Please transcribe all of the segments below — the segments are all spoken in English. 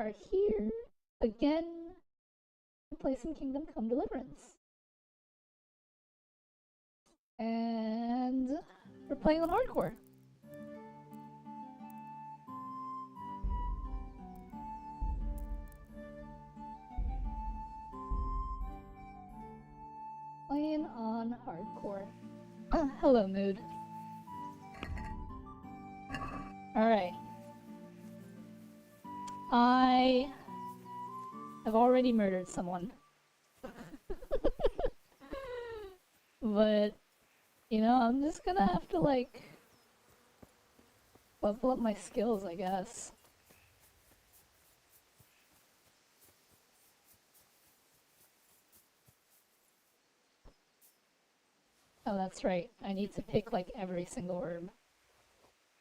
are here again to play some Kingdom Come Deliverance. And we're playing on hardcore. Playing on hardcore. Hello, Mood. Alright. I have already murdered someone. But, you know, I'm just gonna have to, like, level up my skills, I guess. Oh, that's right. I need to pick, like, every single herb.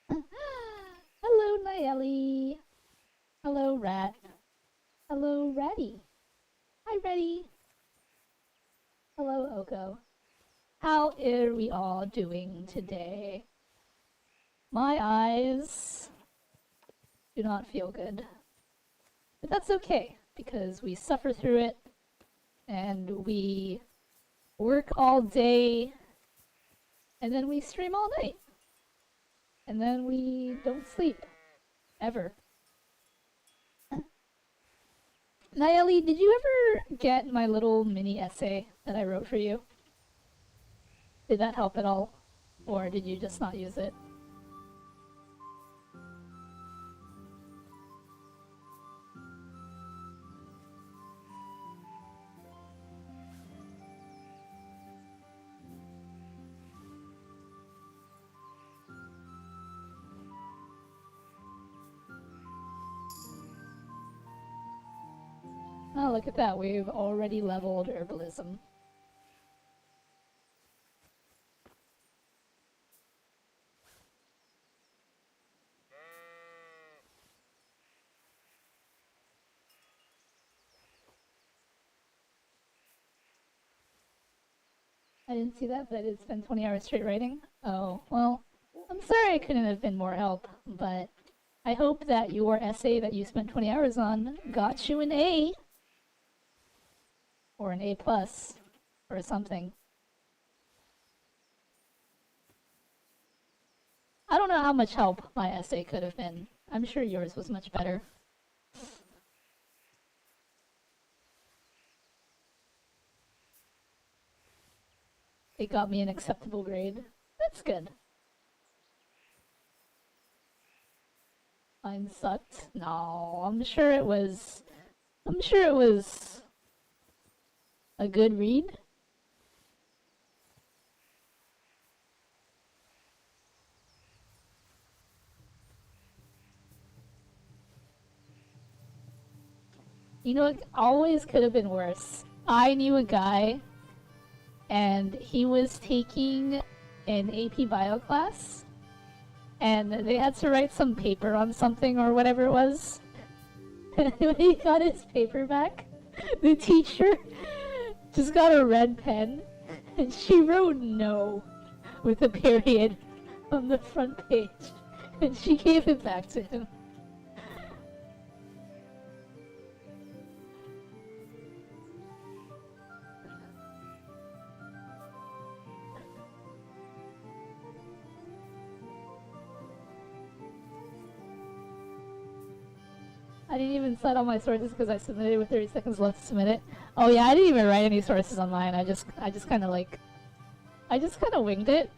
Hello, Nayeli. Hello, Rat. Hello, Ratty. Hi, Ratty. Hello, Oko. How are we all doing today? My eyes do not feel good. But that's okay, because we suffer through it, and we work all day, and then we stream all night. And then we don't sleep. Ever. Nayeli, did you ever get my little mini essay that I wrote for you? Did that help at all? Or did you just not use it? Oh, look at that. We've already leveled herbalism. I didn't see that, but I did spend 20 hours straight writing. Oh, well, I'm sorry I couldn't have been more help, but I hope that your essay that you spent 20 hours on got you an A. Or an A+, or something. I don't know how much help my essay could have been. I'm sure yours was much better. It got me an acceptable grade. That's good. Mine sucked. No, I'm sure it was a good read. You know, it always could have been worse. I knew a guy, and he was taking an AP Bio class, and they had to write some paper on something or whatever it was. And when he got his paper back, the teacher just got a red pen, and she wrote no with a period on the front page, and she gave it back to him. I didn't even cite all my sources because I submitted with 30 seconds left to submit it. Oh yeah, I didn't even write any sources on mine. I just kind of winged it.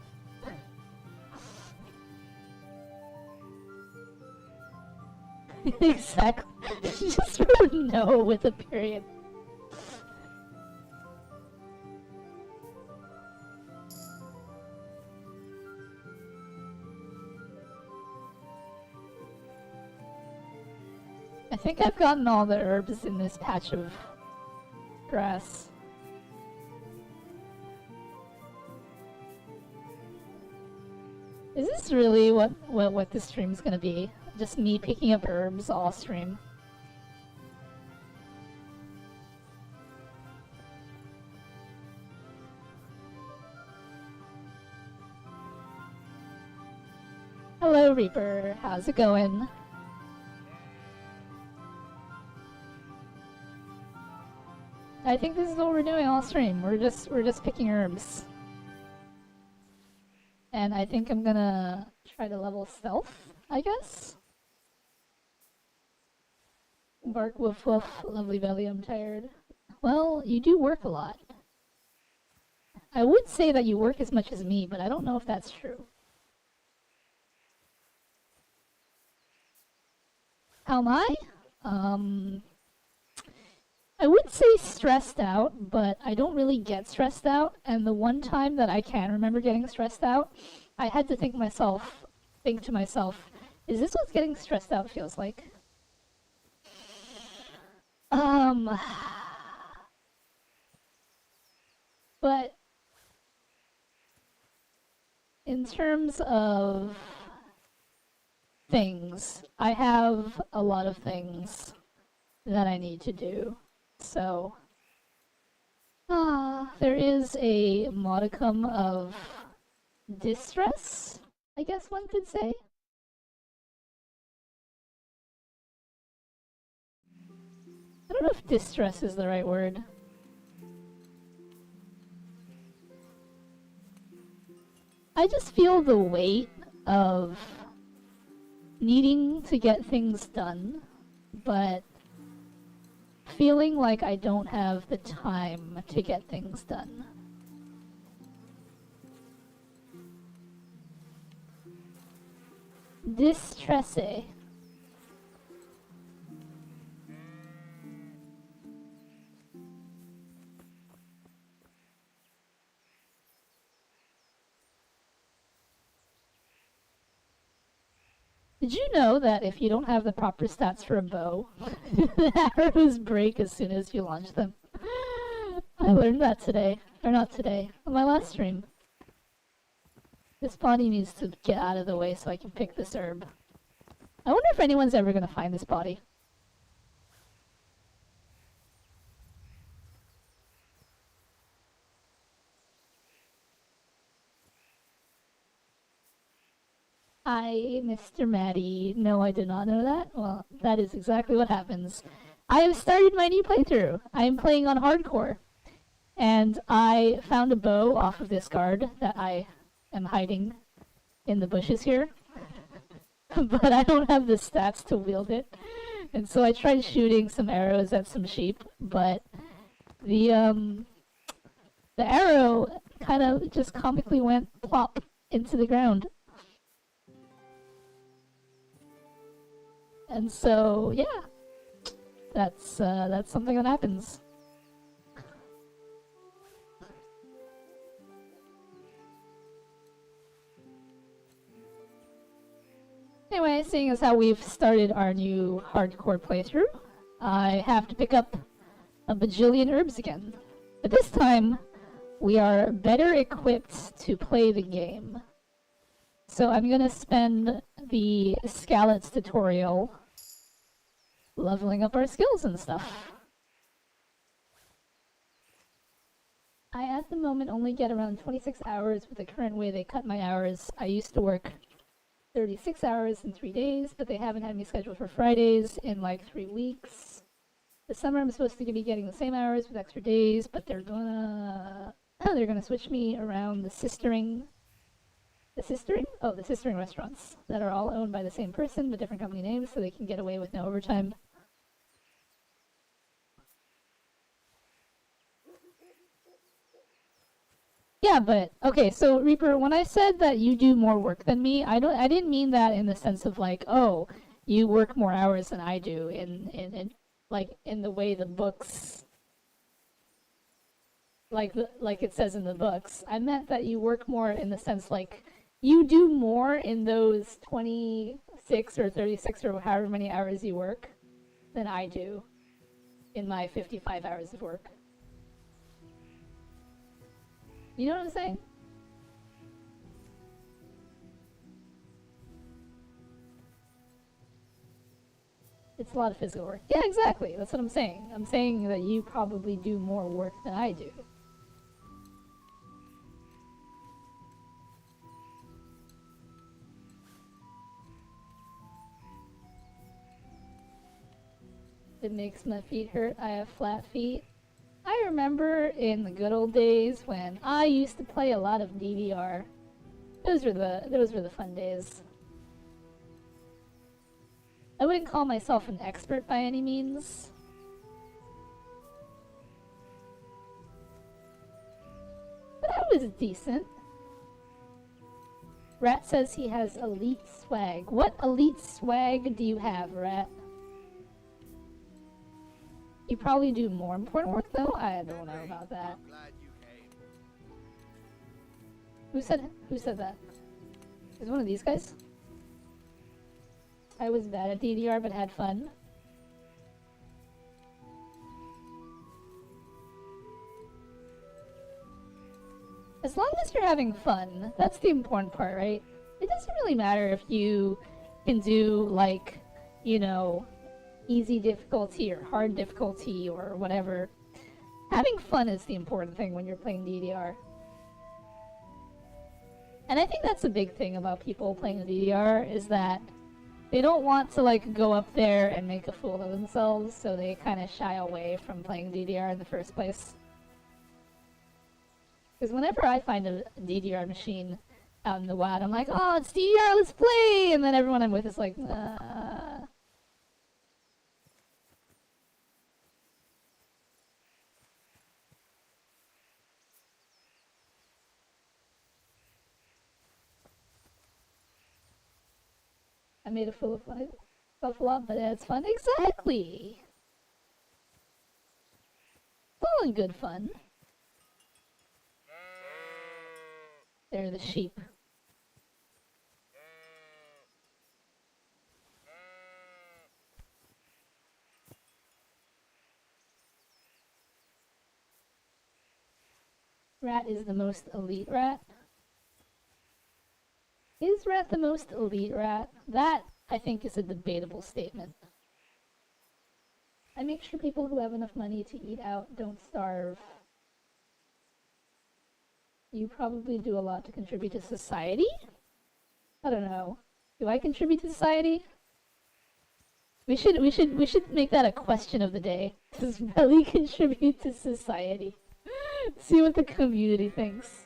Exactly. Just wrote no with a period. I think I've gotten all the herbs in this patch of grass. Is this really what this stream's gonna be? Just me picking up herbs all stream? Hello, Reaper. How's it going? I think this is what we're doing all stream. We're just picking herbs. And I think I'm gonna try to level stealth, I guess. Bark woof woof, lovely belly, I'm tired. Well, you do work a lot. I would say that you work as much as me, but I don't know if that's true. How am I? I would say stressed out, but I don't really get stressed out. And the one time that I can remember getting stressed out, I had to think to myself, is this what getting stressed out feels like? But in terms of things, I have a lot of things that I need to do. So, there is a modicum of distress, I guess one could say. I don't know if distress is the right word. I just feel the weight of needing to get things done, but feeling like I don't have the time to get things done. Distresse. Did you know that if you don't have the proper stats for a bow, the arrows break as soon as you launch them? I learned that today. Or not today, on my last stream. This body needs to get out of the way so I can pick this herb. I wonder if anyone's ever gonna find this body. Hi, Mr. Maddie. No, I did not know that. Well, that is exactly what happens. I have started my new playthrough. I am playing on hardcore. And I found a bow off of this guard that I am hiding in the bushes here. But I don't have the stats to wield it. And so I tried shooting some arrows at some sheep, but the arrow kind of just comically went plop into the ground. And so, yeah, that's something that happens. Anyway, seeing as how we've started our new hardcore playthrough, I have to pick up a bajillion herbs again. But this time, we are better equipped to play the game. So I'm gonna spend the Scallots tutorial leveling up our skills and stuff. I at the moment only get around 26 hours with the current way they cut my hours. I used to work 36 hours in 3 days, but they haven't had me scheduled for Fridays in like 3 weeks. This summer I'm supposed to be getting the same hours with extra days, but they're gonna switch me around the sistering restaurants that are all owned by the same person but different company names, so they can get away with no overtime. Yeah, but okay, so Reaper, when I said that you do more work than me, I didn't mean that in the sense of like, oh, you work more hours than I do in like in the way the books like it says in the books. I meant that you work more in the sense like you do more in those 26 or 36 or however many hours you work than I do in my 55 hours of work. You know what I'm saying? It's a lot of physical work. Yeah, exactly. That's what I'm saying. I'm saying that you probably do more work than I do. It makes my feet hurt. I have flat feet. I remember in the good old days when I used to play a lot of DDR. Those were the fun days. I wouldn't call myself an expert by any means. But I was decent. Rat says he has elite swag. What elite swag do you have, Rat? You probably do more important work, though? I don't know about that. Who said that? Is it one of these guys? I was bad at DDR, but had fun. As long as you're having fun, that's the important part, right? It doesn't really matter if you can do, like, you know, easy difficulty or hard difficulty or whatever. Having fun is the important thing when you're playing DDR. And I think that's a big thing about people playing DDR, is that they don't want to, like, go up there and make a fool of themselves, so they kind of shy away from playing DDR in the first place. Because whenever I find a DDR machine out in the wild, I'm like, oh, it's DDR, let's play! And then everyone I'm with is like, I made a fool of myself a lot, but it's fun. Exactly! It's all in good fun. They're the sheep. Rat is the most elite rat. Is Rat the most elite rat? That, I think, is a debatable statement. I make sure people who have enough money to eat out don't starve. You probably do a lot to contribute to society? I don't know. Do I contribute to society? We should make that a question of the day. Does Veli contribute to society? See what the community thinks.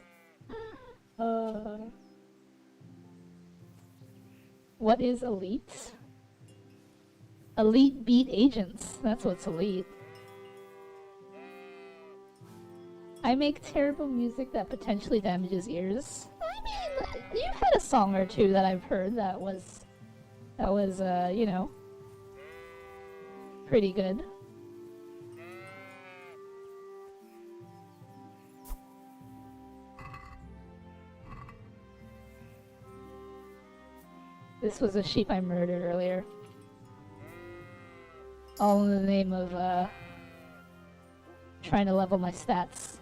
What is elite? Elite beat agents. That's what's elite. I make terrible music that potentially damages ears. I mean, you've had a song or two that I've heard that was, you know, pretty good. This was a sheep I murdered earlier. All in the name of, trying to level my stats.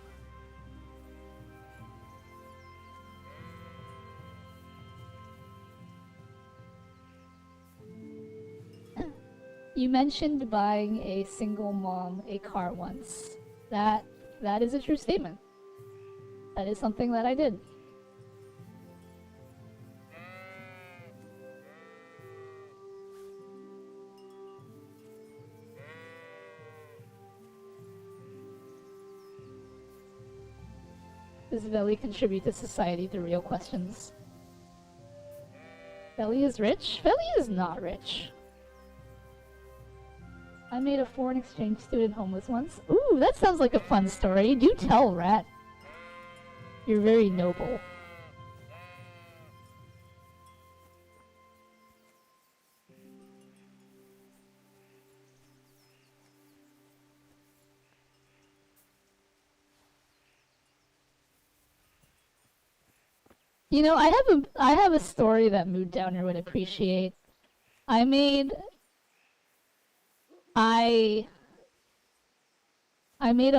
You mentioned buying a single mom a car once. That is a true statement. That is something that I did. Does Veli contribute to society? The real questions. Veli is rich? Veli is not rich. I made a foreign exchange student homeless once. Ooh, that sounds like a fun story. Do tell, Rat. You're very noble. You know, I have a story that Mood Downer would appreciate. I made a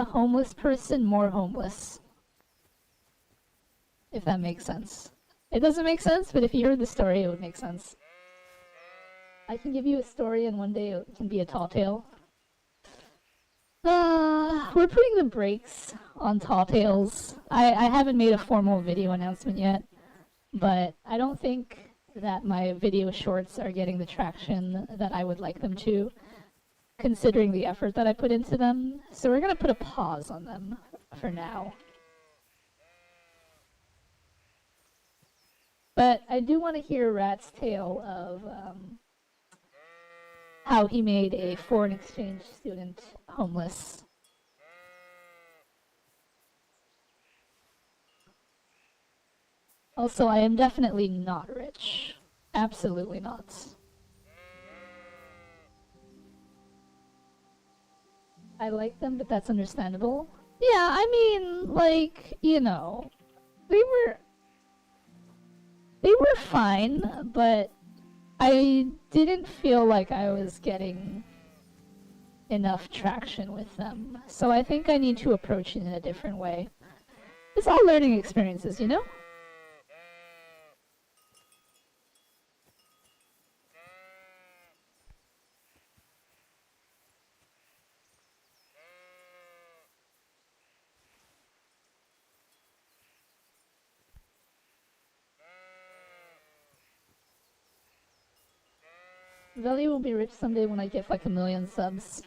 homeless person more homeless. If that makes sense. It doesn't make sense, but if you heard the story, it would make sense. I can give you a story and one day it can be a tall tale. We're putting the brakes on tall tales. I haven't made a formal video announcement yet, but I don't think that my video shorts are getting the traction that I would like them to. considering the effort that I put into them. So we're gonna put a pause on them for now. But I do want to hear Rat's tale of how he made a foreign exchange student homeless. Also, I am definitely not rich. Absolutely not. I like them, but that's understandable. Yeah, I mean, like, you know, they were fine, but I didn't feel like I was getting enough traction with them. So I think I need to approach it in a different way. It's all learning experiences, you know? Veli will be rich someday when I get like 1,000,000 subs.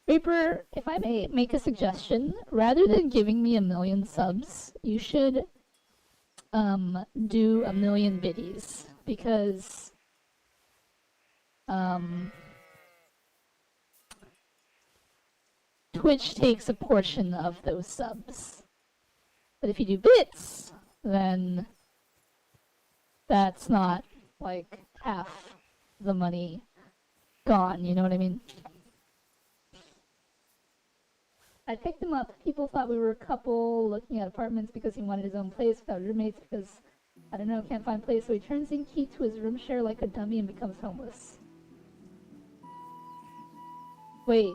Reaper, if I may make a suggestion, rather than giving me 1,000,000 subs, you should do 1,000,000 biddies, because Twitch takes a portion of those subs. But if you do bits, then that's not like half the money gone, you know what I mean? I picked him up. People thought we were a couple looking at apartments because he wanted his own place without roommates because, I don't know, can't find place. So he turns in key to his room share like a dummy and becomes homeless. Wait.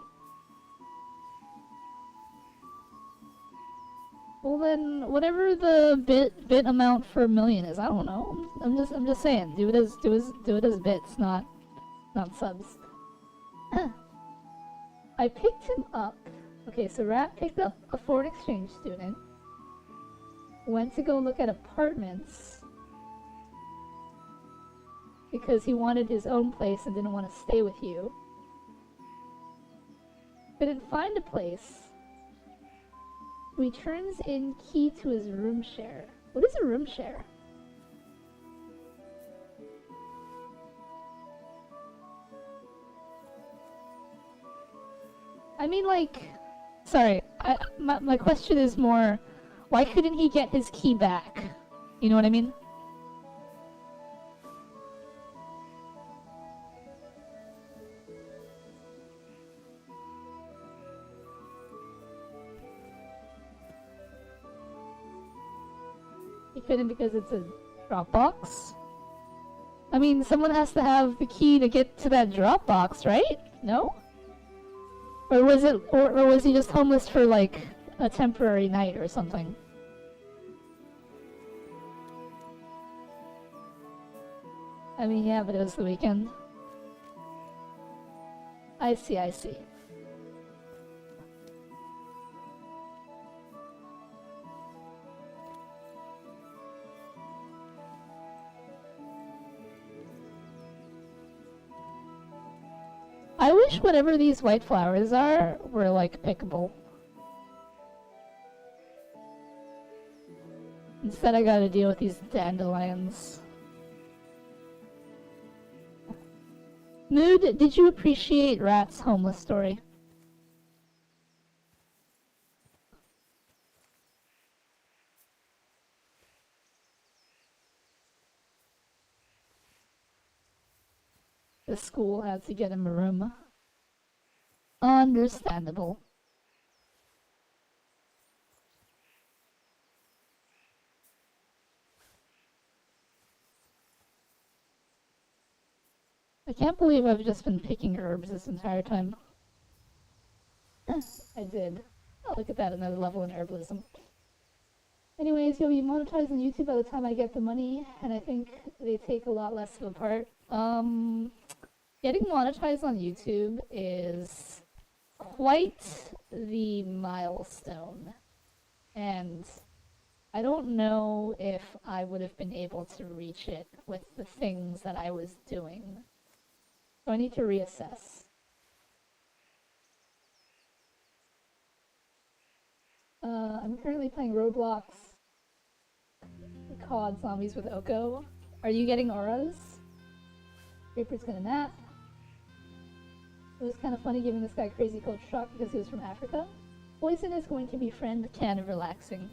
Well then, whatever the bit amount for 1,000,000 is, I don't know. I'm just saying, do it as bits, not subs. I picked him up. Okay, so Rat picked up a foreign exchange student, went to go look at apartments because he wanted his own place and didn't want to stay with you. Couldn't find a place. He turns in key to his room share. What is a room share? I mean, like, sorry, my question is more, why couldn't he get his key back? You know what I mean? He couldn't because it's a Dropbox? I mean, someone has to have the key to get to that Dropbox, right? No? Or was he just homeless for like a temporary night or something? I mean, yeah, but it was the weekend. I see. I wish whatever these white flowers are were like pickable. Instead I gotta deal with these dandelions. Mood, did you appreciate Rat's homeless story? The school had to get him a room. Understandable. I can't believe I've just been picking herbs this entire time. I did. Oh, look at that, another level in herbalism. Anyways, you'll be monetized on YouTube by the time I get the money, and I think they take a lot less of a part. Getting monetized on YouTube is quite the milestone, and I don't know if I would have been able to reach it with the things that I was doing. So I need to reassess. I'm currently playing Roblox COD Zombies with Oko. Are you getting auras? Reaper's gonna nap. It was kind of funny giving this guy crazy culture shock because he was from Africa. Poison is going to befriend Can of Relaxing.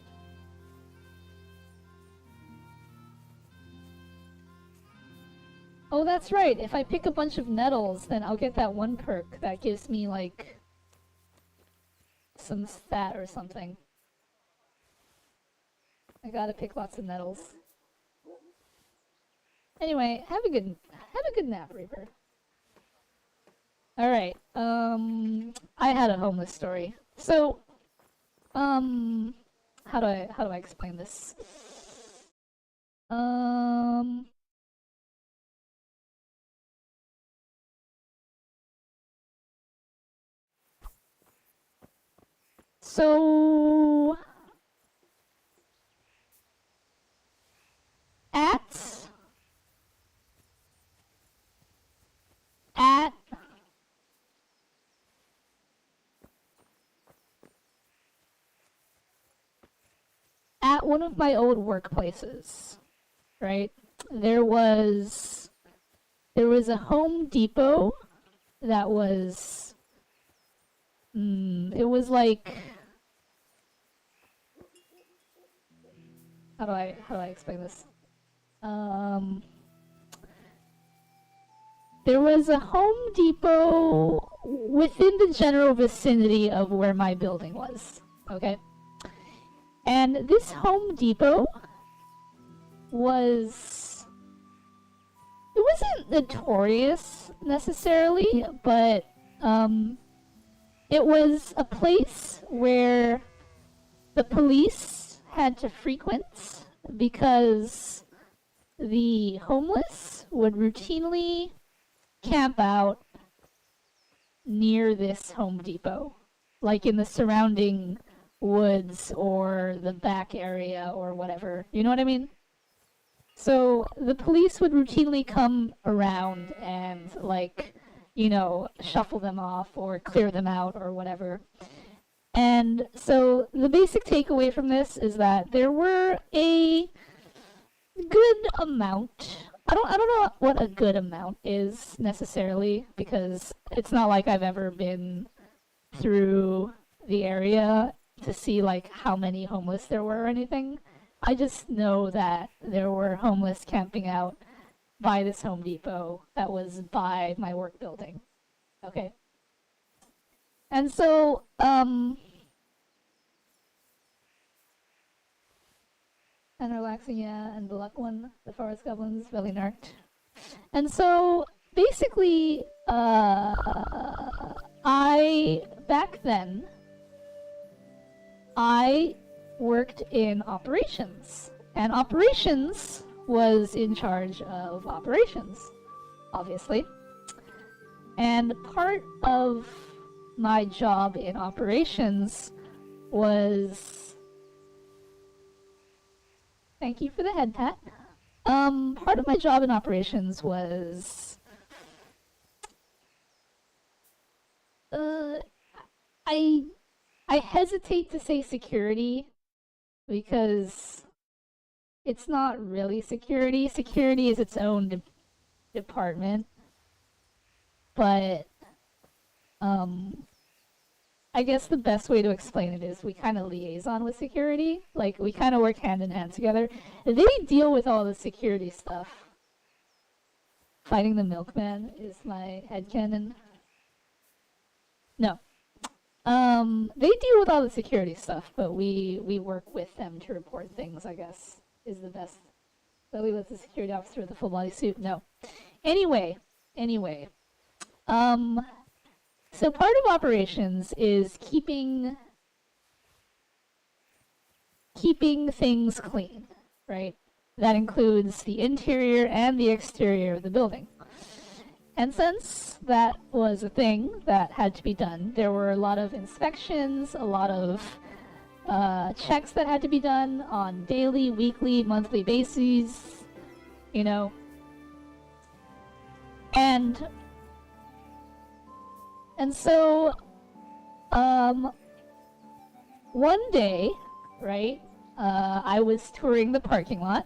Oh, that's right. If I pick a bunch of nettles, then I'll get that one perk that gives me, like, some stat or something. I gotta pick lots of nettles. Anyway, have a good nap, Reaper. Alright, I had a homeless story. So, how do I explain this? So at one of my old workplaces, right? There was a Home Depot that was it was like, how do I explain this? There was a Home Depot within the general vicinity of where my building was, okay? And this Home Depot was... It wasn't notorious, necessarily, but, it was a place where the police had to frequent because the homeless would routinely camp out near this Home Depot, like in the surrounding woods or the back area or whatever. You know what I mean? So the police would routinely come around and, like, you know, shuffle them off or clear them out or whatever. And so the basic takeaway from this is that there were a good amount. I don't know what a good amount is necessarily, because it's not like I've ever been through the area to see like how many homeless there were or anything. I just know that there were homeless camping out by this Home Depot that was by my work building. Okay. And so, and relaxing, yeah, and the luck one, the forest goblins, Velynara. And so, basically, back then, I worked in operations. And operations was in charge of operations, obviously. And part of my job in operations was... Thank you for the head pat. Part of my job in operations was... I hesitate to say security because it's not really security. Security is its own department. But, I guess the best way to explain it is we kind of liaison with security. Like, we kind of work hand in hand together. They deal with all the security stuff. Fighting the milkman is my headcanon. No. They deal with all the security stuff, but we work with them to report things, I guess, is the best. Lily was the security officer with the full body suit? No. Anyway. So part of operations is keeping things clean, right? That includes the interior and the exterior of the building. And since that was a thing that had to be done, there were a lot of inspections, a lot of checks that had to be done on daily, weekly, monthly bases, you know. And so, one day, right, I was touring the parking lot,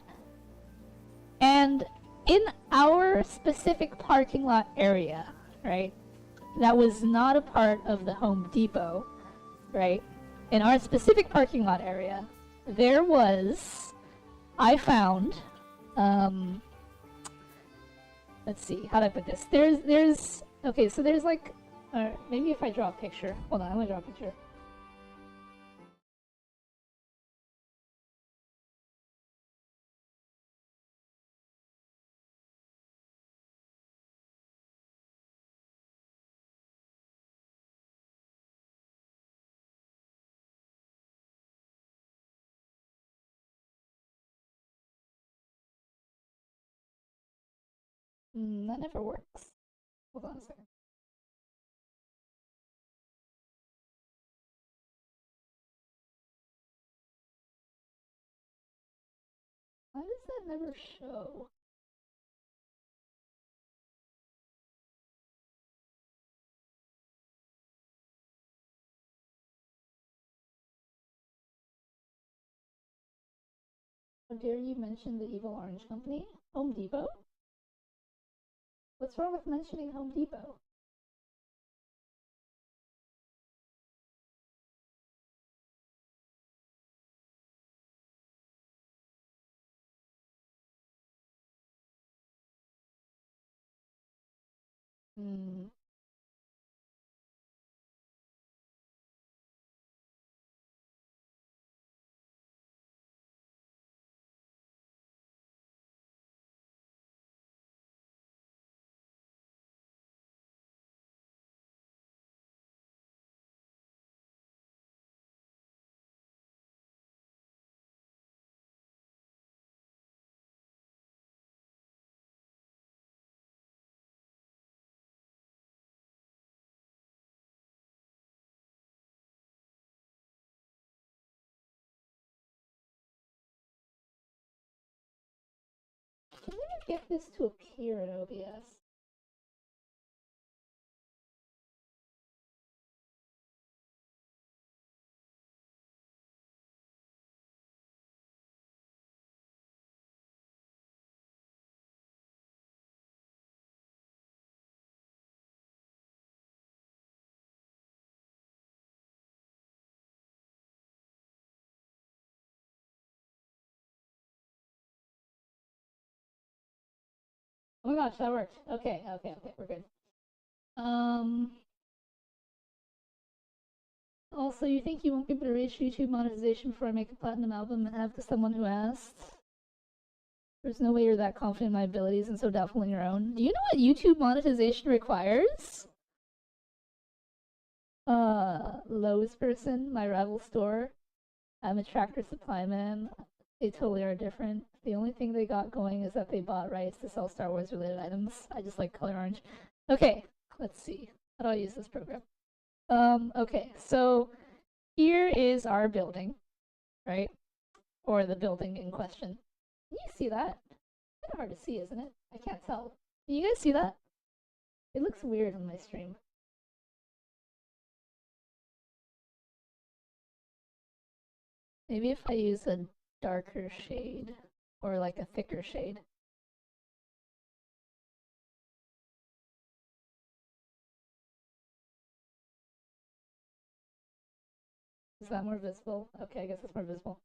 and in our specific parking lot area, right, that was not a part of the Home Depot, right, in our specific parking lot area, there was, I found, let's see, how do I put this? Okay, so there's like, maybe if I draw a picture. Hold on, I'm gonna draw a picture. That never works. Hold on a second. Why does that never show? How dare you mention the evil orange company? Home Depot? What's wrong with mentioning Home Depot? Hmm. Can we get this to appear in OBS? Oh my gosh, that worked. Okay, we're good. Also, you think you won't be able to reach YouTube monetization before I make a platinum album and have to someone who asked? There's no way you're that confident in my abilities and so doubtful in your own. Do you know what YouTube monetization requires? Lowe's person, my rival store. I'm a Tractor Supply man. They totally are different. The only thing they got going is that they bought rights to sell Star Wars related items. I just like color orange. Okay, let's see. How do I use this program? Okay, so here is our building, right? Or the building in question. Can you see that? It's kind of hard to see, isn't it? I can't tell. Can you guys see that? It looks weird on my stream. Maybe if I use a darker shade or like a thicker shade. Is that more visible? Okay, I guess it's more visible.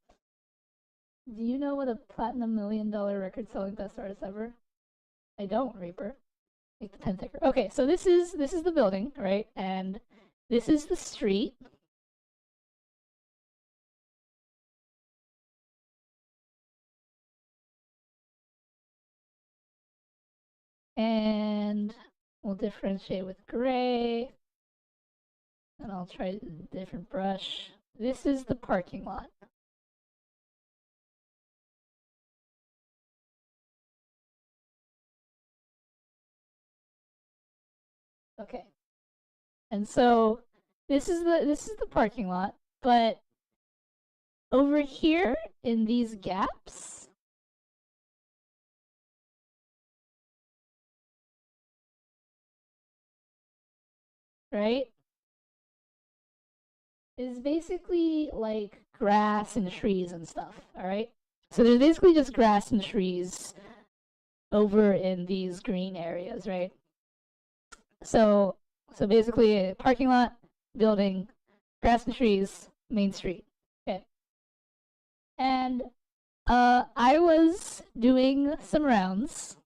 Do you know what a platinum $1 million record selling best artist ever? I don't, Reaper. Make the pen thicker. Okay, so this is the building, right? And this is the street. And we'll differentiate with gray. And I'll try a different brush. This is the parking lot. Okay. And so this is the parking lot, but over here in these gaps, right? is basically like grass and trees and stuff, alright? So there's basically just grass and trees over in these green areas, right? So basically a parking lot, building, grass and trees, main street. Okay. And I was doing some rounds.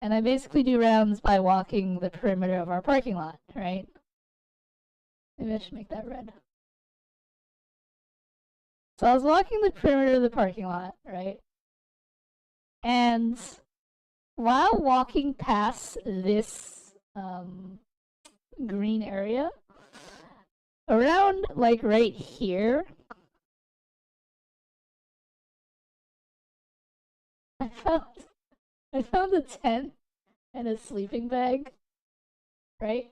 And I basically do rounds by walking the perimeter of our parking lot, right? Maybe I should make that red. So I was walking the perimeter of the parking lot, right? And while walking past this green area, around like right here, I found a tent and a sleeping bag, right?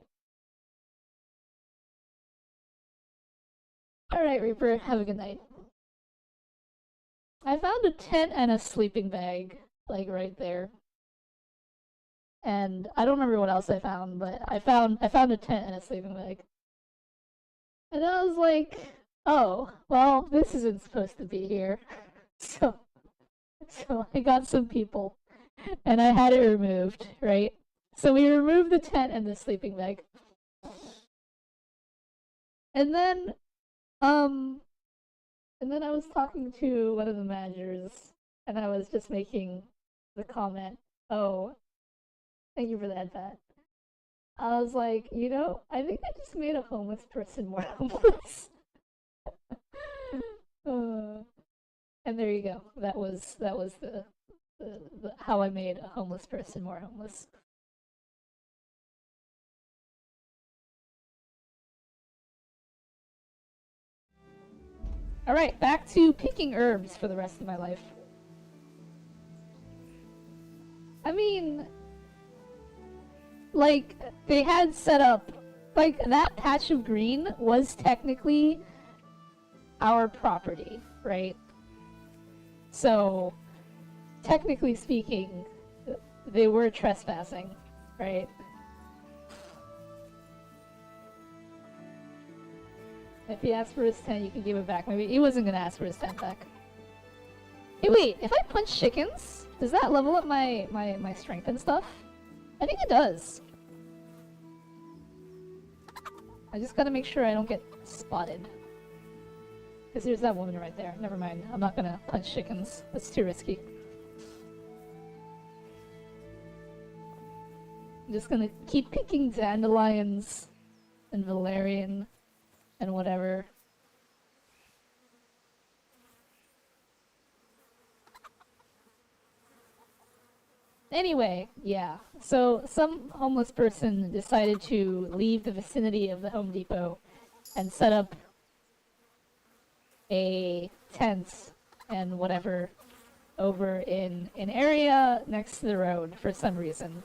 Alright, Reaper, have a good night. I found a tent and a sleeping bag, like right there. And I don't remember what else I found, but I found a tent and a sleeping bag. And I was like, oh, well, this isn't supposed to be here. So I got some people and I had it removed, right? So we removed the tent and the sleeping bag. And then I was talking to one of the managers and I was just making the comment, oh, thank you for that, Pat. I was like, you know, I think I just made a homeless person more homeless. And there you go. That was the how I made a homeless person more homeless. All right, back to picking herbs for the rest of my life. I mean, like, they had set up, like, that patch of green was technically our property, right? So, technically speaking, they were trespassing, right? If he asked for his tent, you can give it back. Maybe he wasn't gonna ask for his tent back. Hey, wait, if I punch chickens, does that level up my strength and stuff? I think it does. I just gotta make sure I don't get spotted. Because there's that woman right there. Never mind, I'm not gonna punch chickens. That's too risky. I'm just gonna keep picking dandelions and valerian and whatever. Anyway, yeah. So some homeless person decided to leave the vicinity of the Home Depot and set up a tent and whatever over in an area next to the road for some reason.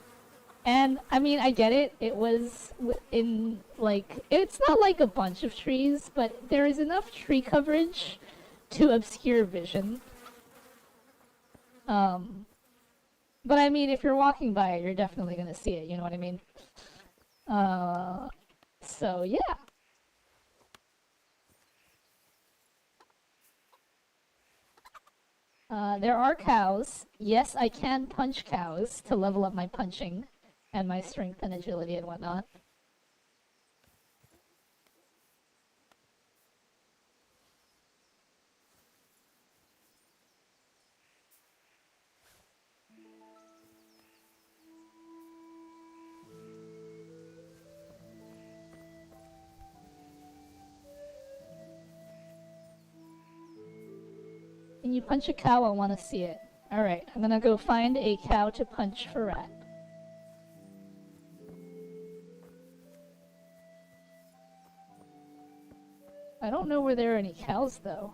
And I mean, I get it. It was in like, it's not like a bunch of trees, but there is enough tree coverage to obscure vision. But I mean, if you're walking by it, you're definitely gonna see it. You know what I mean? So yeah. There are cows. Yes, I can punch cows to level up my punching and my strength and agility and whatnot. Can you punch a cow? I want to see it. Alright, I'm gonna go find a cow to punch for rat. I don't know where there are any cows, though.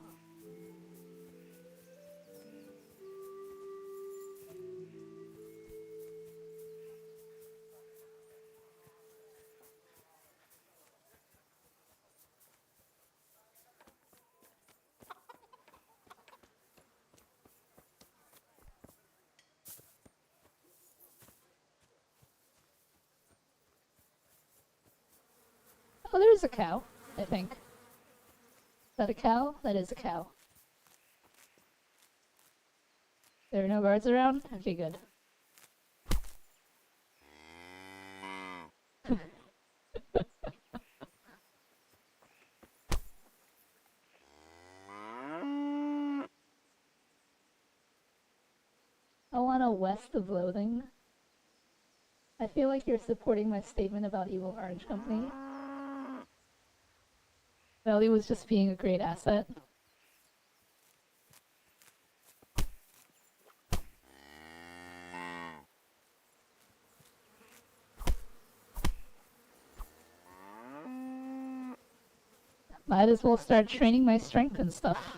Oh, there's a cow, I think. Is that a cow? That is a cow. There are no guards around? Okay, good. I want a west of loathing. I feel like you're supporting my statement about Evil Orange Company. Valley was just being a great asset. Might as well start training my strength and stuff.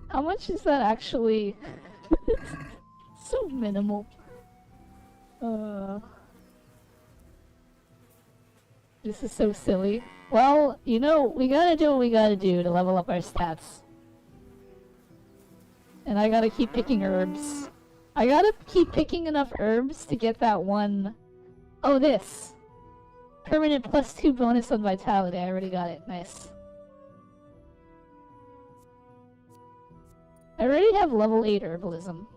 How much is that actually? So minimal. This is so silly. Well, you know, we gotta do what we gotta do to level up our stats. And I gotta keep picking herbs. I gotta keep picking enough herbs to get that one... Oh, this! Permanent +2 bonus on vitality. I already got it. Nice. I already have level 8 herbalism.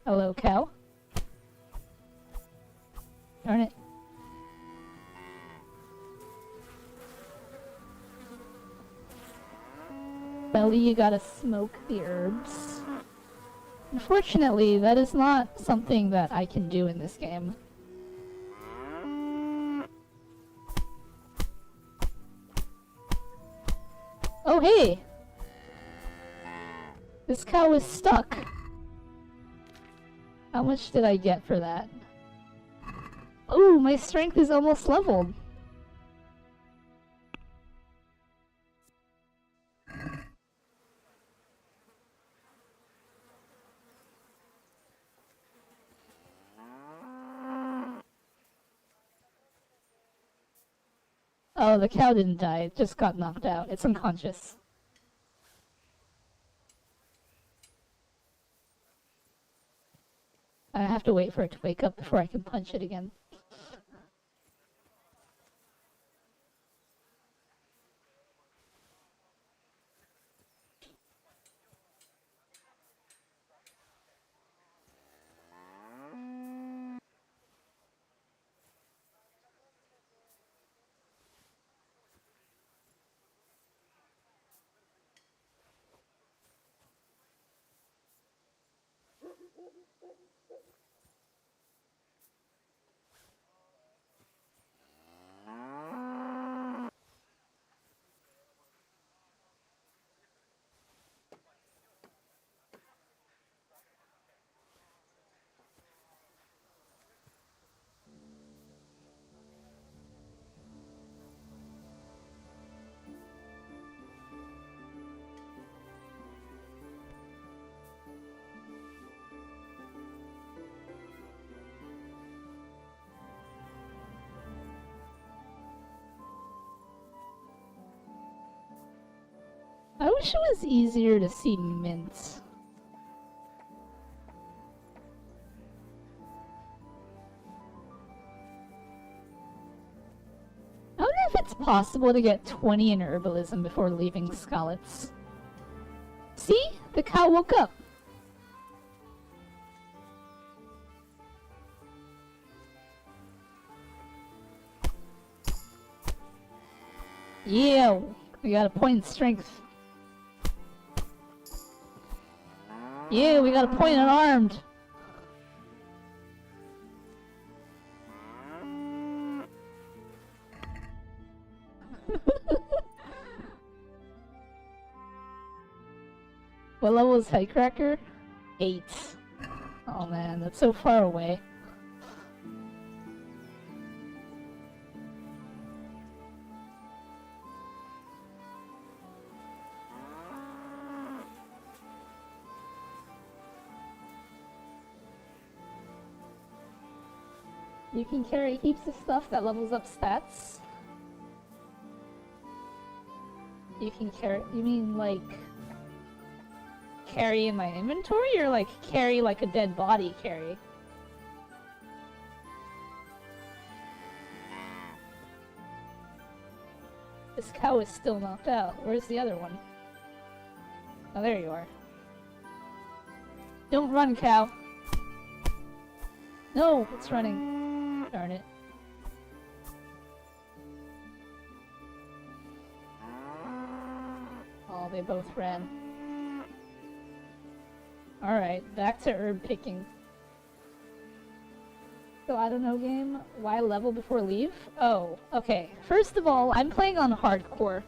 Hello, cow. Darn it. Belly, you gotta smoke the herbs. Unfortunately, that is not something that I can do in this game. Oh, hey! This cow is stuck. How much did I get for that? Oh, my strength is almost leveled. Oh, the cow didn't die. It just got knocked out. It's unconscious. I have to wait for it to wake up before I can punch it again. I wish it was easier to see mints. I wonder if it's possible to get 20 in herbalism before leaving Scarlet's. See? The cow woke up. Yeah, we got a point in strength. Yeah, we got a point unarmed. What level is Headcracker? 8. Oh man, that's so far away. You can carry heaps of stuff that levels up stats. You can carry... You mean, like... carry in my inventory? Or, like, carry like a dead body carry? This cow is still knocked out. Where's the other one? Oh, there you are. Don't run, cow! No, it's running. Darn it. Oh, they both ran. Alright, back to herb picking. So I don't know game, why level before leave? Oh, okay. First of all, I'm playing on hardcore.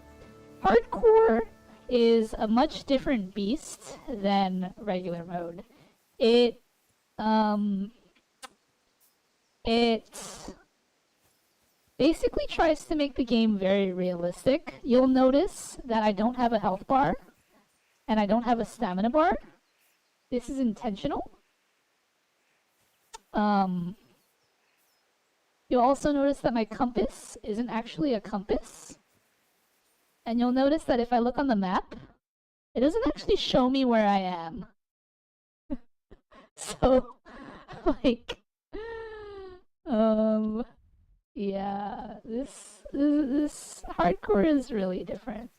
Hardcore is a much different beast than regular mode. It basically tries to make the game very realistic. You'll notice that I don't have a health bar, and I don't have a stamina bar. This is intentional. You'll also notice that my compass isn't actually a compass. And you'll notice that if I look on the map, it doesn't actually show me where I am. So, like... yeah, this hardcore is really different.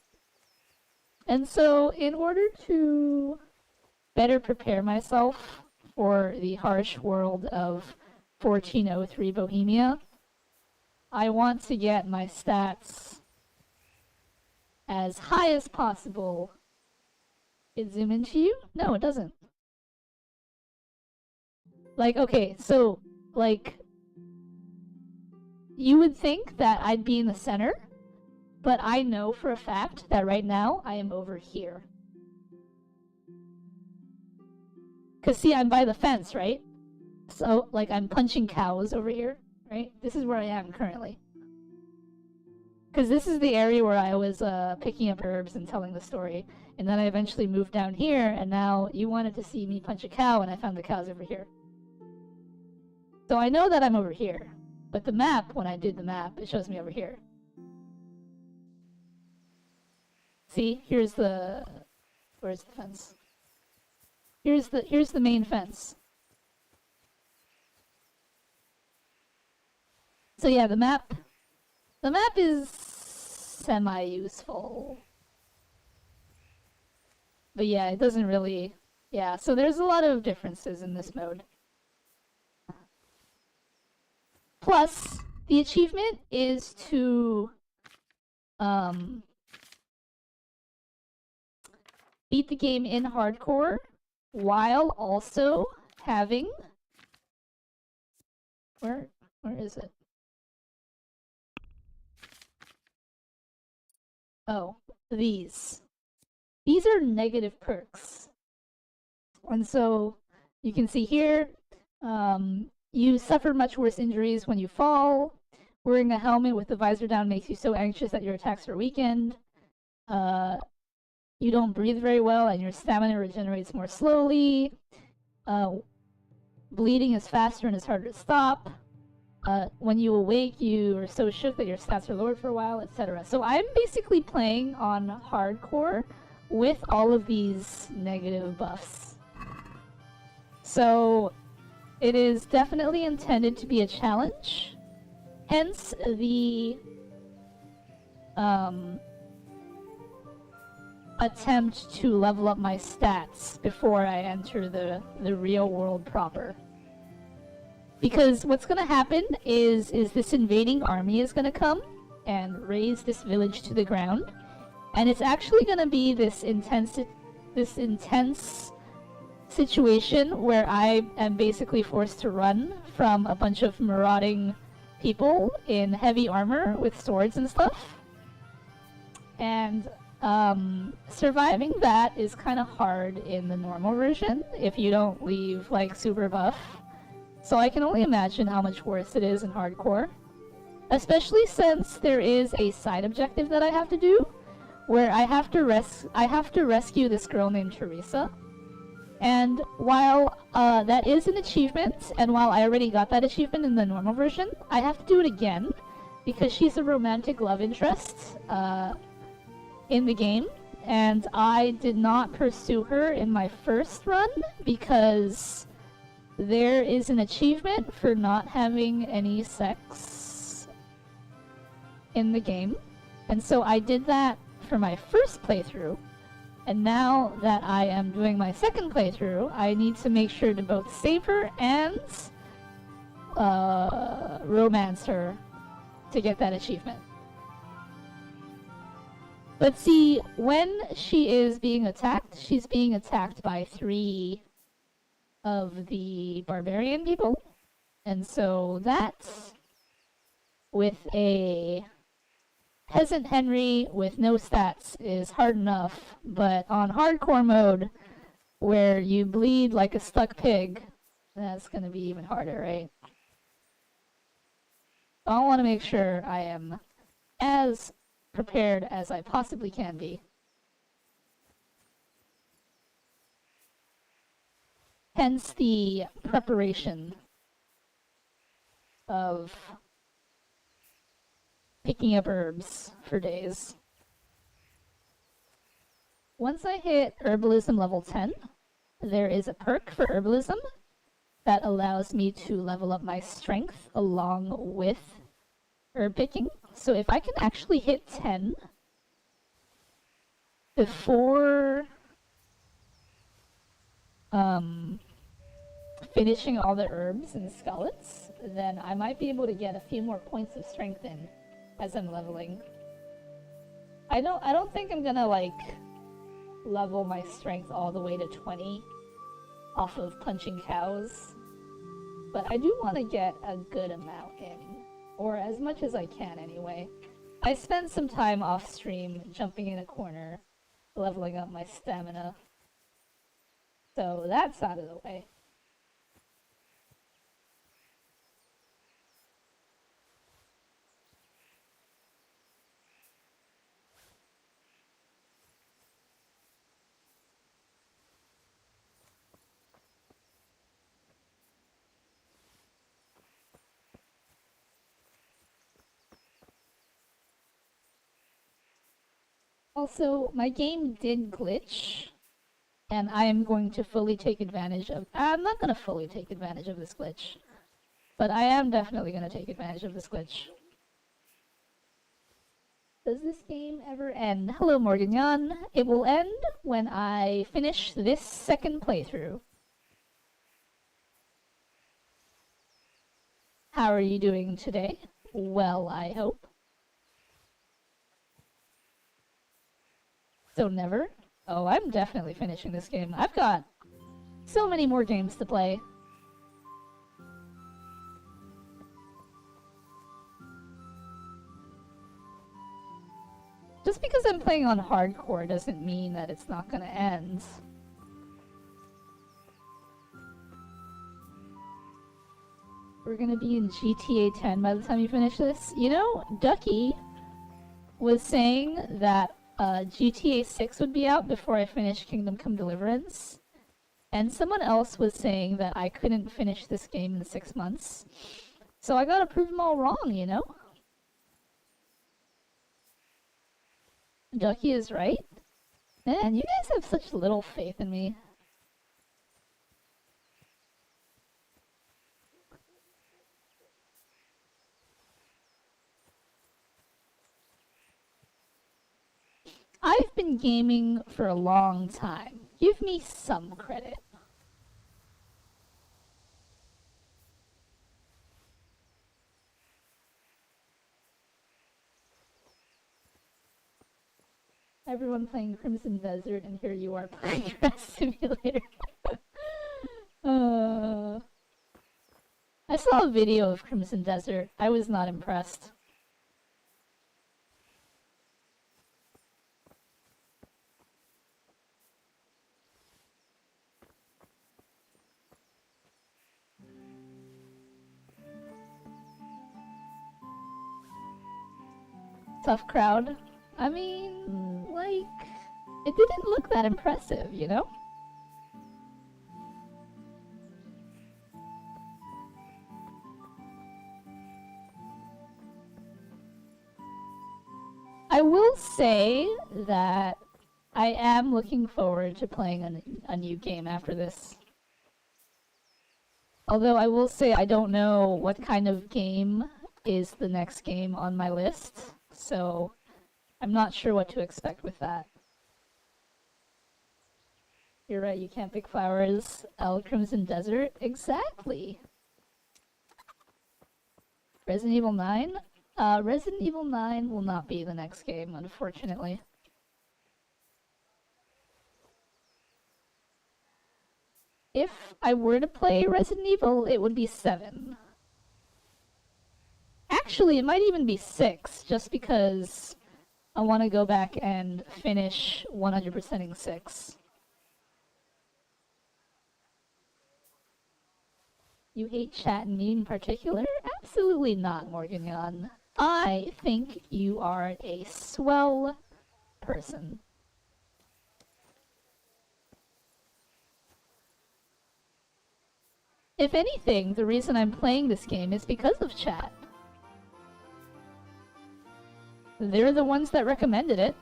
And so, in order to better prepare myself for the harsh world of 1403 Bohemia, I want to get my stats as high as possible. It zoom into you? No, it doesn't. Like, okay, so, like... You would think that I'd be in the center, but I know for a fact that right now I am over here. Cause see, I'm by the fence, right? So, like, I'm punching cows over here, right? This is where I am currently. Cause this is the area where I was picking up herbs and telling the story. And then I eventually moved down here, and now you wanted to see me punch a cow, and I found the cows over here. So I know that I'm over here. But the map, when I did the map, it shows me over here. See, here's the... Where's the fence? Here's the main fence. So yeah, the map is semi-useful. But yeah, it doesn't really... Yeah, so there's a lot of differences in this mode. Plus, the achievement is to beat the game in hardcore while also having... Where is it? Oh, these. These are negative perks. And so, you can see here, you suffer much worse injuries when you fall. Wearing a helmet with the visor down makes you so anxious that your attacks are weakened. You don't breathe very well and your stamina regenerates more slowly. Bleeding is faster and is harder to stop. When you awake, you are so shook that your stats are lowered for a while, etc. So I'm basically playing on hardcore with all of these negative buffs. So it is definitely intended to be a challenge. Hence the attempt to level up my stats before I enter the real world proper. Because what's going to happen is this invading army is going to come and raze this village to the ground. And it's actually going to be this intense situation where I am basically forced to run from a bunch of marauding people in heavy armor with swords and stuff. And surviving that is kind of hard in the normal version if you don't leave, like, super buff. So I can only imagine how much worse it is in hardcore. Especially since there is a side objective that I have to do, where I have to rescue this girl named Teresa. And while that is an achievement, and while I already got that achievement in the normal version, I have to do it again, because she's a romantic love interest in the game, and I did not pursue her in my first run, because there is an achievement for not having any sex in the game. And so I did that for my first playthrough, and now that I am doing my second playthrough, I need to make sure to both save her and romance her to get that achievement. But see, when she is being attacked, she's being attacked by 3 of the barbarian people. And so that, with a Peasant Henry with no stats, is hard enough, but on hardcore mode, where you bleed like a stuck pig, that's gonna be even harder, right? I want to make sure I am as prepared as I possibly can be. Hence the preparation of picking up herbs for days. Once I hit herbalism level 10, there is a perk for herbalism that allows me to level up my strength along with herb picking. So if I can actually hit 10 before finishing all the herbs and skeletons, then I might be able to get a few more points of strength in as I'm leveling. I don't think I'm gonna, like, level my strength all the way to 20 off of punching cows, but I do want to get a good amount in, or as much as I can anyway. I spent some time off stream jumping in a corner, leveling up my stamina, so that's out of the way. Also, my game did glitch, and I am going to fully take advantage of... I'm not going to fully take advantage of this glitch, but I am definitely going to take advantage of this glitch. Does this game ever end? Hello, Morgan Yan. It will end when I finish this second playthrough. How are you doing today? Well, I hope. So never? Oh, I'm definitely finishing this game. I've got so many more games to play. Just because I'm playing on hardcore doesn't mean that it's not gonna end. We're gonna be in GTA 10 by the time you finish this. You know, Ducky was saying that GTA 6 would be out before I finish Kingdom Come Deliverance. And someone else was saying that I couldn't finish this game in 6 months. So I gotta prove them all wrong, you know? Ducky is right. Man, you guys have such little faith in me. I've been gaming for a long time. Give me some credit. Everyone playing Crimson Desert, and here you are playing Grass Simulator. I saw a video of Crimson Desert. I was not impressed. Tough crowd. I mean, like, it didn't look that impressive, you know? I will say that I am looking forward to playing a new game after this. Although I will say I don't know what kind of game is the next game on my list, so I'm not sure what to expect with that. You're right, you can't pick flowers. Crimson Desert? Exactly! Resident Evil 9? Resident Evil 9 will not be the next game, unfortunately. If I were to play Resident Evil, it would be 7. Actually, it might even be 6, just because I want to go back and finish 100%ing 6. You hate chat and me in particular? Absolutely not, Morgan. I think you are a swell person. If anything, the reason I'm playing this game is because of chat. They're the ones that recommended it.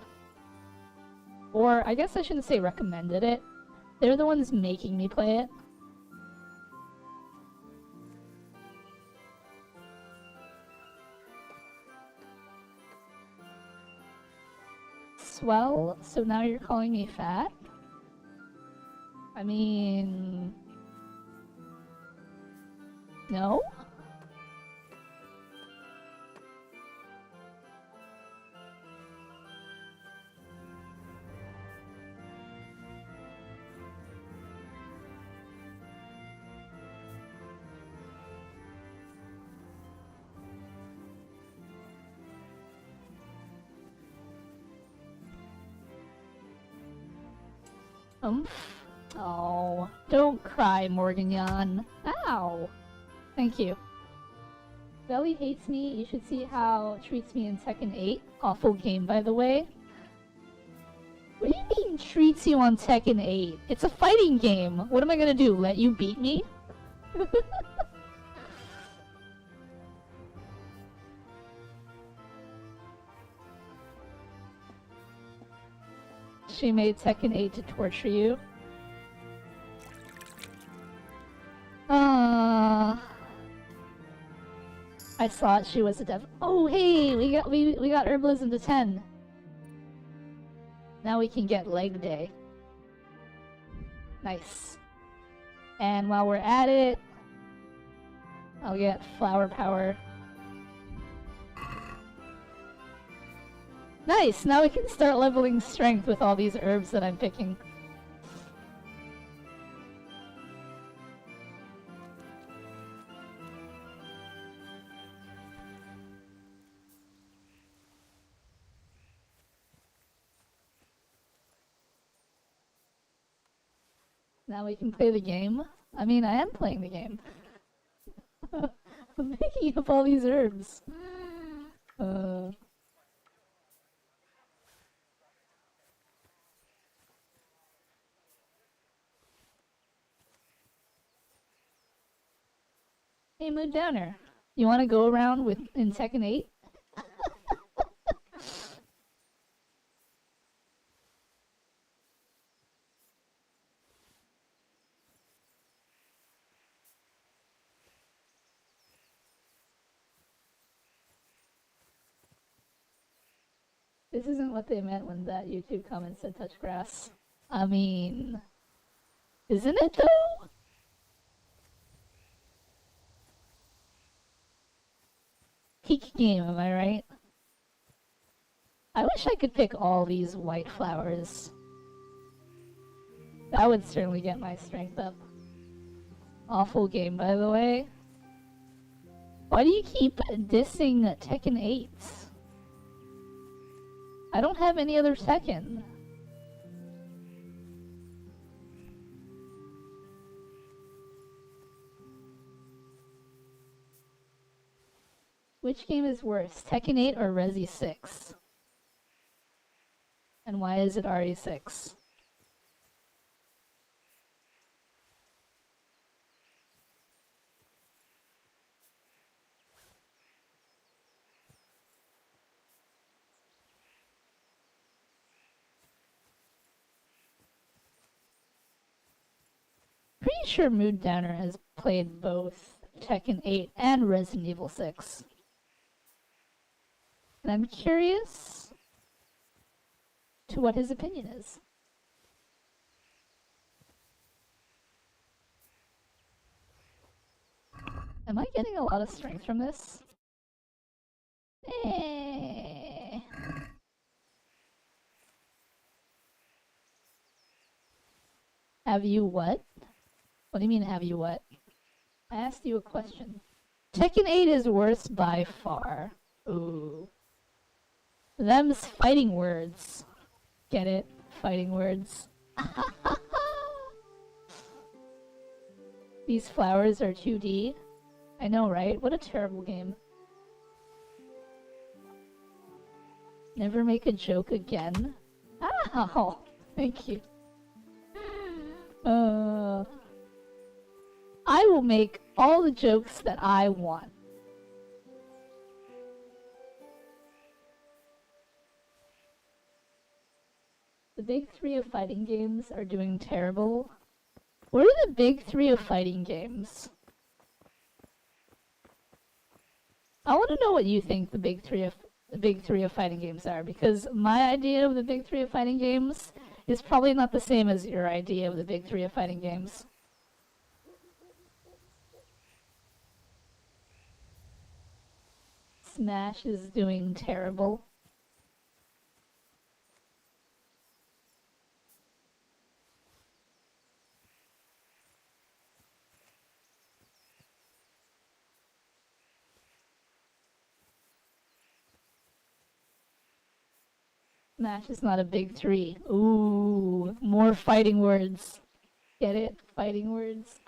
Or, I guess I shouldn't say recommended it. They're the ones making me play it. Swell? So now you're calling me fat? I mean... No? Oh, don't cry, Morgan. Ow! Thank you. Belly hates me. You should see how it treats me in Tekken 8. Awful game, by the way. What do you mean treats you on Tekken 8? It's a fighting game. What am I gonna do? Let you beat me? She made Tekken 8 to torture you. I thought she was a dev. Oh hey, we got herbalism to 10. Now we can get leg day. Nice. And while we're at it, I'll get flower power. Nice! Now we can start leveling strength with all these herbs that I'm picking. Now we can play the game. I mean, I am playing the game. I'm picking up all these herbs. Hey, Mood Downer. You want to go around in Tekken 8? This isn't what they meant when that YouTube comment said touch grass. I mean... Isn't it though? Peak game, am I right? I wish I could pick all these white flowers. That would certainly get my strength up. Awful game, by the way. Why do you keep dissing Tekken 8? I don't have any other Tekken. Which game is worse, Tekken 8 or Resi 6? And why is it RE6? Pretty sure Mood Downer has played both Tekken 8 and Resident Evil 6. And I'm curious to what his opinion is. Am I getting a lot of strength from this? Have you what? What do you mean, have you what? I asked you a question. Tekken 8 is worse by far. Ooh. Them's fighting words. Get it? Fighting words. These flowers are 2D. I know, right? What a terrible game. Never make a joke again. Ow! Thank you. I will make all the jokes that I want. The big three of fighting games are doing terrible. What are the big three of fighting games? I want to know what you think the big three of fighting games are, because my idea of the big three of fighting games is probably not the same as your idea of the big three of fighting games. Smash is doing terrible. Smash is not a big three. Ooh, more fighting words. Get it? Fighting words.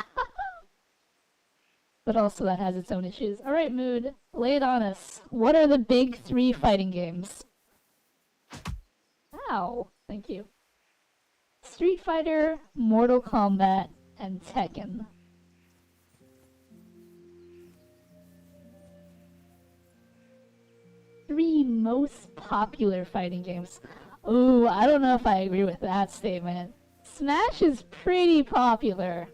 But also that has its own issues. Alright, Mood, lay it on us. What are the big three fighting games? Ow, thank you. Street Fighter, Mortal Kombat, and Tekken. Three most popular fighting games. Ooh, I don't know if I agree with that statement. Smash is pretty popular.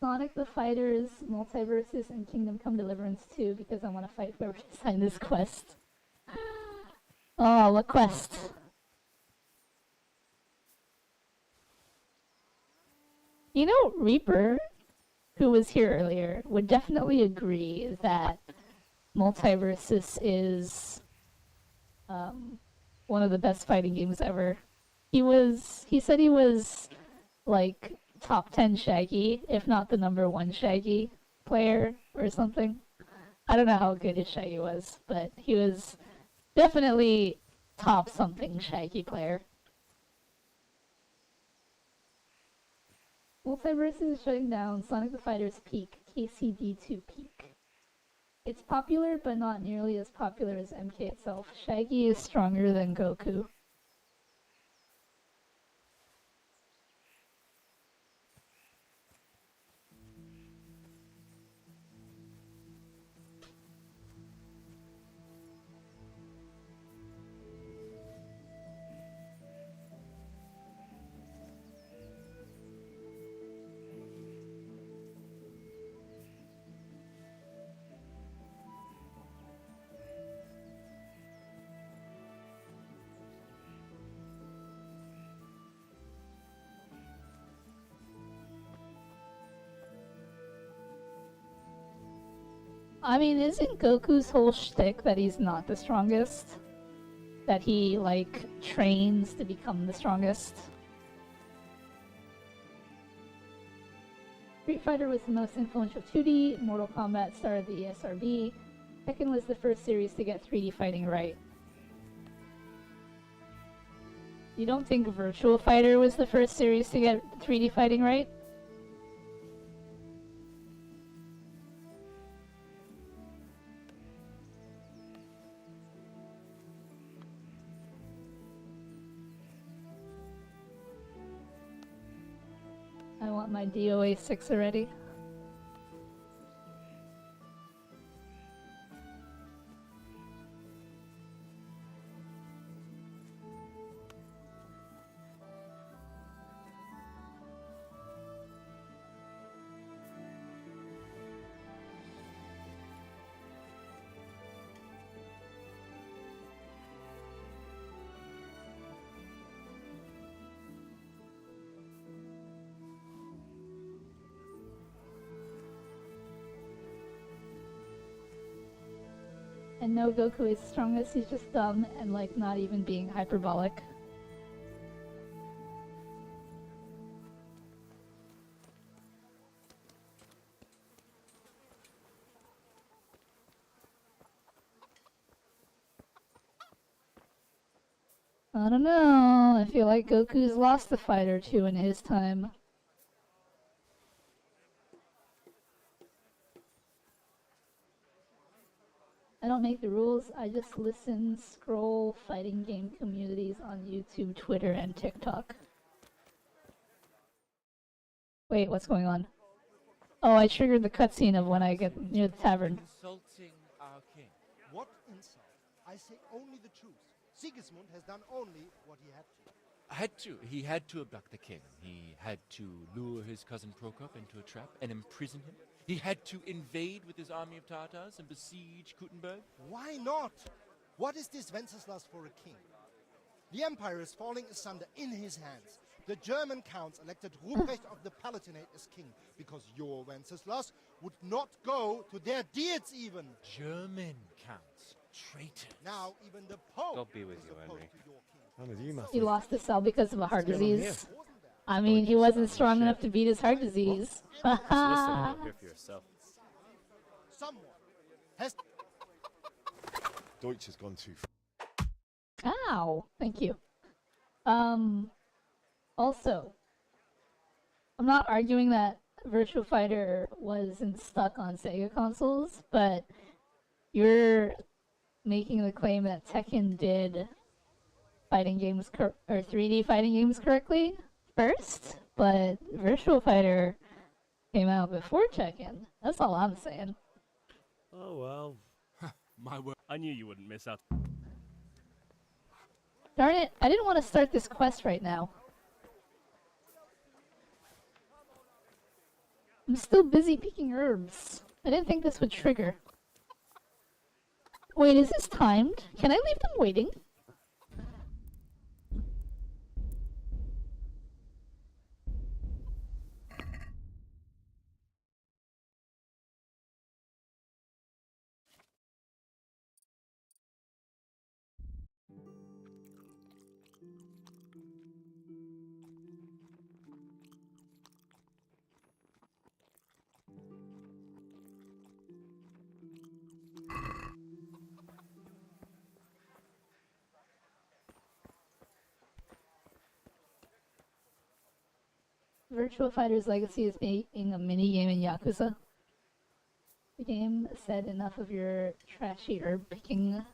Sonic the Fighters, Multiverses, and Kingdom Come Deliverance 2 because I want to fight whoever signed this quest. Oh, what quest? You know, Reaper, who was here earlier, would definitely agree that Multiverses is one of the best fighting games ever. He said he was like top 10 Shaggy, if not the #1 Shaggy player or something. I don't know how good his Shaggy was, but he was definitely top something Shaggy player. Multiverse is shutting down Sonic the Fighter's peak, KCD2 peak. It's popular, but not nearly as popular as MK itself. Shaggy is stronger than Goku. I mean, isn't Goku's whole shtick that he's not the strongest? That he, like, trains to become the strongest? Street Fighter was the most influential 2D, Mortal Kombat started the ESRB, Tekken was the first series to get 3D fighting right. You don't think Virtual Fighter was the first series to get 3D fighting right? I want my DOA 6 already. And no, Goku is strongest, he's just dumb and like not even being hyperbolic. I don't know, I feel like Goku's lost a fight or two in his time. I don't make the rules, I just listen, scroll fighting game communities on YouTube, Twitter, and TikTok. Wait, what's going on? Oh, I triggered the cutscene of when I get near the tavern. Insulting our king. What insult? I say only the truth. Sigismund has done only what he had to. He had to abduct the king. He had to lure his cousin Prokop into a trap and imprison him. He had to invade with his army of Tartars and besiege Kuttenberg. Why not? What is this Wenceslas for a king? The empire is falling asunder in his hands. The German counts elected Ruprecht of the Palatinate as king because your Wenceslas would not go to their deeds even. German counts. Traitors. Now even the Pope God be with is you, opposed Henry. to your king. I'm with you, Matthew. He lost his cell because of a heart What's going on disease. I mean, he wasn't strong enough to beat his heart disease. Listen, hear for yourself. Someone has Deutsch has gone too far. Ow! Thank you. Also, I'm not arguing that Virtua Fighter wasn't stuck on Sega consoles, but you're making the claim that Tekken did fighting games or 3D fighting games correctly first, but Virtua Fighter came out before Tekken. That's all I'm saying. Oh well. My word. I knew you wouldn't miss out. Darn it, I didn't want to start this quest right now. I'm still busy picking herbs. I didn't think this would trigger. Wait, is this timed? Can I leave them waiting? Virtua Fighter's legacy is being a minigame in Yakuza. The game said enough of your trashy herb picking.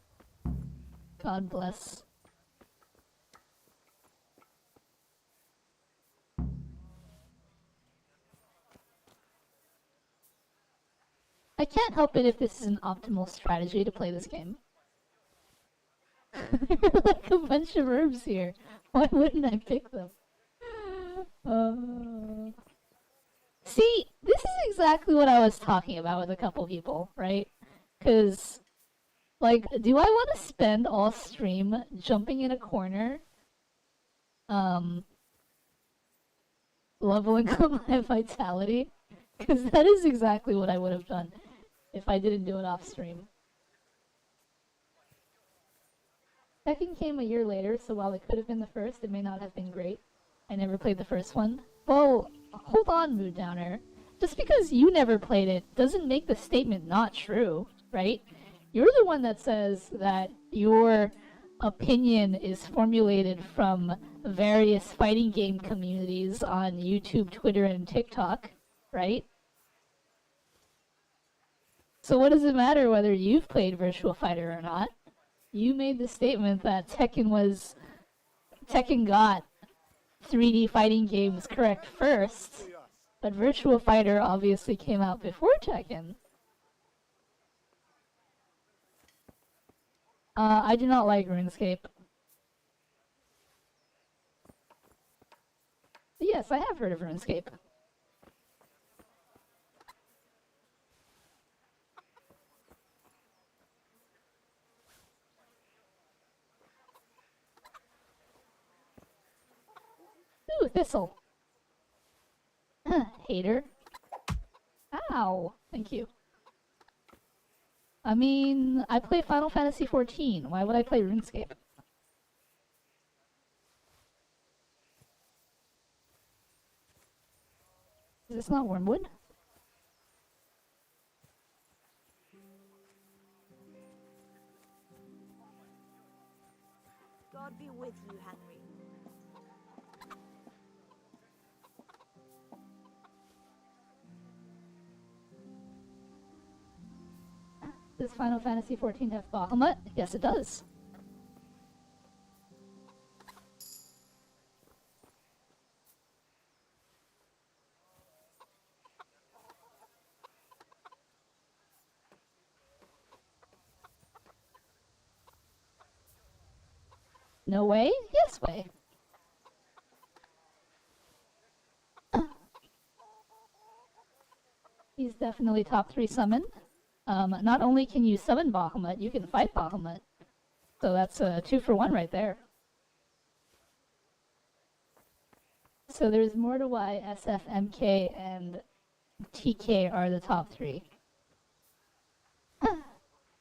God bless. I can't help it if this is an optimal strategy to play this game. There are like a bunch of herbs here. Why wouldn't I pick them? See, this is exactly what I was talking about with a couple people, right? Because, like, do I want to spend all stream jumping in a corner, leveling up my vitality? Because that is exactly what I would have done if I didn't do it off stream. Tekken came a year later, so while it could have been the first, it may not have been great. I never played the first one. Well, hold on, Mood Downer. just because you never played it doesn't make the statement not true, right? You're the one that says that your opinion is formulated from various fighting game communities on YouTube, Twitter, and TikTok, right? So what does it matter whether you've played Virtua Fighter or not? You made the statement that Tekken got 3D fighting games correct first, but Virtua Fighter obviously came out before Tekken. I do not like RuneScape. Yes, I have heard of RuneScape. Ooh, Thistle. Hater. Ow. Thank you. I mean, I play Final Fantasy XIV. Why would I play RuneScape? Is this not Wormwood? God be with you, Henry. Does Final Fantasy XIV have Bahamut? Yes, it does. No way? Yes way. He's definitely top 3 summon. Not only can you summon Bahamut, you can fight Bahamut. So that's a 2 for 1 right there. So there's more to why SF, MK, and TK are the top 3.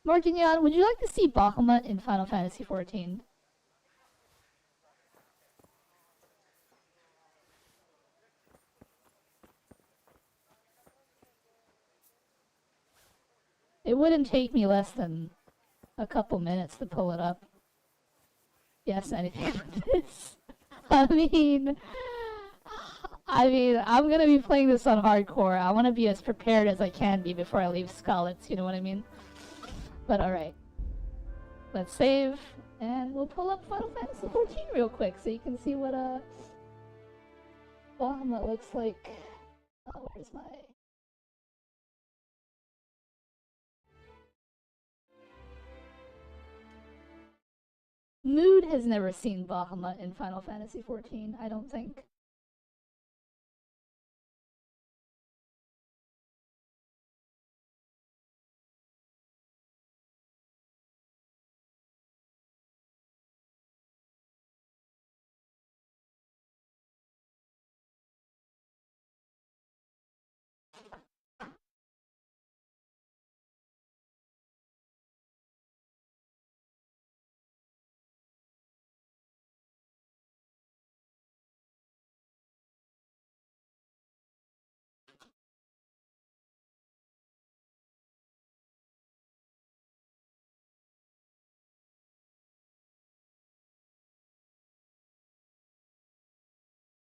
Morganyan, would you like to see Bahamut in Final Fantasy XIV? It wouldn't take me less than a couple minutes to pull it up. Yes, anything with this. I mean, I'm gonna be playing this on hardcore. I want to be as prepared as I can be before I leave Scarlet's, you know what I mean? But alright. Let's save, and we'll pull up Final Fantasy XIV real quick so you can see what Bahamut looks like. Oh, where's my... Mood has never seen Bahamut in Final Fantasy XIV, I don't think.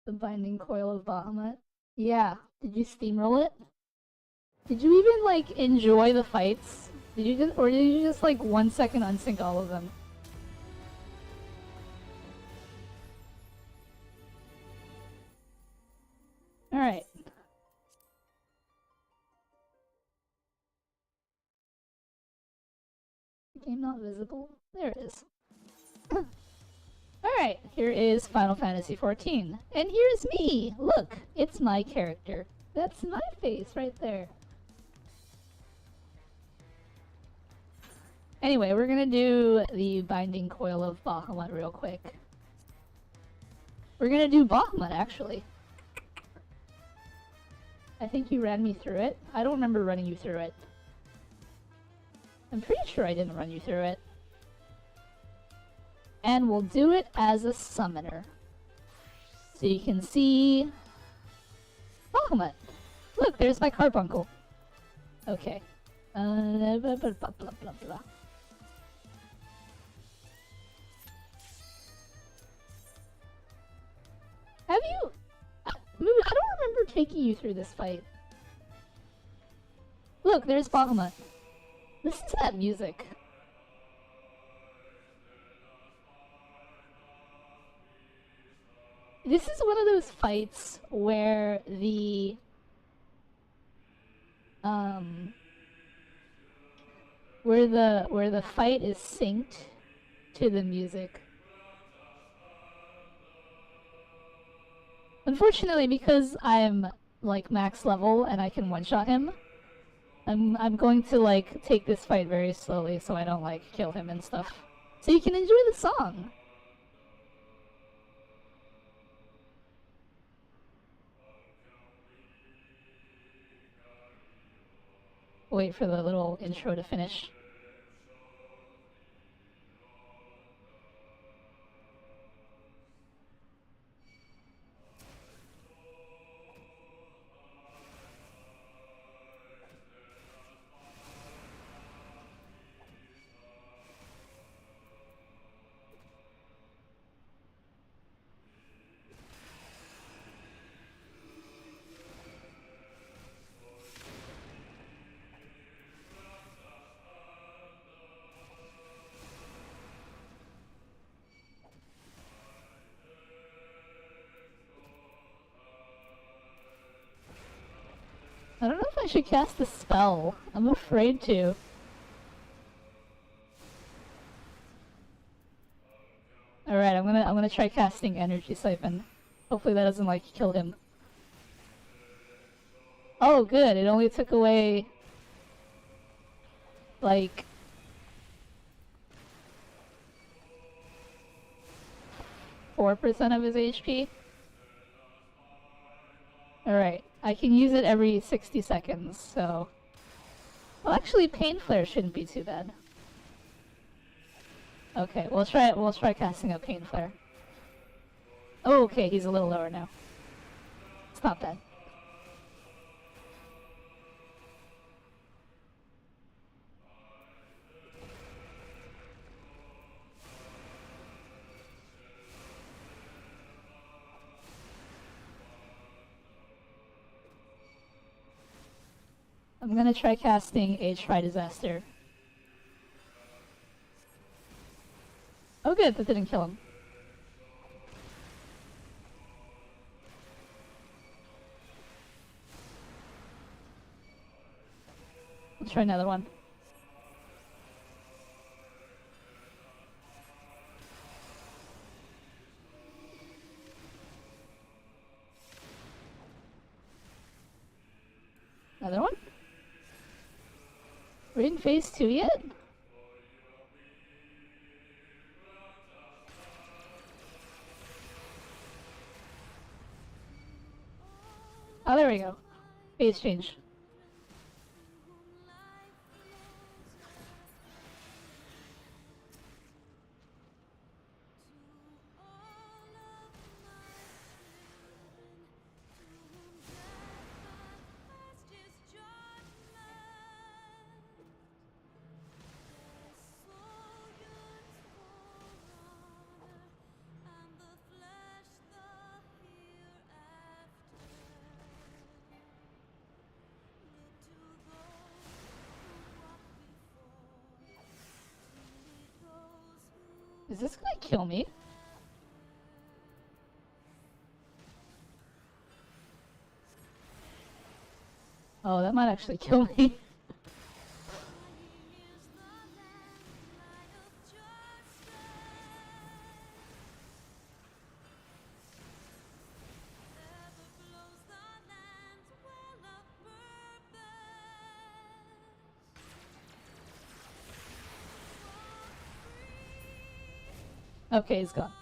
The Binding Coil of Bahamut. Yeah. Did you steamroll it? Did you even, like, enjoy the fights? Did you just, or did you just, like, 1 second unsync all of them? Alright. Game not visible? There it is. Alright, here is Final Fantasy XIV. And here's me! Look, it's my character. That's my face right there. Anyway, we're gonna do the Binding Coil of Bahamut real quick. We're gonna do Bahamut, actually. I think you ran me through it. I don't remember running you through it. I'm pretty sure I didn't run you through it. And we'll do it as a summoner. So you can see Bahamut. Look, there's my carbuncle. Okay. Blah, blah, blah, blah, blah, blah. Have you? I don't remember taking you through this fight. Look, there's Bahamut. Listen to that music. This is one of those fights where the where the fight is synced to the music. Unfortunately, because I'm like max level and I can one-shot him, I'm going to like take this fight very slowly so I don't like kill him and stuff. So you can enjoy the song. Wait for the little intro to finish. I don't know if I should cast the spell. I'm afraid to. Alright, I'm gonna try casting Energy Siphon. Hopefully that doesn't like kill him. Oh good, it only took away like 4% of his HP. Alright, I can use it every 60 seconds, so... Well, actually, Pain Flare shouldn't be too bad. Okay, we'll try casting a Pain Flare. Oh, okay, he's a little lower now. It's not bad. I'm gonna try casting a Try Disaster. Oh good, that didn't kill him. Let's try another one. Another one? We're in phase 2 yet? Oh, there we go. Phase change. Is this gonna kill me? Oh, that might actually kill me. Okay, he's gone.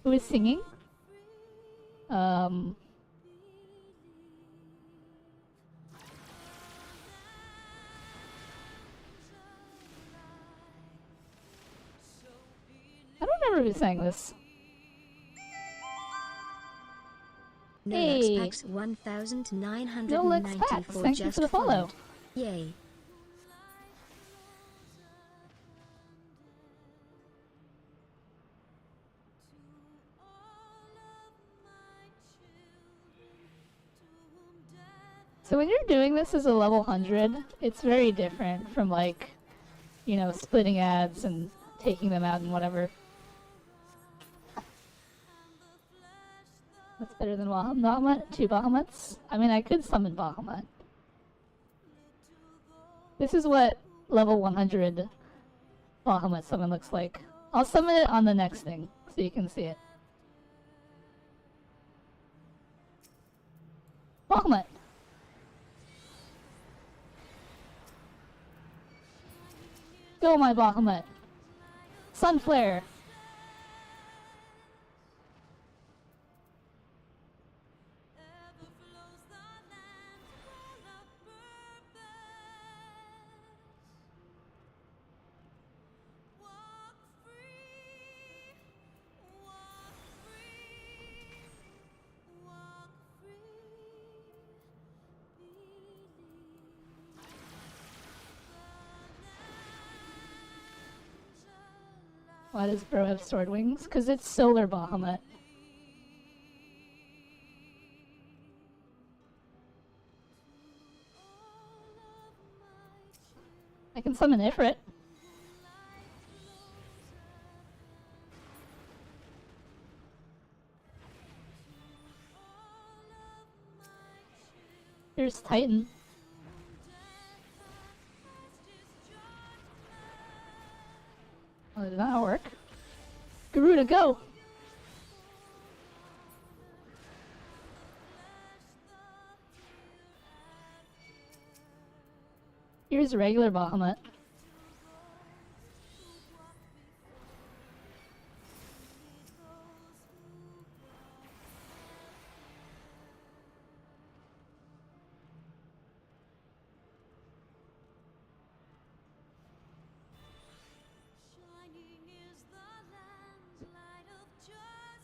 Who is singing? I don't remember who sang this. Nolex Hey. packs No Lex Packs, 1994 thank you just for the follow. followed. Yay. So when you're doing this as a level 100, it's very different from like, you know, splitting ads and taking them out and whatever. That's better than Bahamut. 2 Bahamuts. I mean, I could summon Bahamut. This is what level 100 Bahamut summon looks like. I'll summon it on the next thing so you can see it. Bahamut. Go, my Bahamut. Sunflare. Why does Bro have sword wings? Because it's Solar Bahamut. I can summon Ifrit. Here's Titan. Oh, did that work? Garuda, go! Here's regular Bahamut.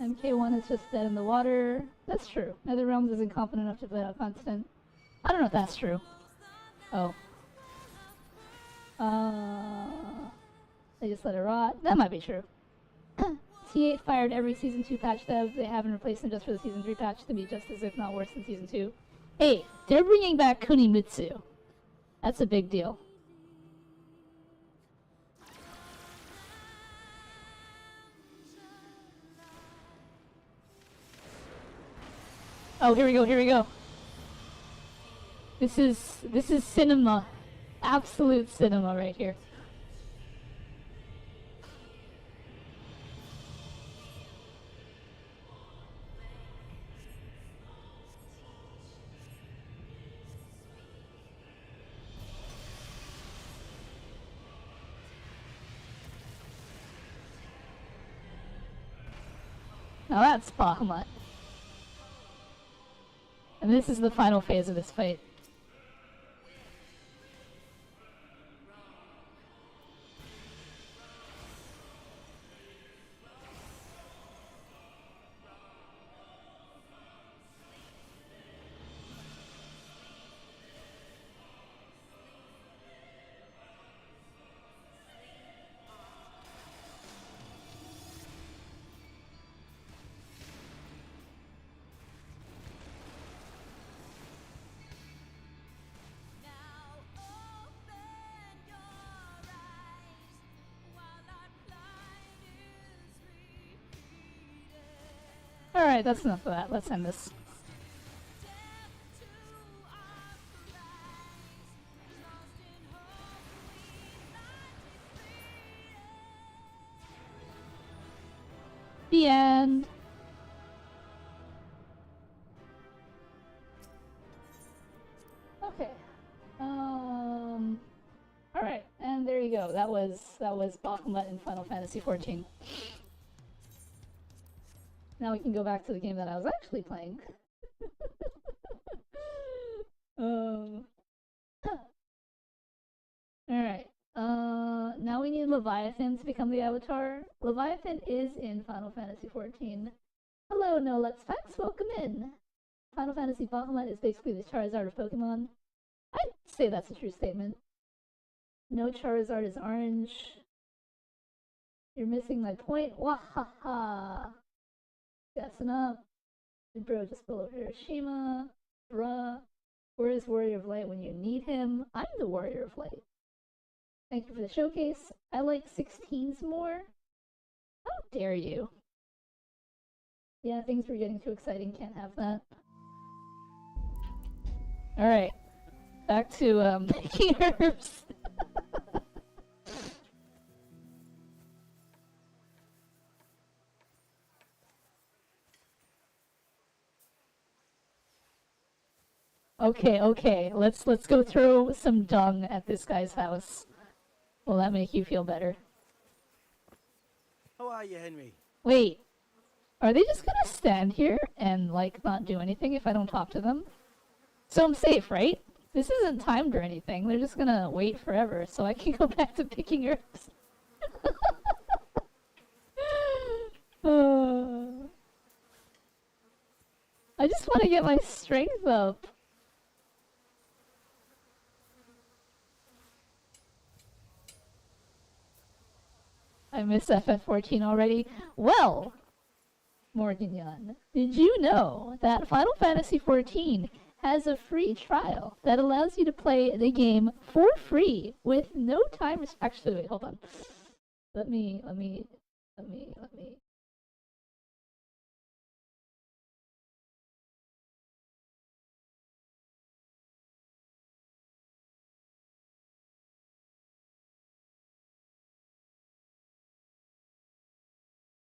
MK1 is just dead in the water. That's true. Nether Realms isn't confident enough to put out constant. I don't know if that's true. Oh. They just let it rot. That might be true. T8 fired every Season 2 patch devs. They haven't replaced them just for the Season 3 patch to be just as if not worse than Season 2. Hey, they're bringing back Kunimitsu. That's a big deal. Oh, here we go, here we go. This is cinema. Absolute cinema right here. Now that's Bahamut. And this is the final phase of this fight. Alright, that's enough of that. Let's end this. The end. Okay. Alright, and there you go. That was Bahamut in Final Fantasy XIV. Now we can go back to the game that I was actually playing. Alright. Now we need Leviathan to become the avatar. Leviathan is in Final Fantasy XIV. Hello, No Let's Facts. Welcome in. Final Fantasy Bahamut is basically the Charizard of Pokemon. I'd say that's a true statement. No Charizard is orange. You're missing my point. Wahaha. Gassing up. Bro just below Hiroshima. Bruh. Where is Warrior of Light when you need him? I'm the Warrior of Light. Thank you for the showcase. I like 16s more. How dare you? Yeah, things were getting too exciting. Can't have that. Alright. Back to, making herbs. Okay. Let's go throw some dung at this guy's house. Will that make you feel better? How are you, Henry? Wait. Are they just gonna stand here and, like, not do anything if I don't talk to them? So I'm safe, right? This isn't timed or anything. They're just gonna wait forever so I can go back to picking herbs. I just want to get my strength up. I miss FF14 already. Well, Morgan Yan, did you know that Final Fantasy XIV has a free trial that allows you to play the game for free with no time Actually, wait, hold on. Let me.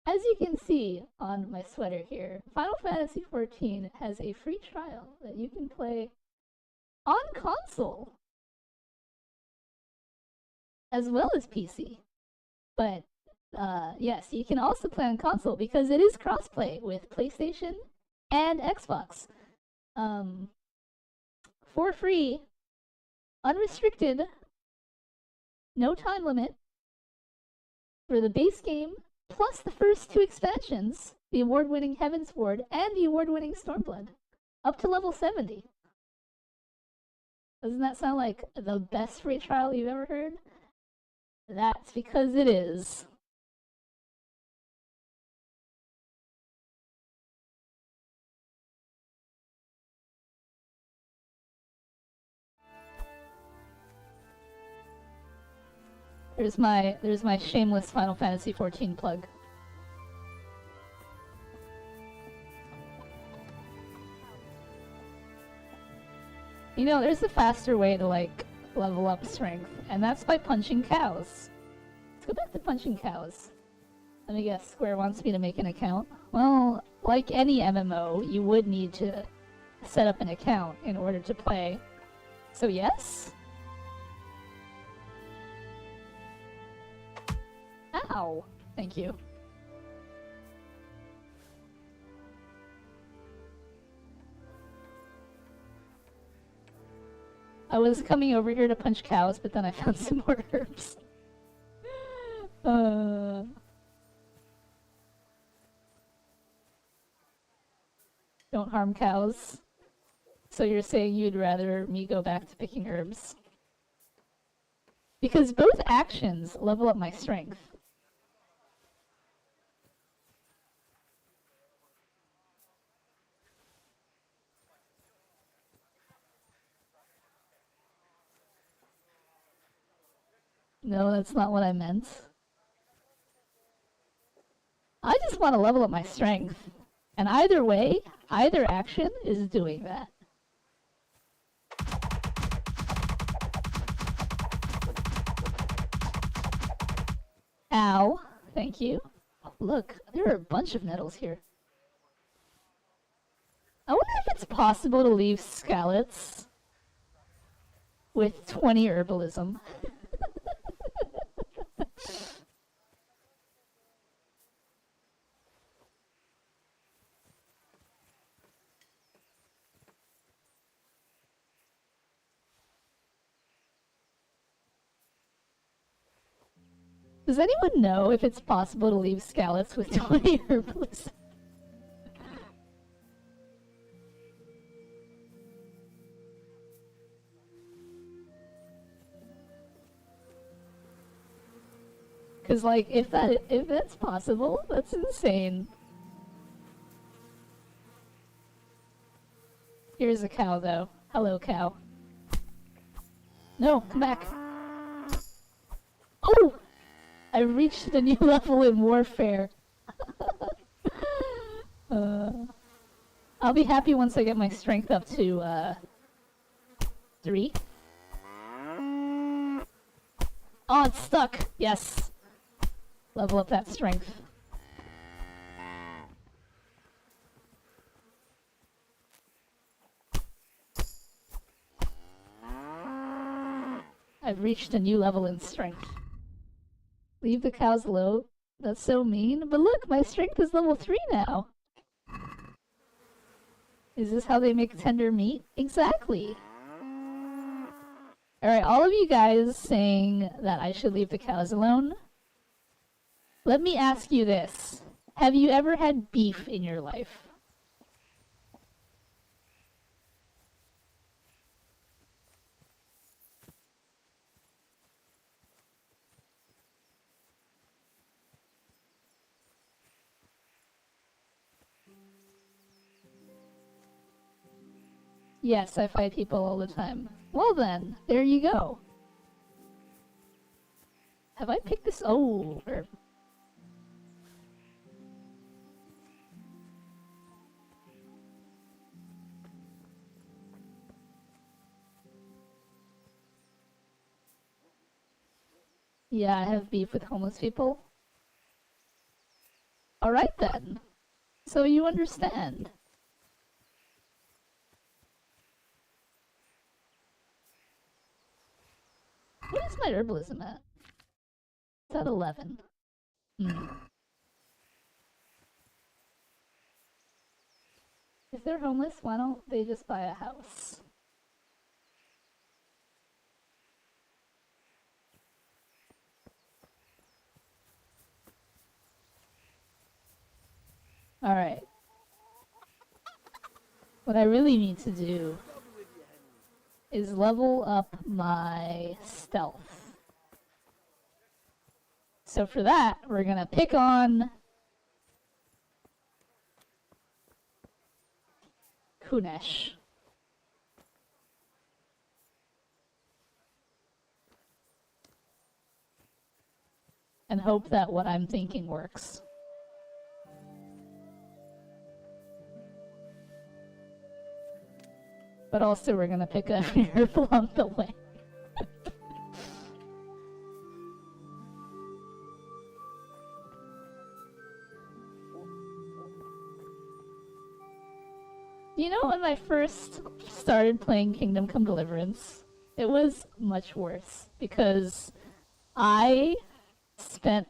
As you can see on my sweater here, Final Fantasy XIV has a free trial that you can play on console as well as PC. But yes, you can also play on console because it is crossplay with PlayStation and Xbox. For free, unrestricted, no time limit for the base game, plus the first 2 expansions, the award-winning Heaven's Ward and the award-winning Stormblood, up to level 70. Doesn't that sound like the best free trial you've ever heard? That's because it is. There's my shameless Final Fantasy XIV plug. You know, there's a faster way to, like, level up strength, and that's by punching cows. Let's go back to punching cows. Let me guess, Square wants me to make an account? Well, like any MMO, you would need to set up an account in order to play. So yes? Ow! Thank you. I was coming over here to punch cows, but then I found some more herbs. Don't harm cows. So you're saying you'd rather me go back to picking herbs? Because both actions level up my strength. No, that's not what I meant. I just want to level up my strength. And either way, either action is doing that. Ow. Thank you. Oh, look, there are a bunch of nettles here. I wonder if it's possible to leave scallots with 20 herbalism. Does anyone know if it's possible to leave scallots with 20 herbalism? Cause like if that's possible, that's insane. Here's a cow though. Hello, cow. No, come back. Oh! I reached a new level in warfare. I'll be happy once I get my strength up to 3. Oh, it's stuck. Yes. Level up that strength. I've reached a new level in strength. Leave the cows low. That's so mean. But look, my strength is level 3 now. Is this how they make tender meat? Exactly. Alright, all of you guys saying that I should leave the cows alone. Let me ask you this. Have you ever had beef in your life? Yes, I fight people all the time. Well then, there you go. Have I picked this? Oh, herb. Yeah, I have beef with homeless people. Alright then. So you understand. What is my herbalism at? It's at 11. If they're homeless, why don't they just buy a house? Alright. What I really need to do is level up my stealth. So for that, we're gonna pick on Kunesh. And hope that what I'm thinking works. But also we're gonna pick up herb along the way. You know, when I first started playing Kingdom Come Deliverance, it was much worse because I spent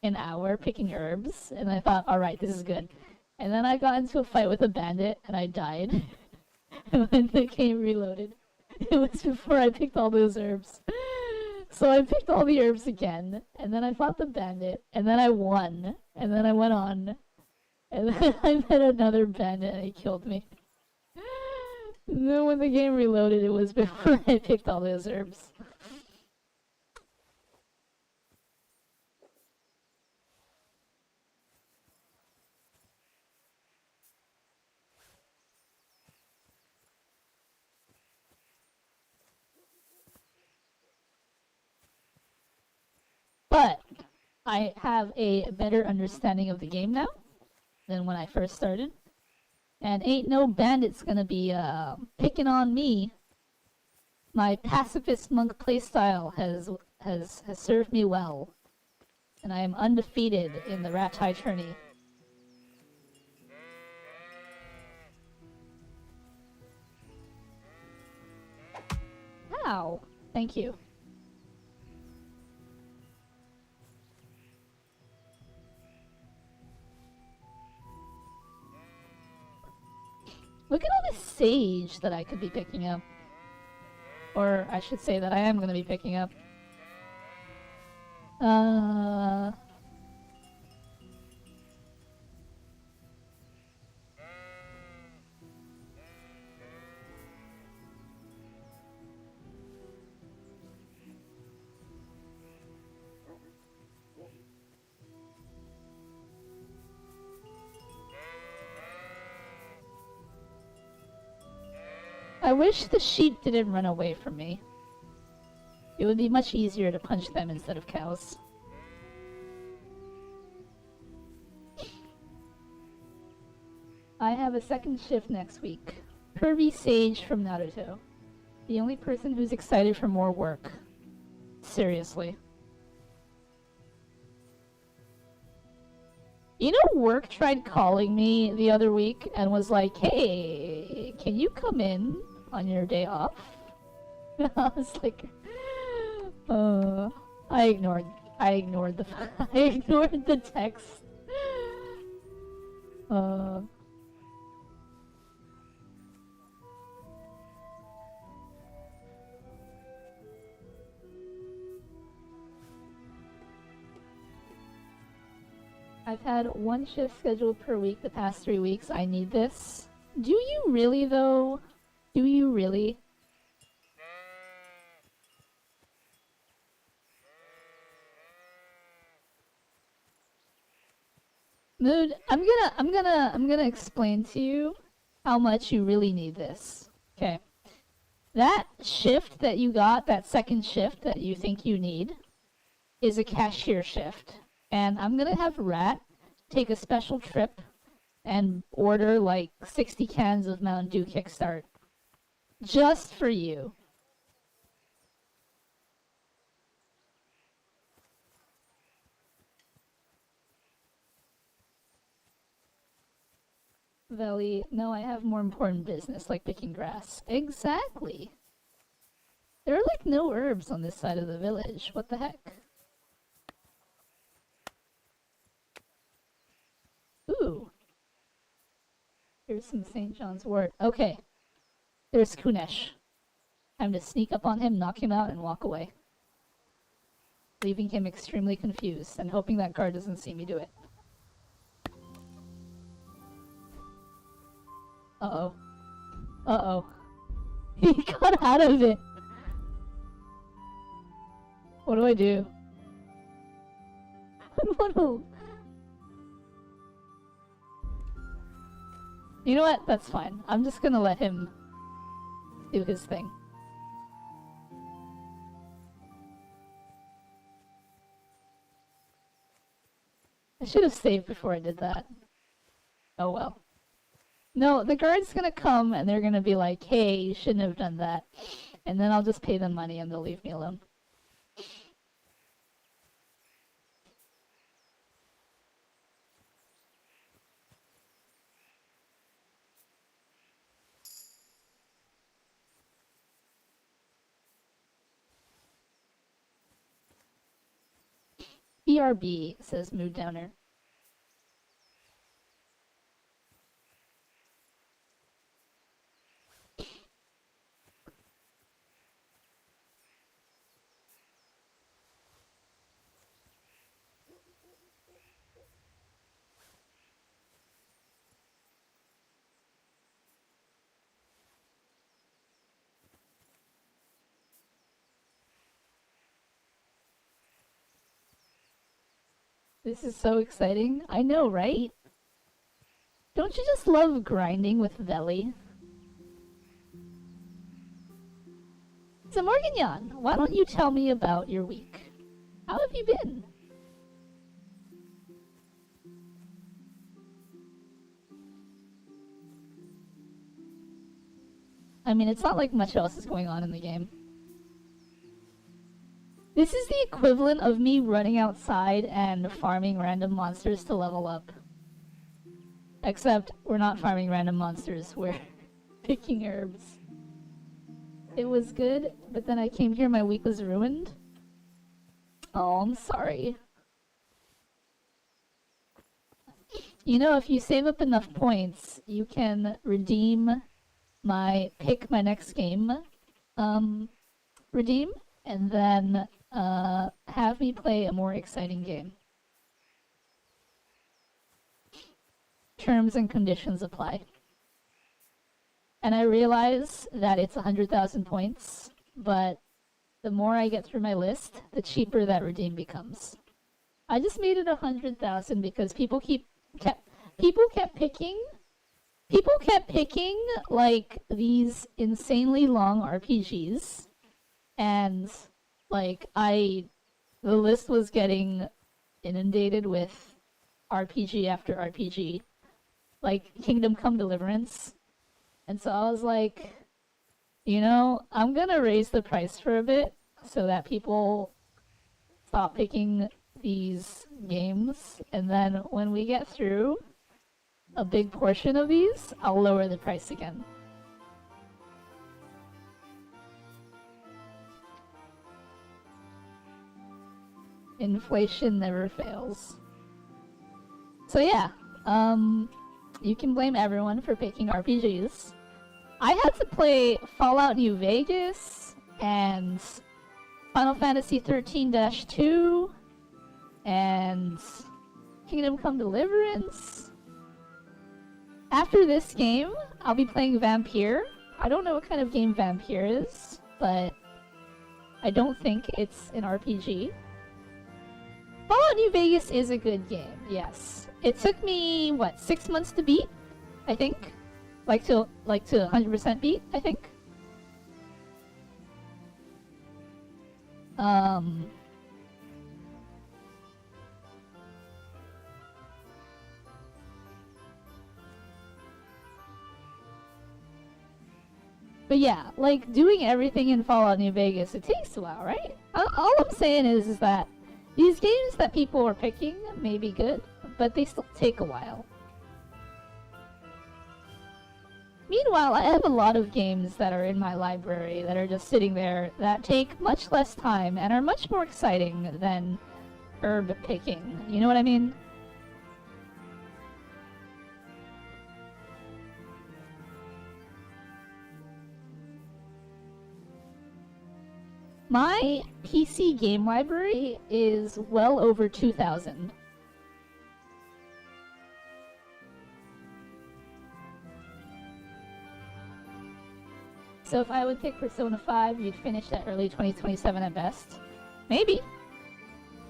an hour picking herbs and I thought, alright, this is good. And then I got into a fight with a bandit and I died. And when the game reloaded, it was before I picked all those herbs. So I picked all the herbs again, and then I fought the bandit, and then I won, and then I went on, and then I met another bandit and he killed me. And then when the game reloaded, it was before I picked all those herbs. But I have a better understanding of the game now than when I first started. And ain't no bandits gonna be picking on me. My pacifist monk playstyle has served me well. And I am undefeated in the Ratai tourney. Ow! Thank you. Look at all this sage that I could be picking up. Or I should say that I am going to be picking up. I wish the sheep didn't run away from me. It would be much easier to punch them instead of cows. I have a second shift next week. Kirby Sage from Naruto. The only person who's excited for more work. Seriously. You know, work tried calling me the other week and was like, hey, can you come in on your day off? I was like, I ignored the I ignored the text. I've had one shift scheduled per week the past 3 weeks. I need this. Do you really, though? Do you really? Mood, I'm gonna explain to you how much you really need this. Okay. That shift that you got, that second shift that you think you need, is a cashier shift. And I'm gonna have Rat take a special trip and order like 60 cans of Mountain Dew Kickstart. Just for you. Veli, no, I have more important business like picking grass. Exactly. There are like no herbs on this side of the village. What the heck? Ooh. Here's some St. John's wort. Okay. There's Kunesh. Time to sneak up on him, knock him out, and walk away. Leaving him extremely confused and hoping that guard doesn't see me do it. Uh-oh. Uh-oh. He got out of it. What do I do? What do... You know what? That's fine. I'm just gonna let him do his thing. I should have saved before I did that. Oh well. No, the guard's gonna come and they're gonna be like, hey, you shouldn't have done that. And then I'll just pay them money and they'll leave me alone. BRB, says Mood Downer. This is so exciting. I know, right? Don't you just love grinding with Veli? So Morganyan, why don't you tell me about your week? How have you been? I mean, it's not like much else is going on in the game. This is the equivalent of me running outside and farming random monsters to level up. Except, we're not farming random monsters, we're picking herbs. It was good, but then I came here, my week was ruined. Oh, I'm sorry. You know, if you save up enough points, you can redeem my pick my next game, redeem, and then have me play a more exciting game. Terms and conditions apply. And I realize that it's 100,000 points, but the more I get through my list, the cheaper that redeem becomes. I just made it 100,000 because people kept picking people kept picking like these insanely long RPGs, and like the list was getting inundated with RPG after RPG, like Kingdom Come Deliverance. And so I was like, you know, I'm gonna raise the price for a bit so that people stop picking these games, and then when we get through a big portion of these, I'll lower the price again. Inflation never fails. So yeah, you can blame everyone for picking RPGs. I had to play Fallout New Vegas and Final Fantasy 13-2 and Kingdom Come Deliverance. After this game, I'll be playing Vampire. I don't know what kind of game Vampire is, but I don't think it's an RPG. Fallout New Vegas is a good game, yes. It took me, what, 6 months to beat? I think. Like to 100% beat, I think. But yeah, like, doing everything in Fallout New Vegas, it takes a while, right? All I'm saying is that these games that people are picking may be good, but they still take a while. Meanwhile, I have a lot of games that are in my library that are just sitting there that take much less time and are much more exciting than herb picking. You know what I mean? My PC game library is well over 2,000. So if I would pick Persona 5, you'd finish at early 2027 at best. Maybe.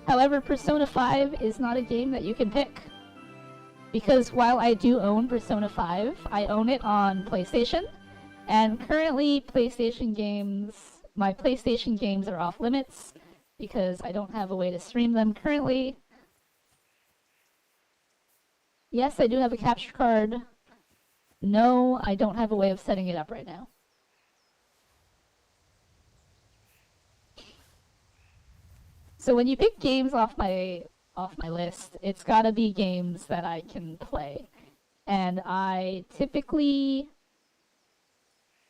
However, Persona 5 is not a game that you can pick. Because while I do own Persona 5, I own it on PlayStation, and currently my PlayStation games are off limits because I don't have a way to stream them currently. Yes, I do have a capture card. No, I don't have a way of setting it up right now. So when you pick games off my list, it's gotta be games that I can play. And I typically...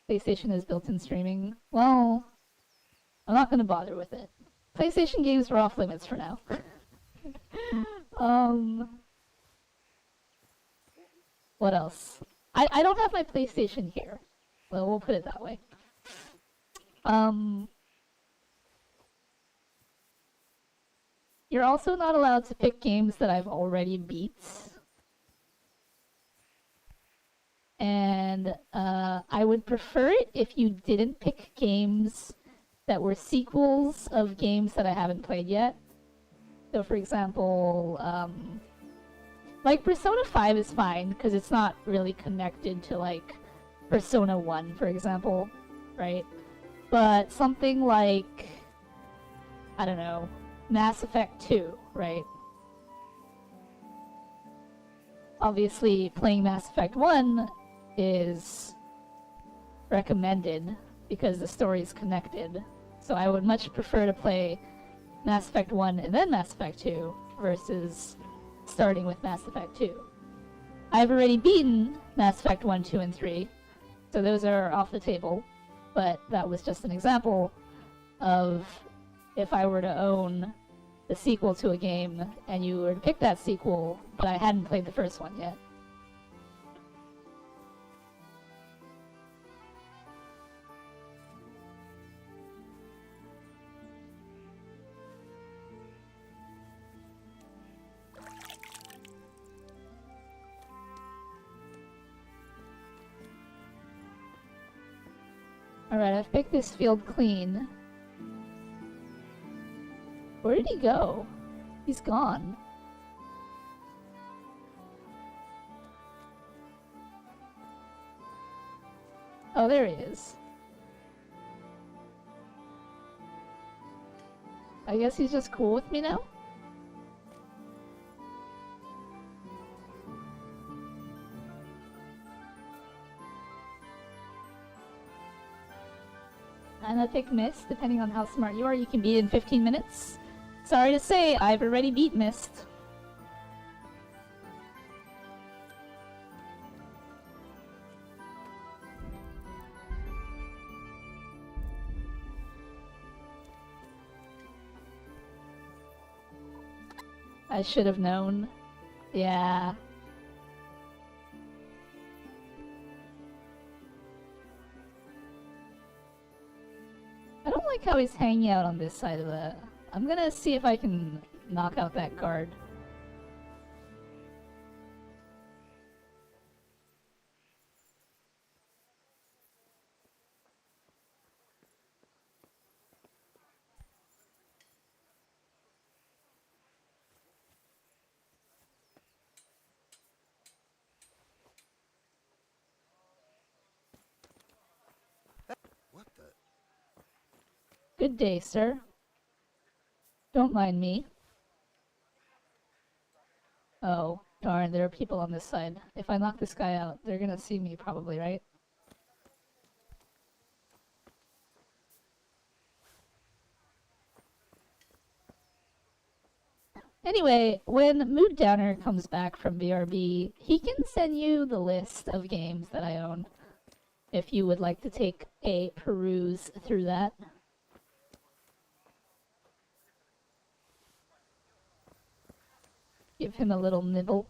PlayStation has built-in streaming. Well, I'm not gonna bother with it. PlayStation games are off limits for now. What else? I don't have my PlayStation here. Well, we'll put it that way. You're also not allowed to pick games that I've already beat. And I would prefer it if you didn't pick games that were sequels of games that I haven't played yet. So for example, like Persona 5 is fine because it's not really connected to like Persona 1, for example, right? But something like, I don't know, Mass Effect 2, right? Obviously, playing Mass Effect 1 is recommended because the story is connected. So I would much prefer to play Mass Effect 1 and then Mass Effect 2 versus starting with Mass Effect 2. I've already beaten Mass Effect 1, 2, and 3, so those are off the table, but that was just an example of if I were to own the sequel to a game and you were to pick that sequel, but I hadn't played the first one yet. Alright, I've picked this field clean. Where did he go? He's gone. Oh, there he is. I guess he's just cool with me now? And I pick Mist. Depending on how smart you are, you can beat it in 15 minutes. Sorry to say, I've already beat Mist. I should have known. Yeah. I don't like how he's hanging out on this side of the... I'm gonna see if I can knock out that guard. What the? Good day, sir. Don't mind me. Oh, darn, there are people on this side. If I knock this guy out, they're gonna see me probably, right? Anyway, when Mood Downer comes back from BRB, he can send you the list of games that I own, if you would like to take a peruse through that. Give him a little nibble.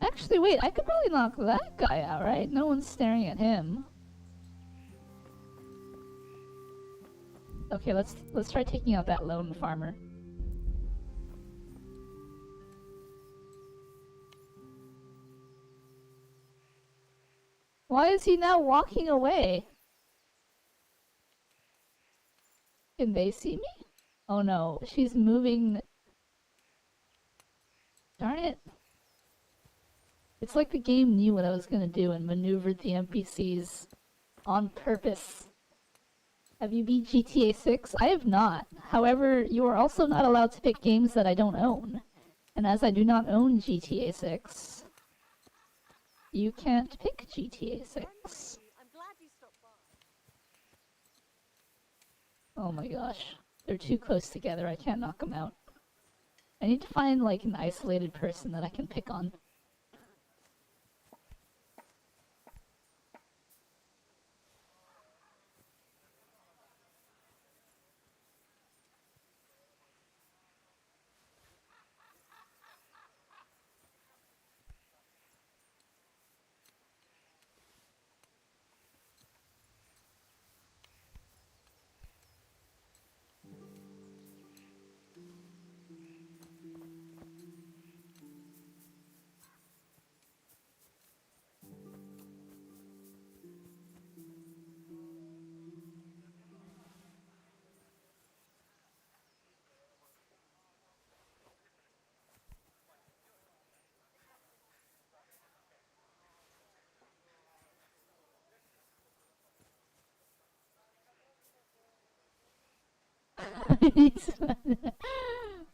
Actually, wait, I could probably knock that guy out, right? No one's staring at him. Okay, let's try taking out that lone farmer. Why is he now walking away? Can they see me? Oh no, she's moving. Darn it. It's like the game knew what I was gonna do and maneuvered the NPCs on purpose. Have you beat GTA 6? I have not. However, you are also not allowed to pick games that I don't own. And as I do not own GTA 6, you can't pick GTA 6. I'm glad you stopped by. Oh my gosh. They're too close together. I can't knock them out. I need to find like an isolated person that I can pick on.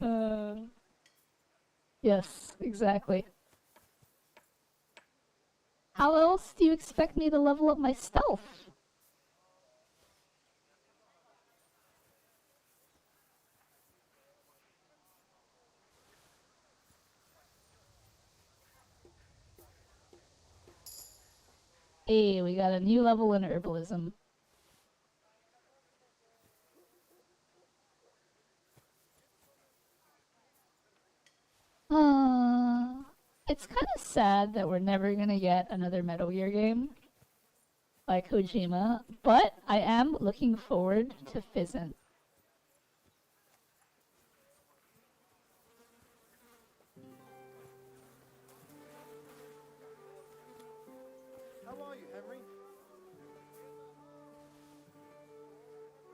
uh, yes, exactly. How else do you expect me to level up my stealth? Hey, we got a new level in herbalism. It's kind of sad that we're never gonna get another Metal Gear game by Kojima, but I am looking forward to Fizzant. How are you, Henry?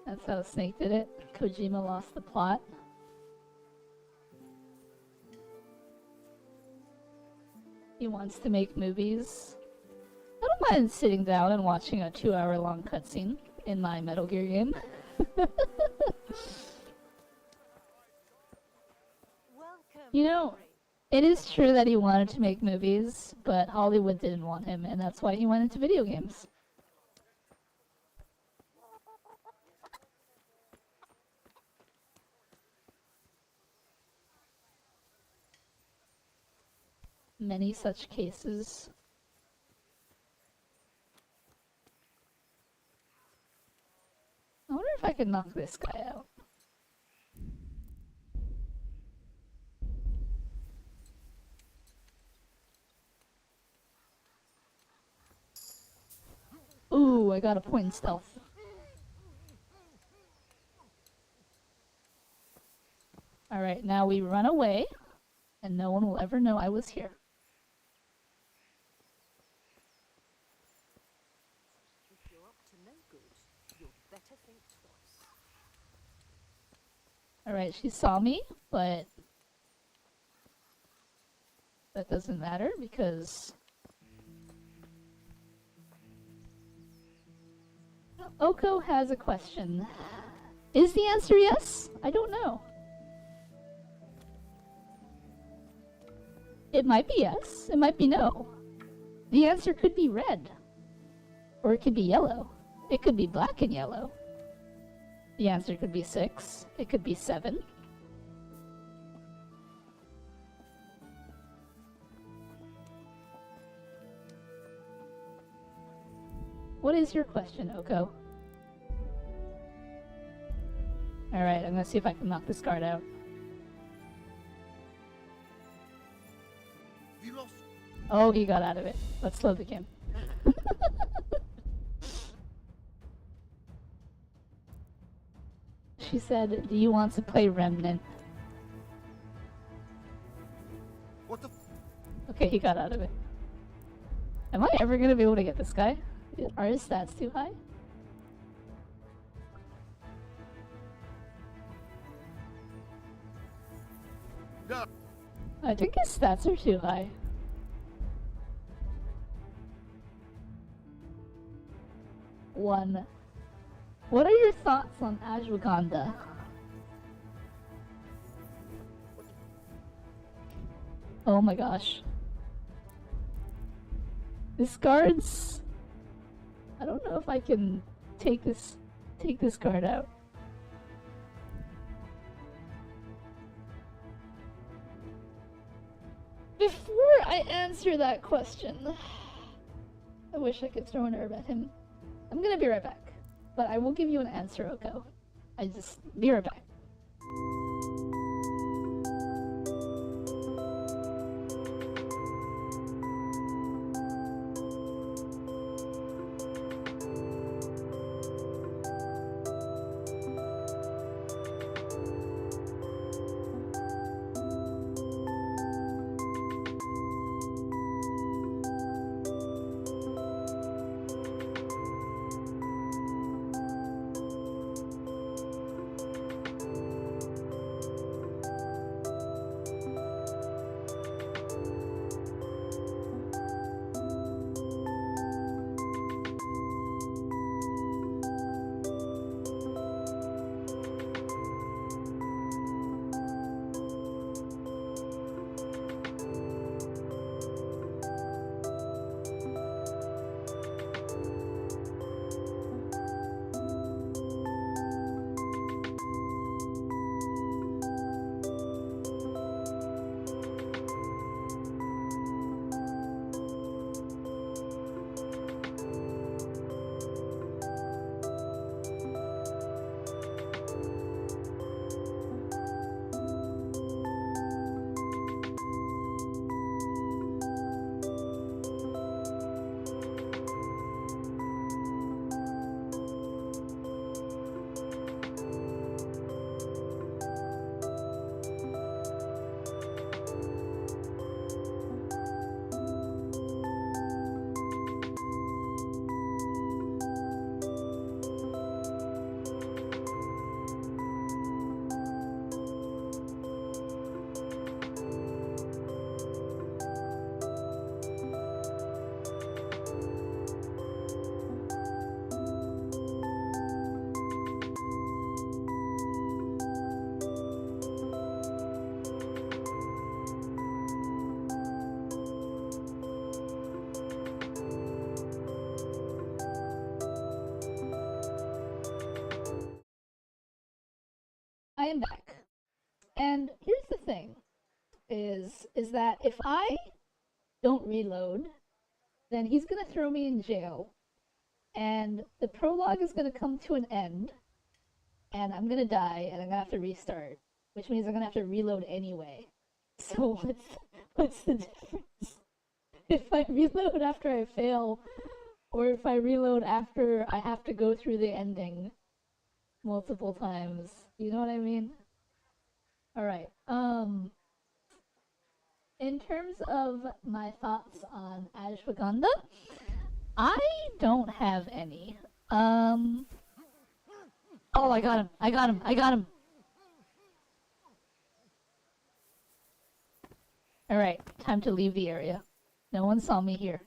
That's how Snake did it. Kojima lost the plot. He wants to make movies. I don't mind sitting down and watching a 2-hour-long cutscene in my Metal Gear game. You know, it is true that he wanted to make movies, but Hollywood didn't want him, and that's why he went into video games. Many such cases. I wonder if I can knock this guy out. Ooh, I got a point in stealth. Alright, now we run away, and no one will ever know I was here. If you're up to no good, you'd better think twice. Alright, she saw me, but that doesn't matter because Oko has a question. Is the answer yes? I don't know. It might be yes, it might be no. The answer could be red. Or it could be yellow. It could be black and yellow. The answer could be 6. It could be 7. What is your question, Oko? Alright, I'm gonna see if I can knock this guard out. We lost. Oh, he got out of it. Let's load the game. She said, do you want to play Remnant? What the? Okay, he got out of it. Am I ever gonna be able to get this guy? Are his stats too high? No. I think his stats are too high. One. What are your thoughts on Ashwagandha? Oh my gosh. This guard's... I don't know if I can take this guard out. Before I answer that question, I wish I could throw an herb at him. I'm gonna be right back, but I will give you an answer, Oko. Be right back. I am back. And here's the thing, is that if I don't reload, then he's gonna throw me in jail, and the prologue is gonna come to an end, and I'm gonna die, and I'm gonna have to restart, which means I'm gonna have to reload anyway. So what's the difference? If I reload after I fail, or if I reload after I have to go through the ending multiple times, you know what I mean? Alright, in terms of my thoughts on Ashwagandha, I don't have any. Oh, I got him, I got him, I got him! Alright, time to leave the area. No one saw me here.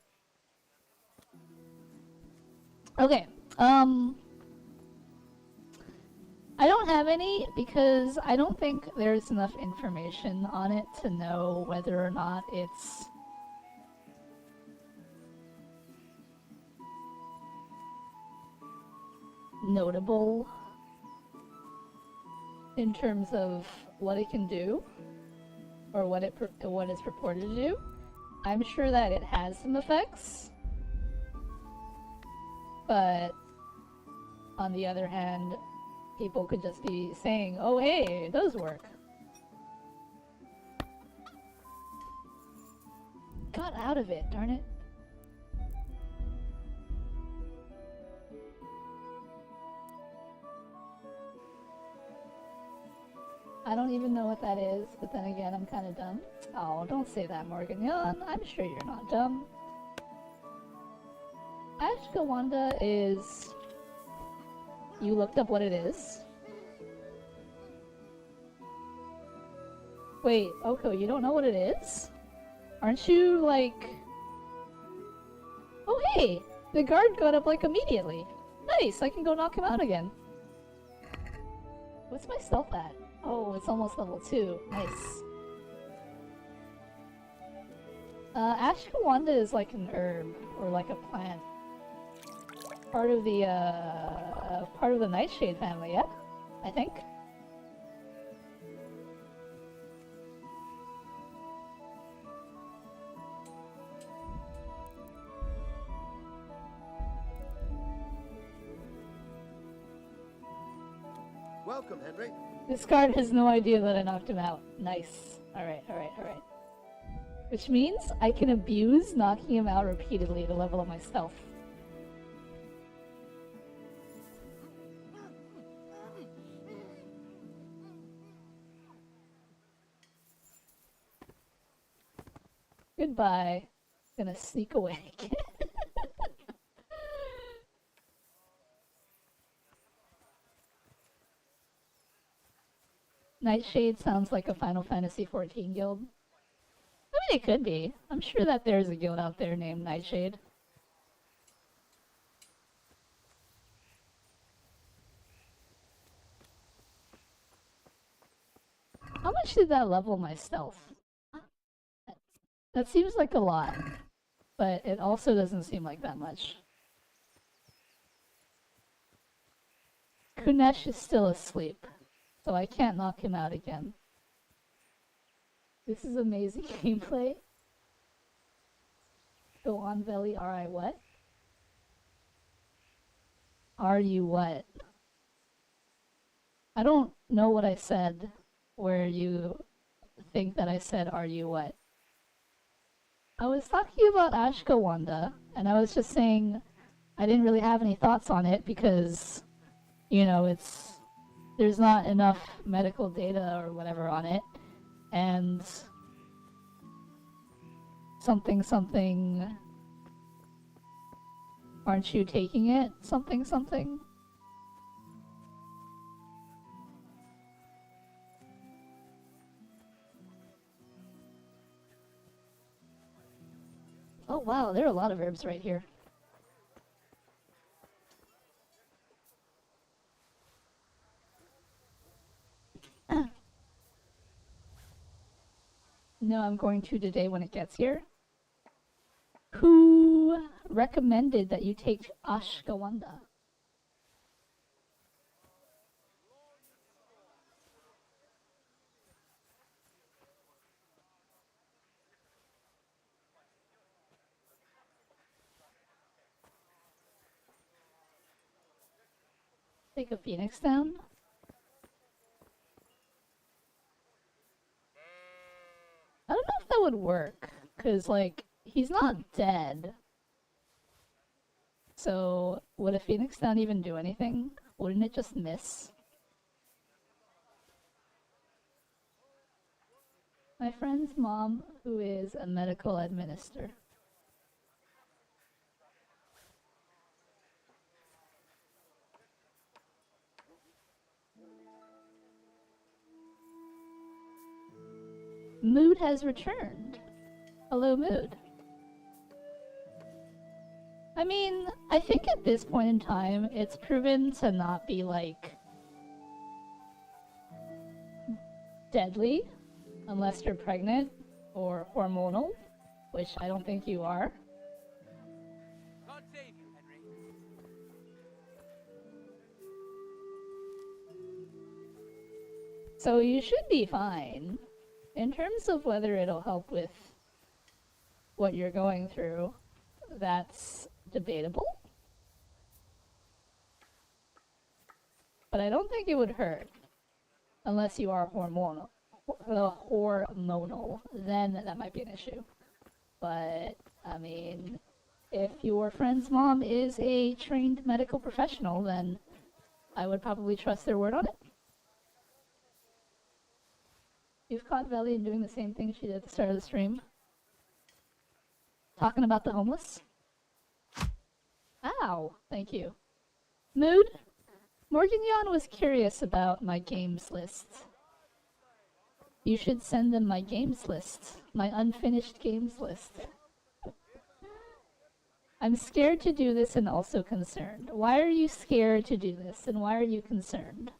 Okay, I don't have any because I don't think there's enough information on it to know whether or not it's notable in terms of what it can do or what it's purported to do. I'm sure that it has some effects, but on the other hand, people could just be saying, oh hey, it does work. Got out of it, darn it. I don't even know what that is, but then again, I'm kind of dumb. Oh, don't say that, Morgan. Yeah, I'm sure you're not dumb. Ashwagandha is... You looked up what it is? Wait, Oko, you don't know what it is? Aren't you, like... Oh hey! The guard got up, like, immediately. Nice, I can go knock him out again. What's my stealth at? Oh, it's almost level 2. Nice. Ashwagandha is like an herb, or like a plant. Part of the nightshade family, yeah? I think. Welcome, Henry. This guard has no idea that I knocked him out. Nice. Alright, alright, alright. Which means I can abuse knocking him out repeatedly to level up my stealth. Goodbye. Gonna sneak away again. Nightshade sounds like a Final Fantasy XIV guild. I mean, it could be. I'm sure that there's a guild out there named Nightshade. How much did that level my stealth? That seems like a lot, but it also doesn't seem like that much. Kunesh is still asleep, so I can't knock him out again. This is amazing gameplay. Go on, Veli. R.I. what? Are you what? I don't know what I said where you think that I said, are you what? I was talking about Ashwagandha, and I was just saying I didn't really have any thoughts on it because, you know, there's not enough medical data or whatever on it, and something, aren't you taking it? Something. Oh wow, there are a lot of herbs right here. No, I'm going to today when it gets here. Who recommended that you take Ashwagandha? Take a phoenix down? I don't know if that would work, because, like, he's not dead. So, would a phoenix down even do anything? Wouldn't it just miss? My friend's mom, who is a medical administrator. Mood has returned. Hello, Mood. I mean, I think at this point in time, it's proven to not be, like, deadly, unless you're pregnant or hormonal, which I don't think you are. Can't save you, Henry. So you should be fine. In terms of whether it'll help with what you're going through, that's debatable. But I don't think it would hurt unless you are hormonal. Then that might be an issue. But, I mean, if your friend's mom is a trained medical professional, then I would probably trust their word on it. You've caught Velly doing the same thing she did at the start of the stream. Talking about the homeless. Ow, thank you. Mood? Morgan Yan was curious about my games list. You should send them my games list. My unfinished games list. I'm scared to do this and also concerned. Why are you scared to do this and why are you concerned?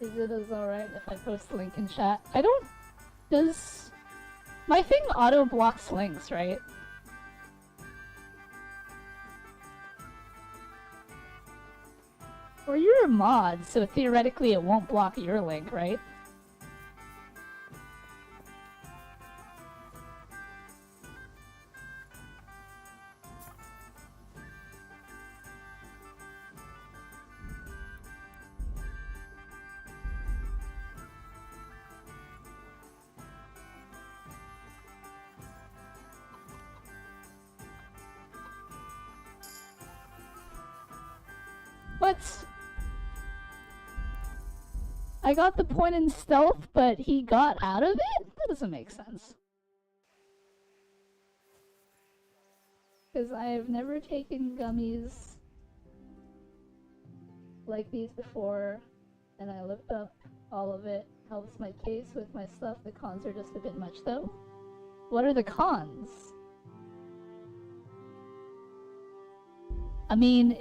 Is it alright if I post the link in chat? I don't... Does... My thing auto-blocks links, right? Or you're a mod, so theoretically it won't block your link, right? What? I got the point in stealth, but he got out of it? That doesn't make sense. Because I have never taken gummies like these before, and I looked up all of it. Helps my case with my stuff. The cons are just a bit much, though. What are the cons? I mean,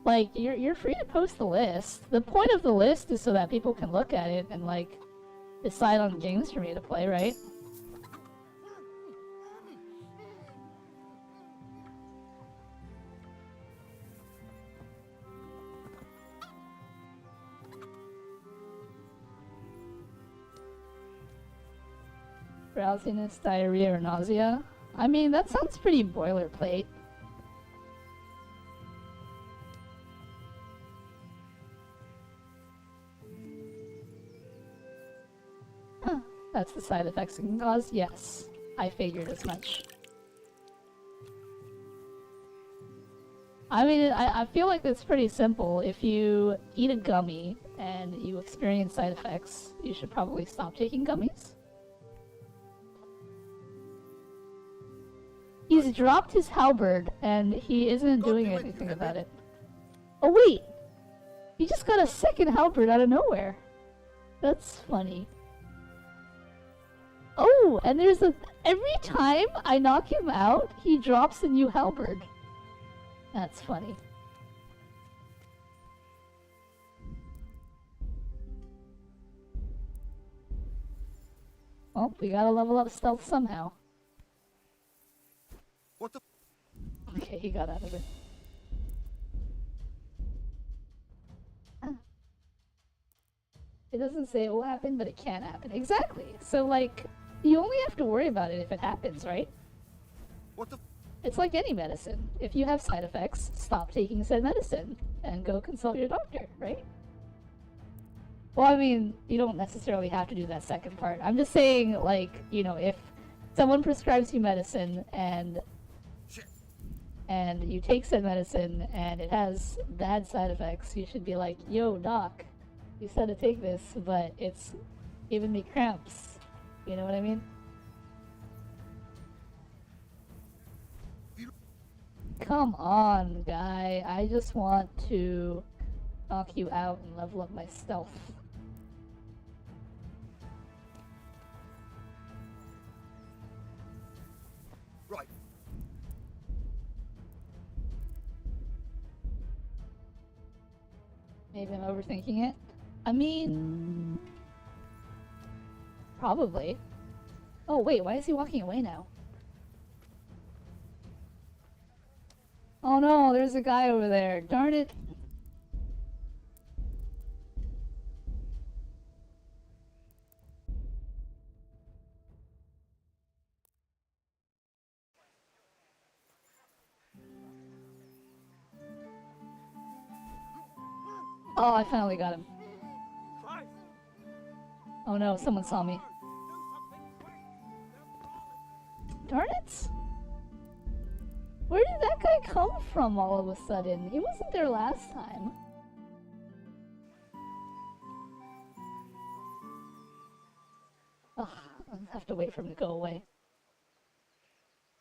like, you're free to post the list. The point of the list is so that people can look at it and, like, decide on games for me to play, right? Drowsiness, diarrhea, or nausea? I mean, that sounds pretty boilerplate. That's the side effects it can cause? Yes. I figured as much. I mean, I feel like it's pretty simple. If you eat a gummy and you experience side effects, you should probably stop taking gummies. He's dropped his halberd and he isn't doing anything about it. Oh wait! He just got a second halberd out of nowhere. That's funny. Oh, and there's a... Every time I knock him out, he drops a new halberd. That's funny. Well, we gotta level up stealth somehow. What the? Okay, he got out of it. It doesn't say it will happen, but it can happen. Exactly. So, like, you only have to worry about it if it happens, right? What the? It's like any medicine. If you have side effects, stop taking said medicine and go consult your doctor, right? Well, I mean, you don't necessarily have to do that second part. I'm just saying, like, you know, if someone prescribes you medicine and you take said medicine and it has bad side effects, you should be like, yo, doc, you said to take this, but it's giving me cramps. You know what I mean? Come on, guy. I just want to knock you out and level up my stealth. Right. Maybe I'm overthinking it. I mean, probably. Oh wait, why is he walking away now? Oh no, there's a guy over there. Darn it. Oh, I finally got him. Oh no, someone saw me. Darn it! Where did that guy come from all of a sudden? He wasn't there last time. Ugh, I'll have to wait for him to go away.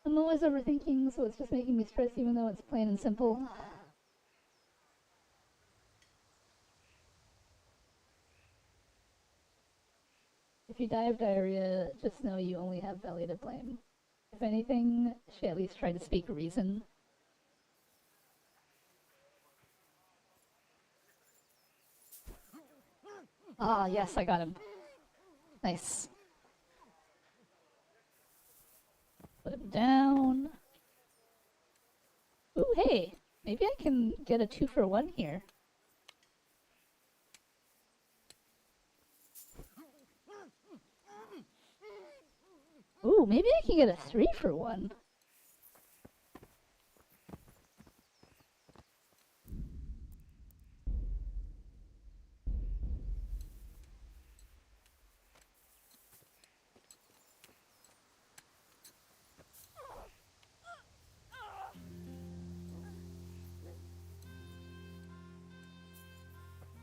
I'm always overthinking, so it's just making me stress even though it's plain and simple. If you die of diarrhea, just know you only have Velly to blame. If anything, she at least tried to speak reason. Ah, yes, I got him. Nice. Put him down. Ooh, hey, maybe I can get a 2-for-1 here. Ooh, maybe I can get a 3-for-1.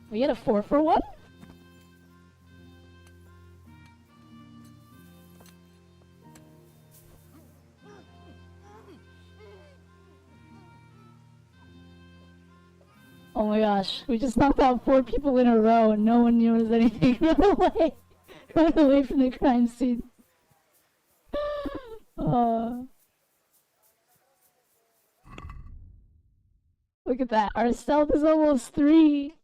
We get a 4-for-1? Oh my gosh, we just knocked out 4 people in a row and no one noticed anything. Run away! Run away from the crime scene. Look at that, our stealth is almost 3.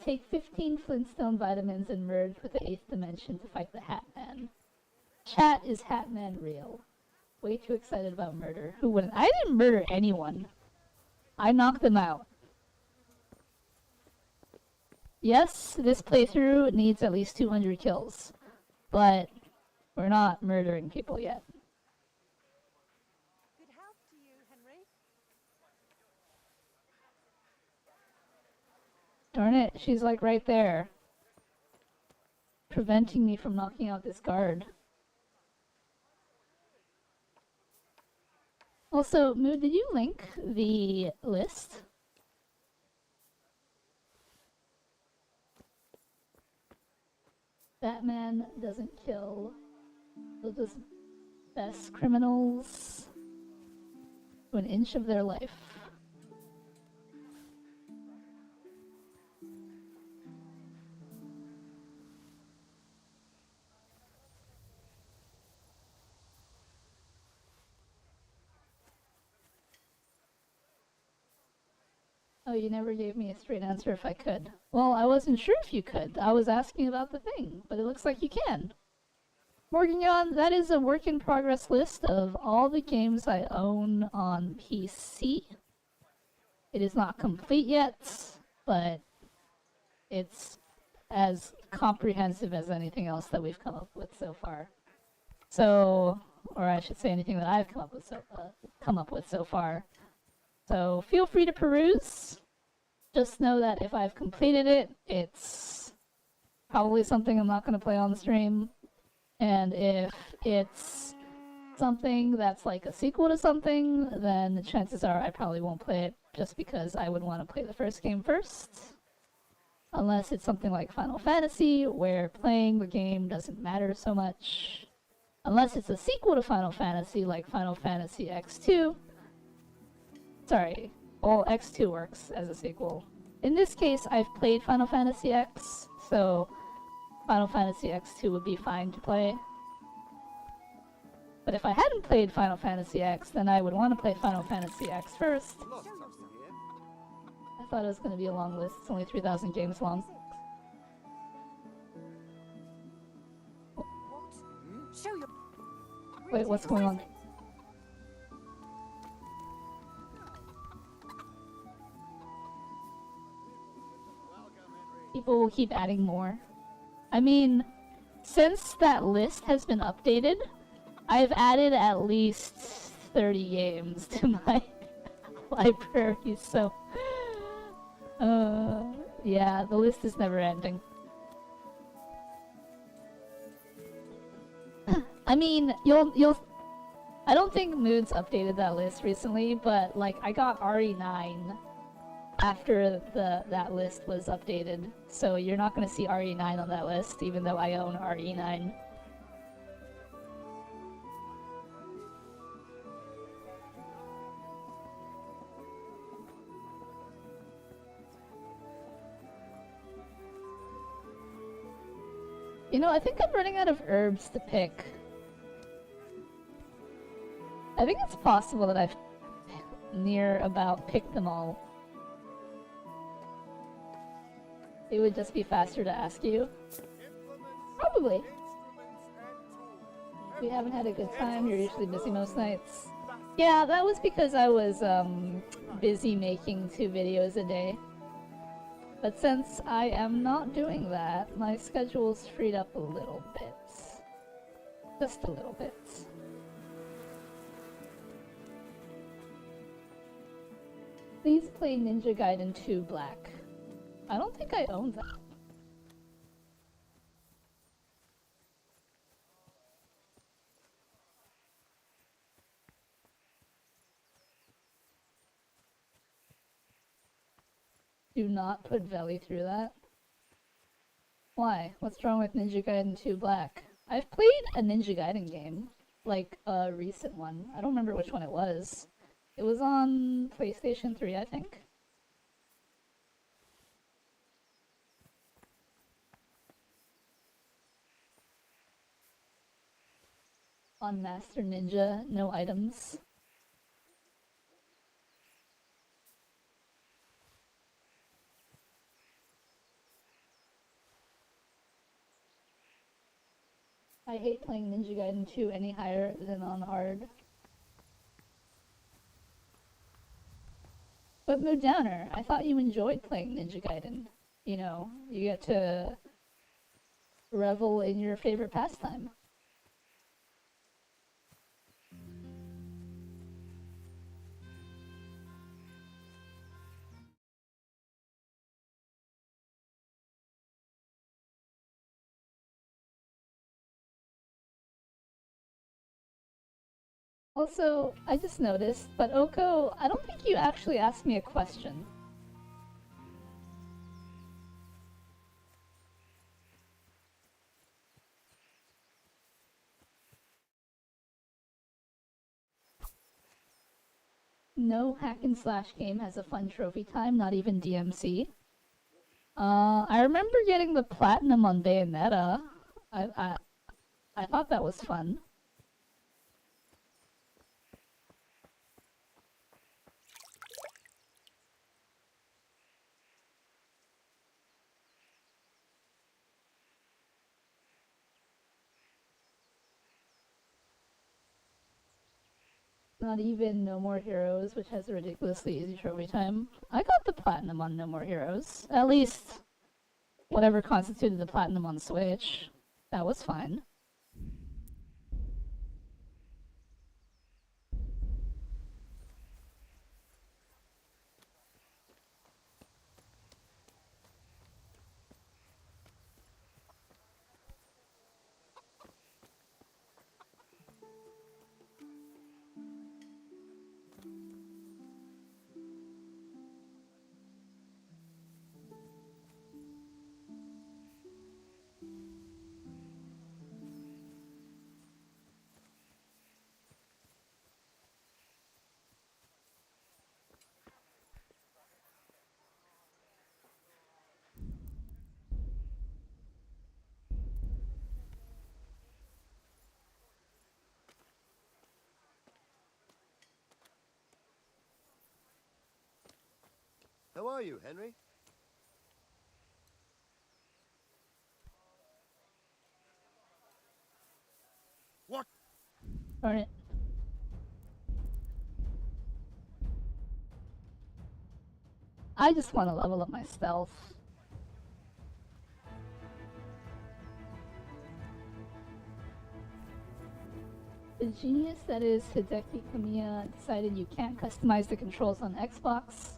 Take 15 Flintstone vitamins and merge with the 8th dimension to fight the Hat Man. Chat, is Hat Man real? Way too excited about murder. Who wouldn't? I didn't murder anyone. I knocked them out. Yes, this playthrough needs at least 200 kills, but we're not murdering people yet. Good health to you, Henry. Darn it, she's like right there, preventing me from knocking out this guard. Also, Mood, did you link the list? Batman doesn't kill those best criminals to an inch of their life. Oh, you never gave me a straight answer if I could. Well, I wasn't sure if you could. I was asking about the thing, but it looks like you can. Morgan, that is a work in progress list of all the games I own on PC. It is not complete yet, but it's as comprehensive as anything else that we've come up with so far. So, or I should say anything that I've come up with so far. So feel free to peruse. Just know that if I've completed it, it's probably something I'm not going to play on the stream. And if it's something that's like a sequel to something, then the chances are I probably won't play it just because I would want to play the first game first. Unless it's something like Final Fantasy, where playing the game doesn't matter so much. Unless it's a sequel to Final Fantasy, like Final Fantasy X2. Sorry, well, X2 works as a sequel. In this case, I've played Final Fantasy X, so Final Fantasy X2 would be fine to play. But if I hadn't played Final Fantasy X, then I would want to play Final Fantasy X first. I thought it was going to be a long list. It's only 3,000 games long. Show your... Wait, what's going on? People will keep adding more. I mean, since that list has been updated, I've added at least 30 games to my library, so... yeah, the list is never ending. I mean, you'll... I don't think Mood's updated that list recently, but, like, I got RE9 after that list was updated, so you're not gonna see RE9 on that list, even though I own RE9. You know, I think I'm running out of herbs to pick. I think it's possible that I've near about picked them all. It would just be faster to ask you. Probably. We haven't had a good time. You're usually busy most nights. Yeah, that was because I was busy making 2 videos a day. But since I am not doing that, my schedule's freed up a little bit. Just a little bit. Please play Ninja Gaiden 2 Black. I don't think I own that. Do not put Veli through that. Why? What's wrong with Ninja Gaiden 2 Black? I've played a Ninja Gaiden game. Like, a recent one. I don't remember which one it was. It was on PlayStation 3, I think. On Master Ninja, no items. I hate playing Ninja Gaiden 2 any higher than on hard. But Mood Downer, I thought you enjoyed playing Ninja Gaiden. You know, you get to revel in your favorite pastime. Also, I just noticed, but Oko, I don't think you actually asked me a question. No hack and slash game has a fun trophy time, not even DMC. I remember getting the platinum on Bayonetta. I thought that was fun. Not even No More Heroes, which has a ridiculously easy trophy time. I got the platinum on No More Heroes. At least whatever constituted the platinum on Switch. That was fine. How are you, Henry? What? Darn it. I just want to level up my stealth. The genius that is Hideki Kamiya decided you can't customize the controls on Xbox.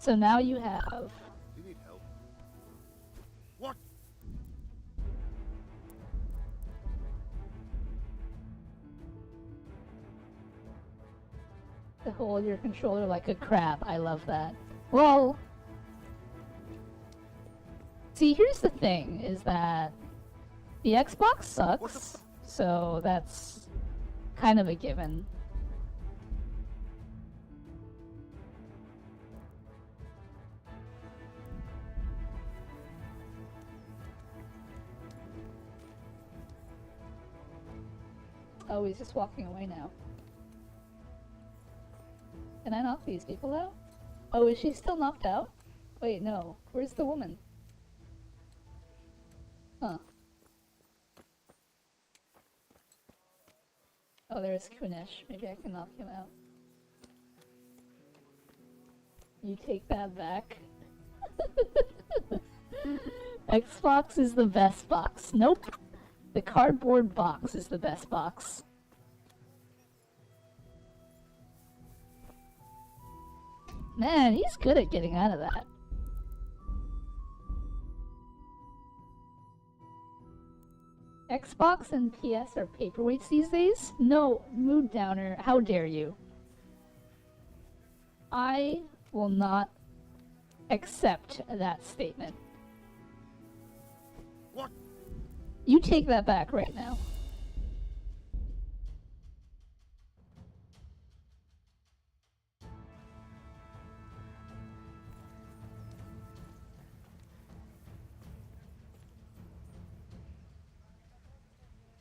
So now you have Do you need help? What? to hold your controller like a crab. I love that. Well, see, here's the thing, is that the Xbox sucks, so that's kind of a given. Oh, he's just walking away now. Can I knock these people out? Oh, is she still knocked out? Wait, no. Where's the woman? Huh. Oh, there's Kunesh. Maybe I can knock him out. You take that back. Xbox is the best box. Nope. The cardboard box is the best box. Man, he's good at getting out of that. Xbox and PS are paperweights these days? No, mood downer, how dare you. I will not accept that statement. What? You take that back right now.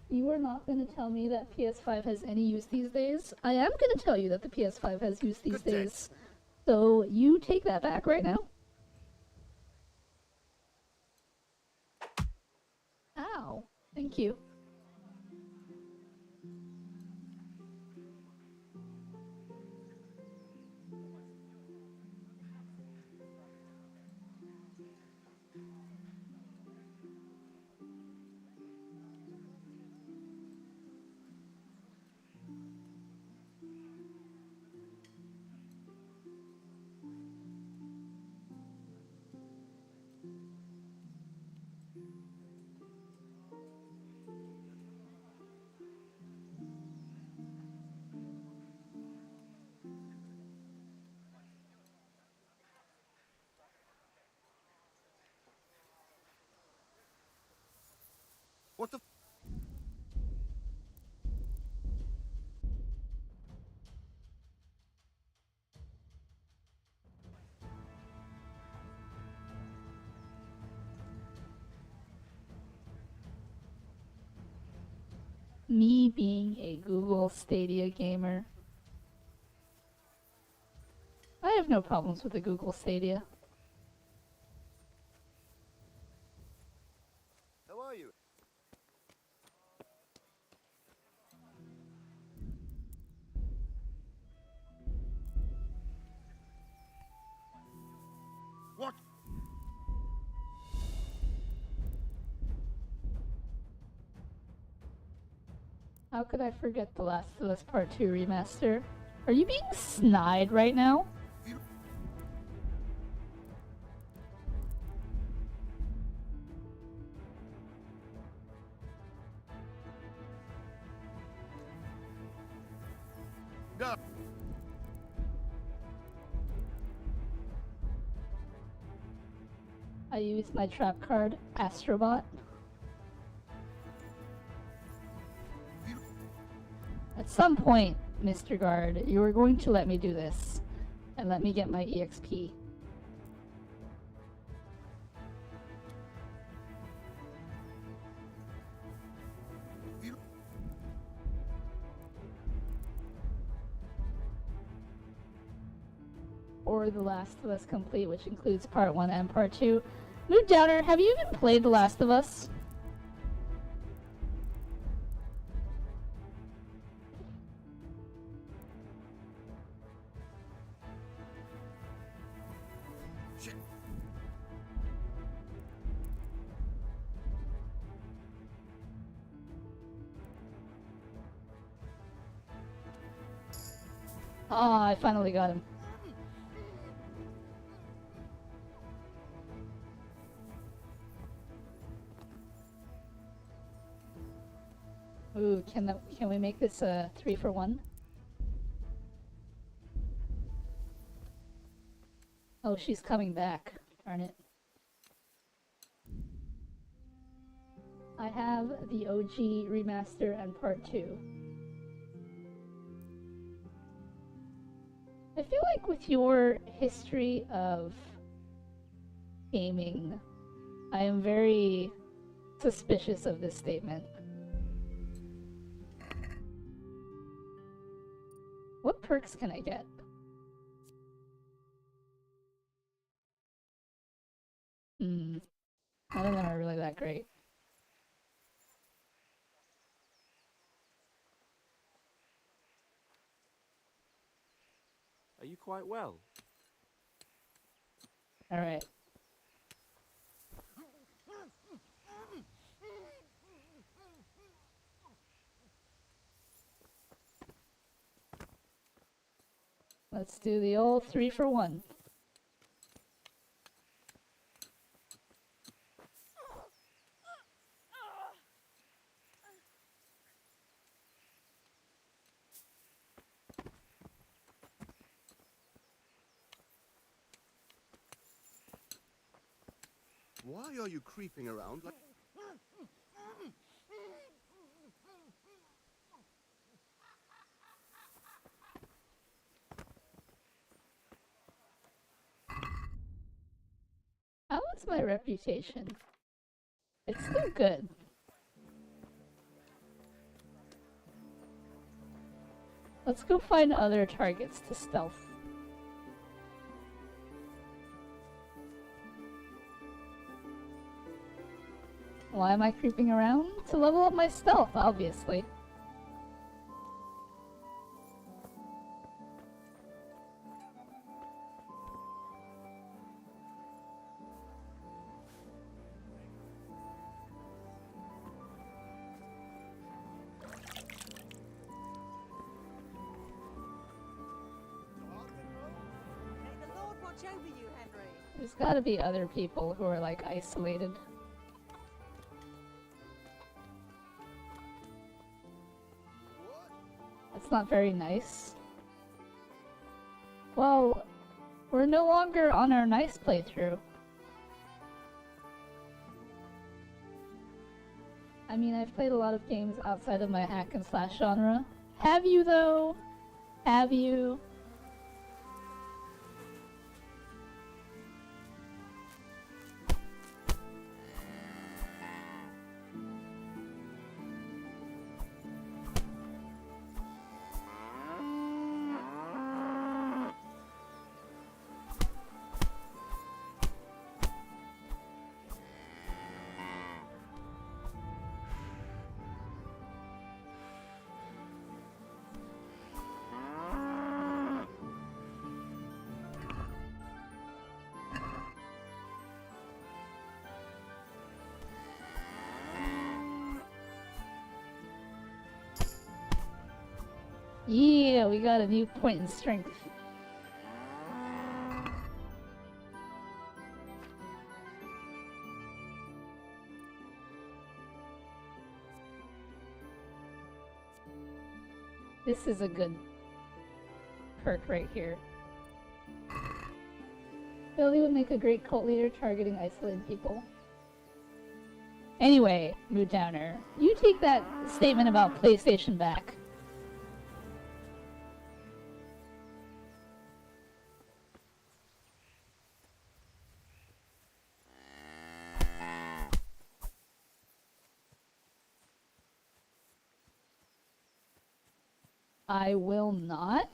You are not going to tell me that PS5 has any use these days. I am going to tell you that the PS5 has use these days. So you take that back right now. Ow. Thank you. What the? Me being a Google Stadia gamer. I have no problems with the Google Stadia. How are you? How could I forget The Last of Us Part 2 remaster? Are you being snide right now? No. I used my trap card, Astrobot. At some point, Mr. Guard, you are going to let me do this. And let me get my EXP. Or The Last of Us Complete, which includes Part 1 and Part 2. Mood Downer, have you even played The Last of Us? Shit. Ah, I finally got him. Ooh, can we make this a 3-for-1? Oh, she's coming back. Darn it. I have the OG remaster and part 2. I feel like with your history of gaming, I am very suspicious of this statement. What perks can I get? None of them are really that great. Are you quite well? Alright. Let's do the old 3-for-1. Why are you creeping around like... How is my reputation? It's still good. Let's go find other targets to stealth. Why am I creeping around? To level up my stealth, obviously. May the Lord watch over you, Henry. There's gotta be other people who are like isolated. That's not very nice. Well, we're no longer on our nice playthrough. I mean, I've played a lot of games outside of my hack and slash genre. Have you though? Have you? Yeah, we got a new point in strength. This is a good perk right here. Billy would make a great cult leader targeting isolated people. Anyway, Mood Downer, you take that statement about PlayStation back. I will not.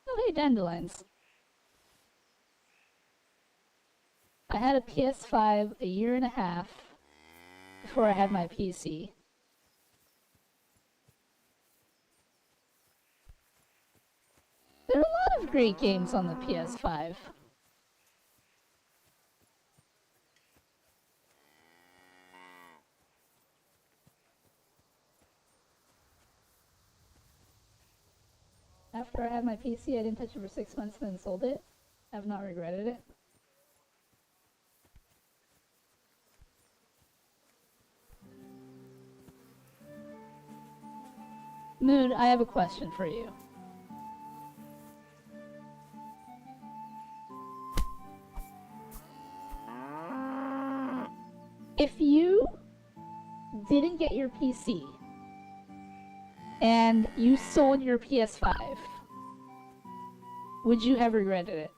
Oh, hey, dandelions. I had a PS5 a year and a half before I had my PC. There are a lot of great games on the PS5. After I had my PC, I didn't touch it for 6 months and then sold it. I've not regretted it. Mood, I have a question for you. If you didn't get your PC and you sold your PS5, would you have regretted it?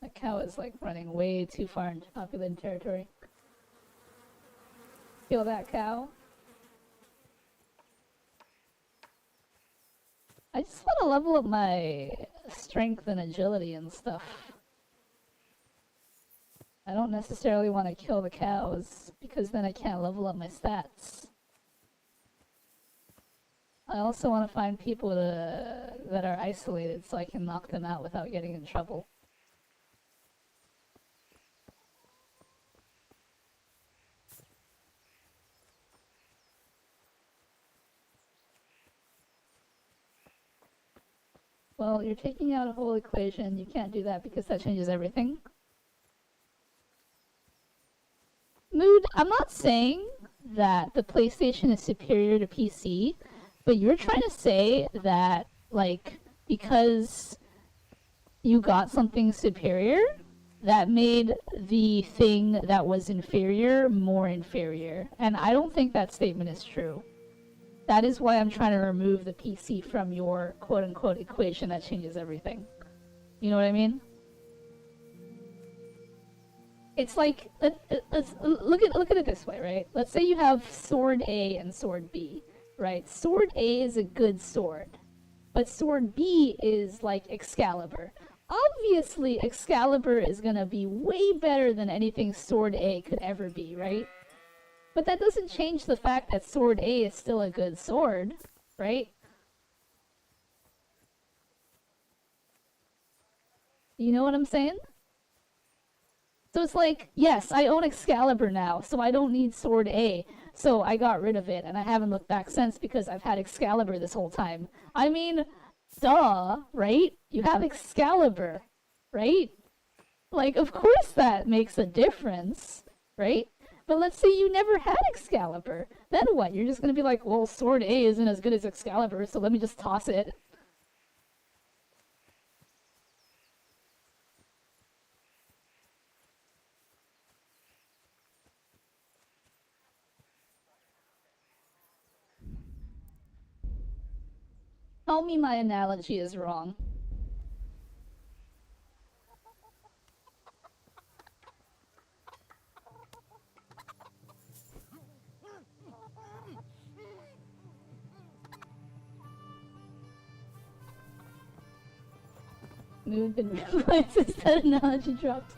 That cow is like running way too far into populated territory. Kill that cow. I just want to level up my strength and agility and stuff. I don't necessarily want to kill the cows, because then I can't level up my stats. I also want to find people that are isolated so I can knock them out without getting in trouble. Well, you're taking out a whole equation. You can't do that because that changes everything. Mood, I'm not saying that the PlayStation is superior to PC, but you're trying to say that, like, because you got something superior, that made the thing that was inferior more inferior. And I don't think that statement is true. That is why I'm trying to remove the PC from your quote-unquote equation that changes everything. You know what I mean? It's like, let's look at it this way, right? Let's say you have sword A and sword B, right? Sword A is a good sword, but sword B is like Excalibur. Obviously, Excalibur is gonna be way better than anything sword A could ever be, right? But that doesn't change the fact that sword A is still a good sword, right? You know what I'm saying? So it's like, yes, I own Excalibur now, so I don't need sword A. So I got rid of it, and I haven't looked back since because I've had Excalibur this whole time. I mean, duh, right? You have Excalibur, right? Like, of course that makes a difference, right? But let's say you never had Excalibur. Then what? You're just gonna be like, well, sword A isn't as good as Excalibur, so let me just toss it. Tell me my analogy is wrong. Mood didn't realize that analogy dropped.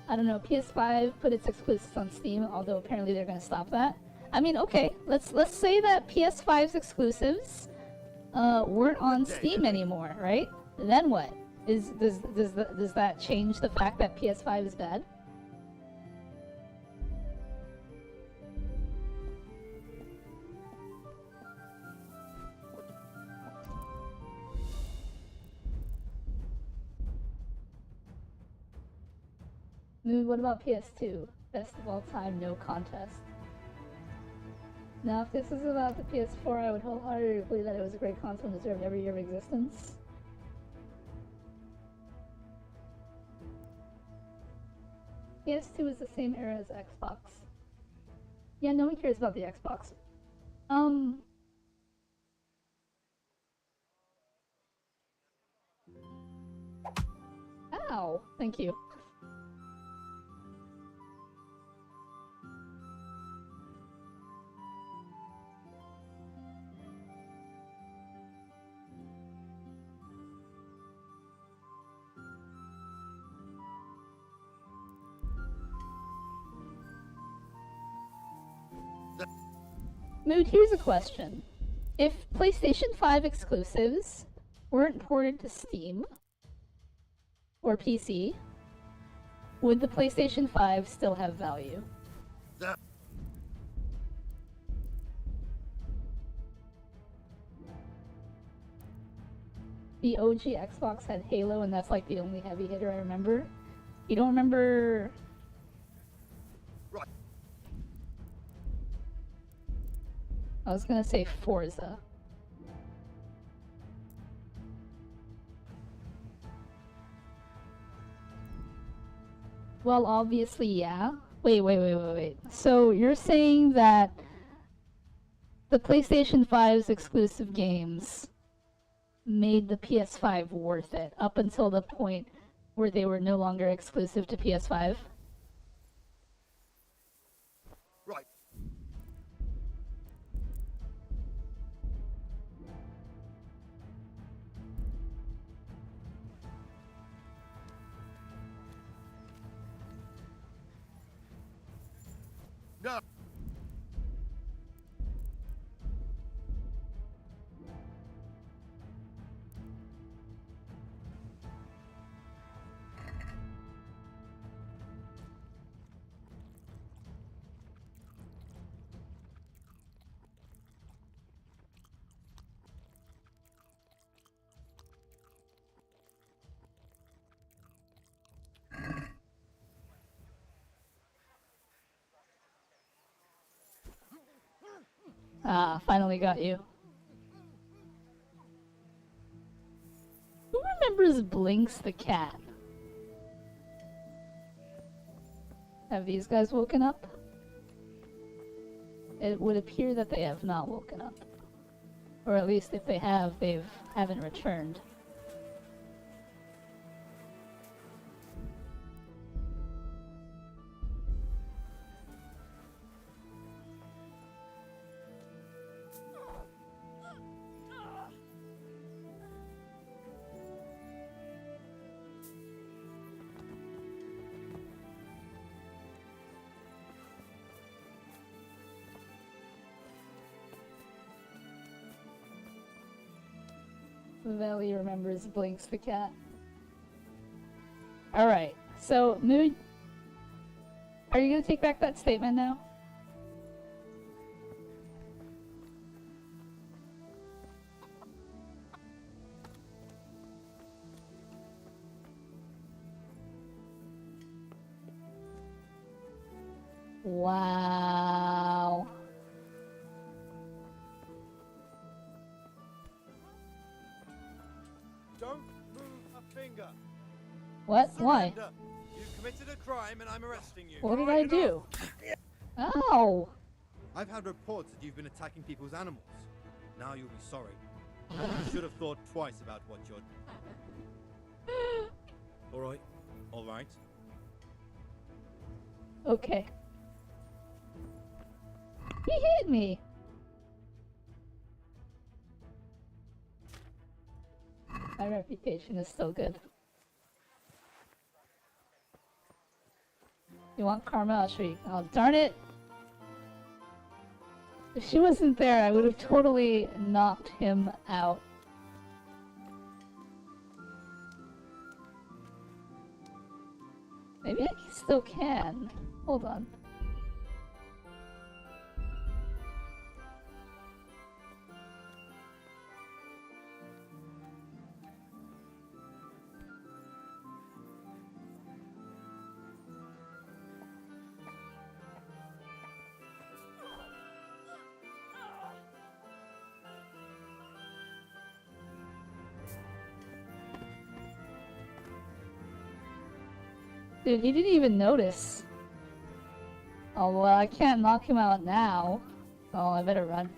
I don't know, PS5 put its exclusives on Steam, although apparently they're gonna stop that. I mean, okay, let's say that PS5's exclusives weren't on Steam anymore, right? Then what? Does that change the fact that PS5 is bad? Mood, what about PS2? Best of all time, no contest. Now, if this is about the PS4, I would wholeheartedly believe that it was a great console and deserved every year of existence. PS2 is the same era as Xbox. Yeah, no one cares about the Xbox. Ow! Thank you. Mood, here's a question. If PlayStation 5 exclusives weren't ported to Steam or PC, would the PlayStation 5 still have value? The OG Xbox had Halo, and that's like the only heavy hitter I remember. You don't remember... Right. I was gonna say Forza. Well, obviously, yeah. Wait. So you're saying that the PlayStation 5's exclusive games made the PS5 worth it up until the point where they were no longer exclusive to PS5? Right. No. Ah, finally got you. Who remembers Blinks the cat? Have these guys woken up? It would appear that they have not woken up. Or at least if they have, they haven't returned. Valley remembers Blinks the cat. Alright, so Mood, are you gonna take back that statement now? Wow. Don't move a finger. What? Why? Surrender. You've committed a crime and I'm arresting you. What did I do? Ow! I've had reports that you've been attacking people's animals. Now you'll be sorry. You should have thought twice about what you're... Alright. Alright. Okay. He hit me! My reputation is still good. You want Karma? I'll show you. Oh, darn it! If she wasn't there, I would have totally knocked him out. Maybe I still can. Hold on. Dude, he didn't even notice. Oh, well, I can't knock him out now. Oh, I better run.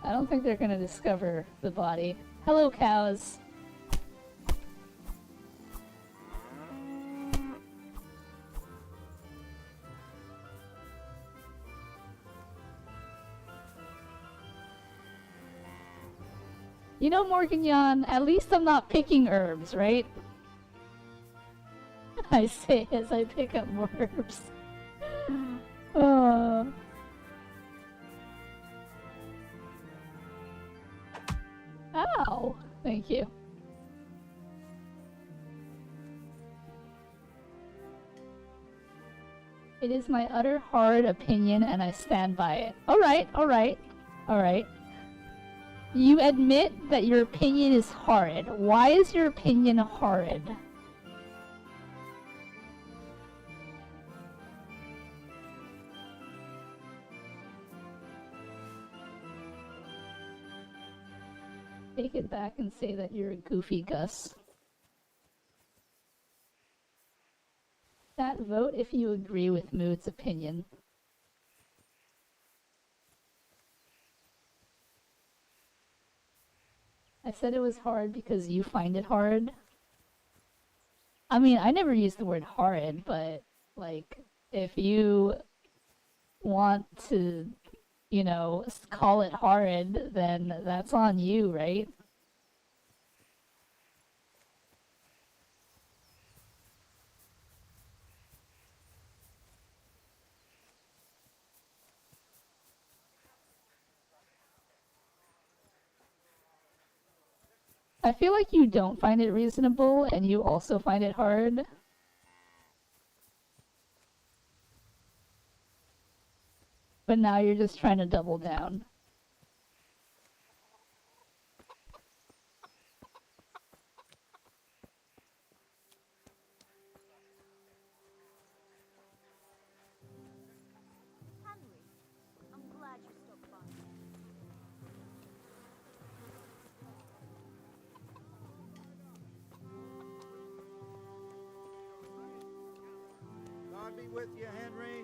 I don't think they're gonna discover the body. Hello, cows. You know, Morgan, at least I'm not picking herbs, right? I say as I pick up more herbs. Ow! Thank you. It is my utter hard opinion and I stand by it. Alright, alright, alright. You admit that your opinion is horrid. Why is your opinion horrid? Take it back and say that you're a goofy Gus. Chat, vote if you agree with Mood's opinion. I said it was hard because you find it hard. I mean, I never used the word horrid, but, like, if you want to, you know, call it horrid, then that's on you, right? I feel like you don't find it reasonable and you also find it hard. But now you're just trying to double down. Henry, I'm glad you stopped by. God be with you, Henry.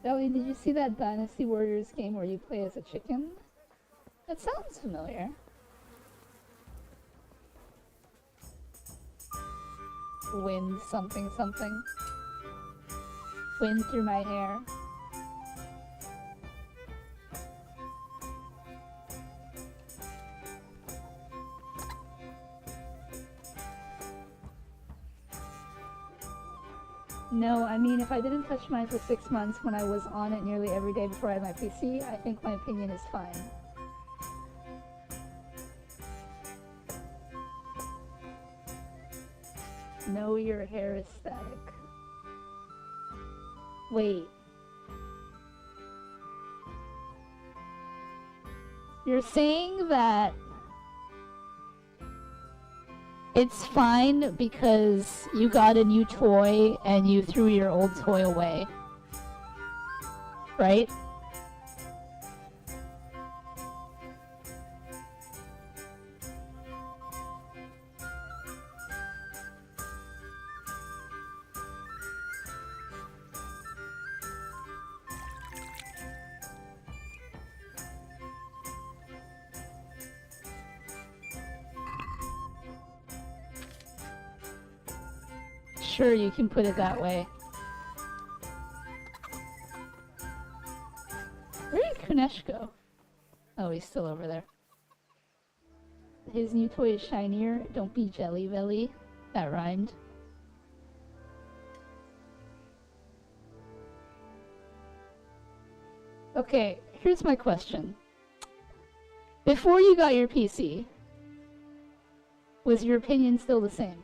Ellie, did you see that Dynasty Warriors game where you play as a chicken? That sounds familiar. Wind something something. Wind through my hair. No, I mean, if I didn't touch mine for 6 months when I was on it nearly every day before I had my PC, I think my opinion is fine. No, your hair is static. Wait. You're saying that it's fine because you got a new toy and you threw your old toy away, right? Sure, you can put it that way. Where did Kunesh go? Oh, he's still over there. His new toy is shinier. Don't be Jelly Belly. That rhymed. Okay, here's my question. Before you got your PC, was your opinion still the same?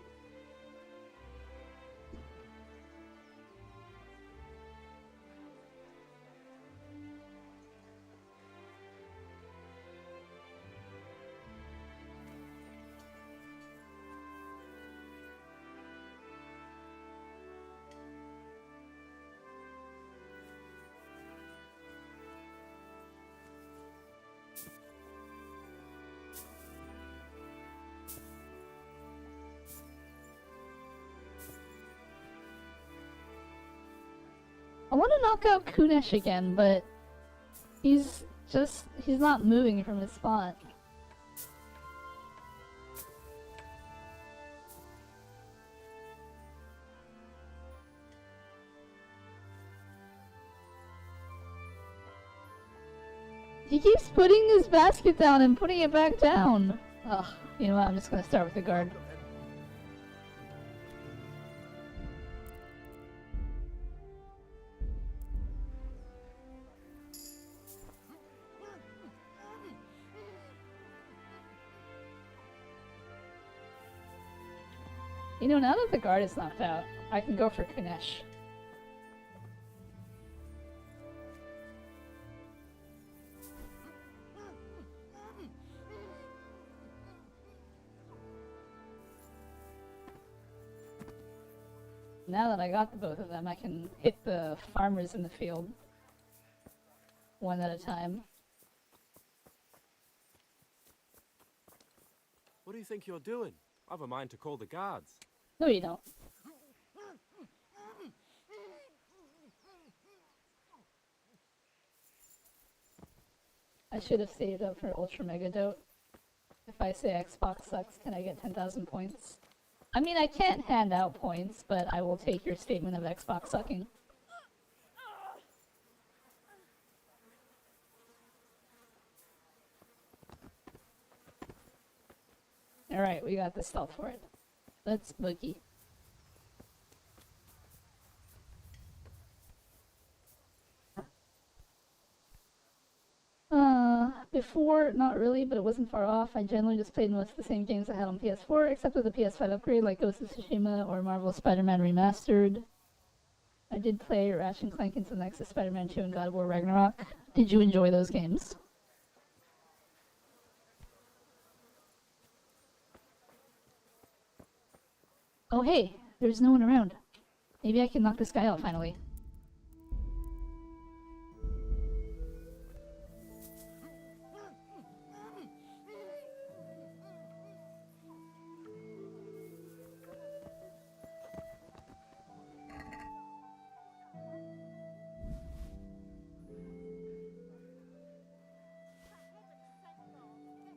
I want to knock out Kunesh again, but he's not moving from his spot. He keeps putting his basket down and putting it back down. Ugh, you know what, I'm just gonna start with the guard. You know, now that the guard is knocked out, I can go for Kunesh. Now that I got the both of them, I can hit the farmers in the field one at a time. What do you think you're doing? I've a mind to call the guards. No, you don't. I should have saved up for Ultra Mega Dote. If I say Xbox sucks, can I get 10,000 points? I mean, I can't hand out points, but I will take your statement of Xbox sucking. Alright, we got the stealth for it. Let's boogie. Before, not really, but it wasn't far off. I generally just played most of the same games I had on PS4, except with the PS5 upgrade, like Ghost of Tsushima or Marvel Spider-Man Remastered. I did play Ratchet & Clank into the Nexus, Spider-Man 2, and God of War Ragnarok. Did you enjoy those games? Oh hey, there's no one around. Maybe I can knock this guy out finally.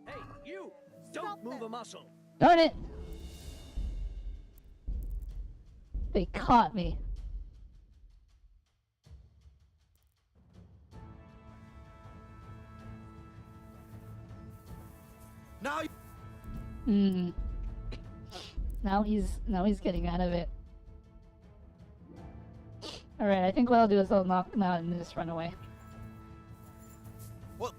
Hey, you! Don't move a muscle! Darn it! They caught me. Now Now he's getting out of it. Alright, I think what I'll do is I'll knock him out and just run away. What?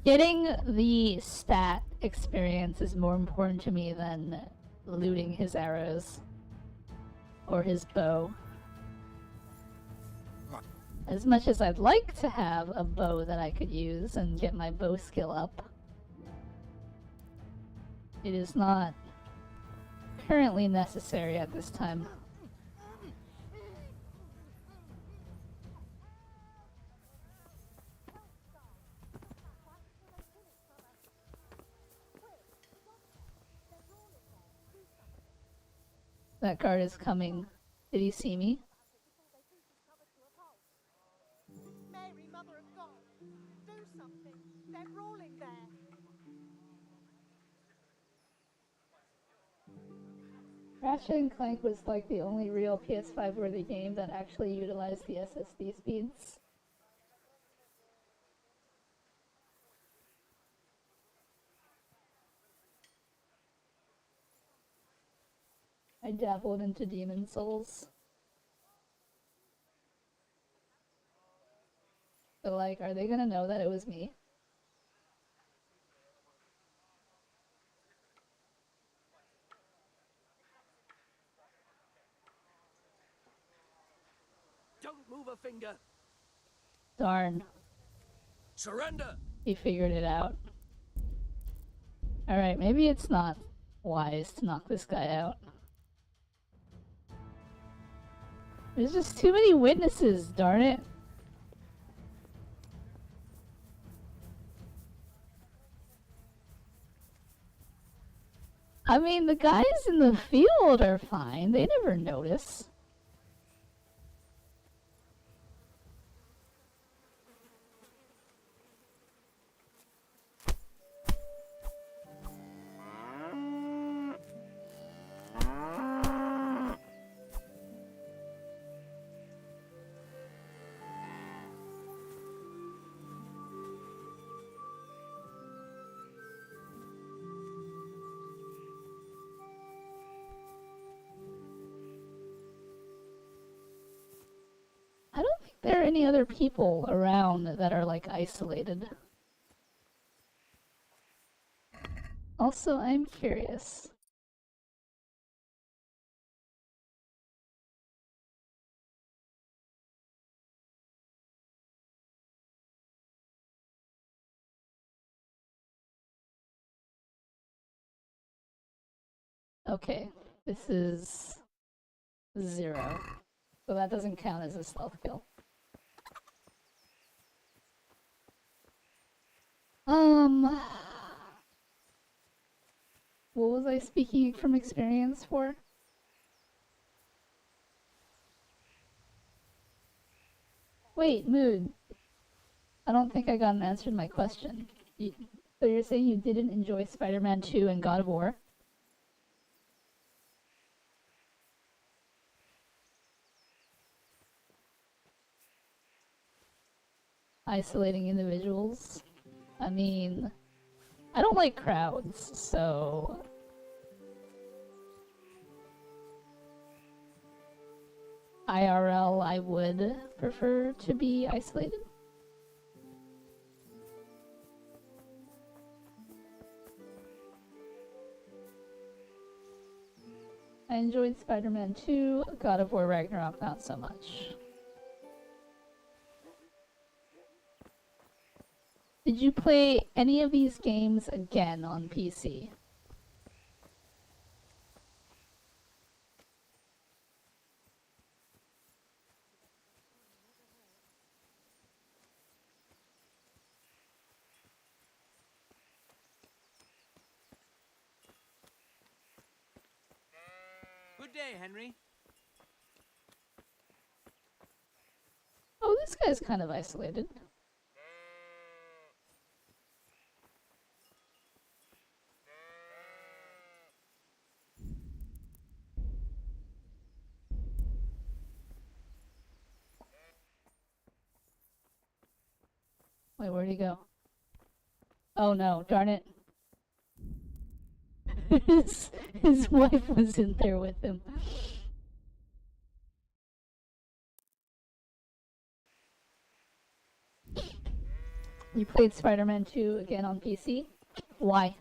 Getting the stat experience is more important to me than looting his arrows. Or his bow. As much as I'd like to have a bow that I could use and get my bow skill up, it is not currently necessary at this time. That guard is coming. Did he see me? Mary, Mother of God, do something. They're brawling there. Ratchet and Clank was like the only real PS5 worthy game that actually utilized the SSD speeds. I dabbled into Demon Souls. But like, are they gonna know that it was me? Don't move a finger. Darn. Surrender. He figured it out. Alright, maybe it's not wise to knock this guy out. There's just too many witnesses, darn it. I mean, the guys in the field are fine. They never notice. I don't think there are any other people around that are like isolated. Also, I'm curious. Okay, this is 0. So that doesn't count as a stealth kill. What was I speaking from experience for? Wait, Mood. I don't think I got an answer to my question. So you're saying you didn't enjoy Spider-Man 2 and God of War? Isolating individuals? I mean, I don't like crowds, so... IRL, I would prefer to be isolated. I enjoyed Spider-Man 2, God of War Ragnarok not so much. Did you play any of these games again on PC? Good day, Henry. Oh, this guy's kind of isolated. Wait, where'd he go? Oh no, darn it. his wife was in there with him. You played Spider-Man 2 again on PC? Why?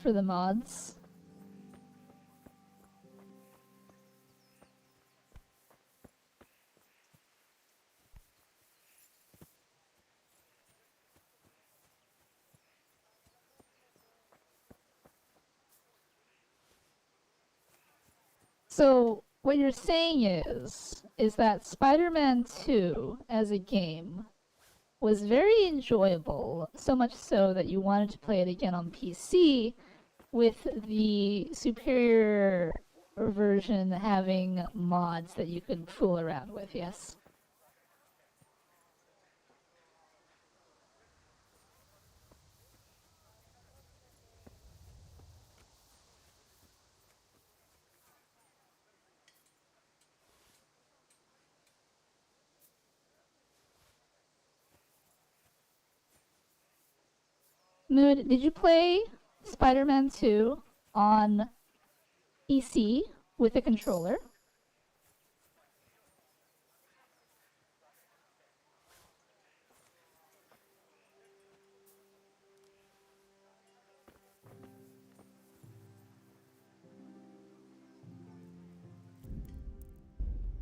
For the mods. So, what you're saying is that Spider-Man 2 as a game was very enjoyable, so much so that you wanted to play it again on PC, with the superior version having mods that you can fool around with, yes. Mood, did you play Spider-Man 2 on PC with a controller?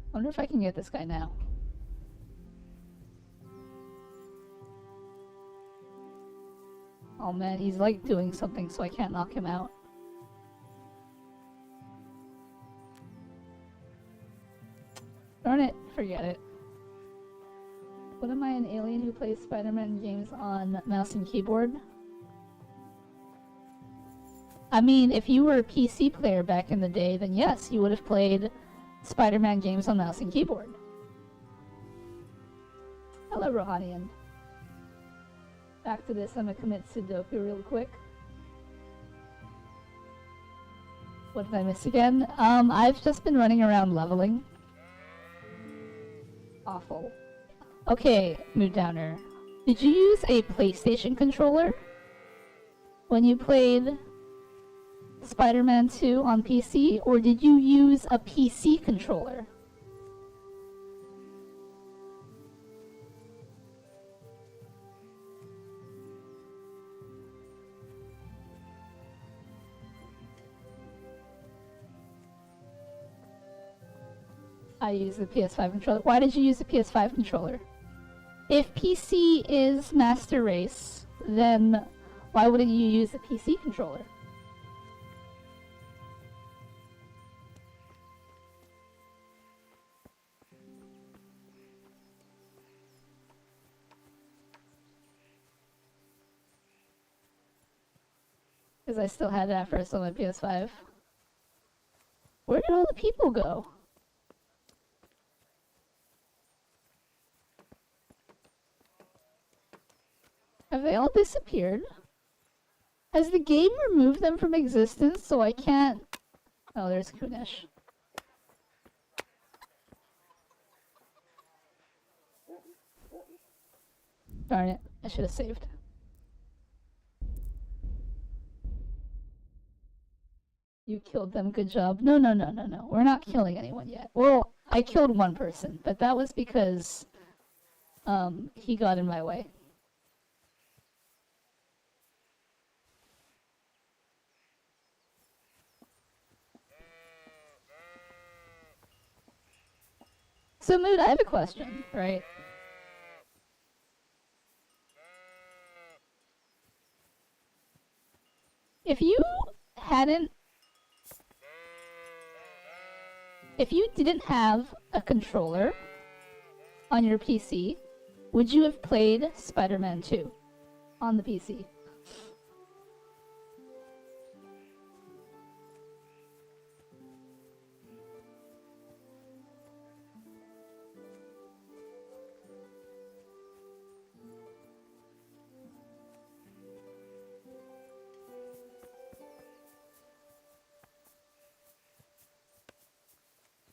I wonder if I can get this guy now. Oh man, he's like doing something so I can't knock him out. Darn it, forget it. What am I, an alien who plays Spider-Man games on mouse and keyboard? I mean, if you were a PC player back in the day, then yes, you would have played Spider-Man games on mouse and keyboard. Hello, Rohanian. Back to this, I'm gonna commit Sudoku real quick. What did I miss again? I've just been running around leveling. Awful. Okay, Mood Downer. Did you use a PlayStation controller when you played Spider-Man 2 on PC, or did you use a PC controller? I use the PS5 controller. Why did you use the PS5 controller? If PC is Master Race, then why wouldn't you use the PC controller? Because I still had it at first on my PS5. Where did all the people go? Have they all disappeared? Has the game removed them from existence so I can't... Oh, there's Kunesh. Darn it, I should have saved. You killed them, good job. No, no, no, no, no. We're not killing anyone yet. Well, I killed one person, but that was because he got in my way. So, Mood, I have a question, right? If you didn't have a controller on your PC, would you have played Spider-Man 2 on the PC?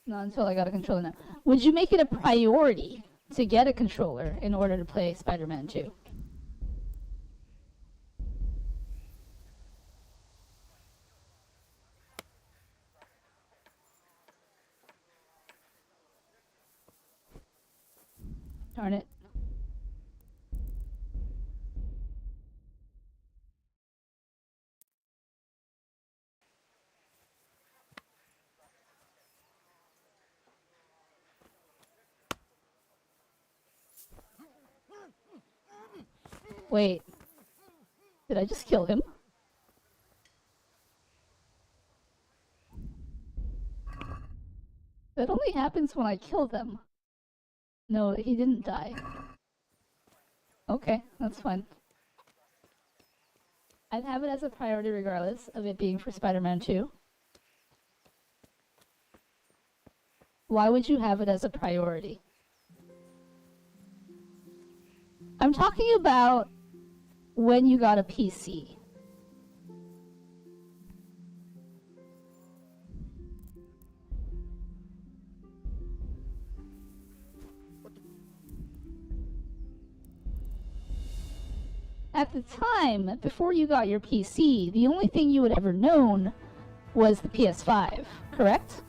Not until I got a controller now. Would you make it a priority to get a controller in order to play Spider-Man 2? Darn it. Wait. Did I just kill him? That only happens when I kill them. No, he didn't die. Okay, that's fine. I'd have it as a priority regardless of it being for Spider-Man 2. Why would you have it as a priority? I'm talking about when you got a PC. At the time, before you got your PC, the only thing you had ever known was the PS5, correct?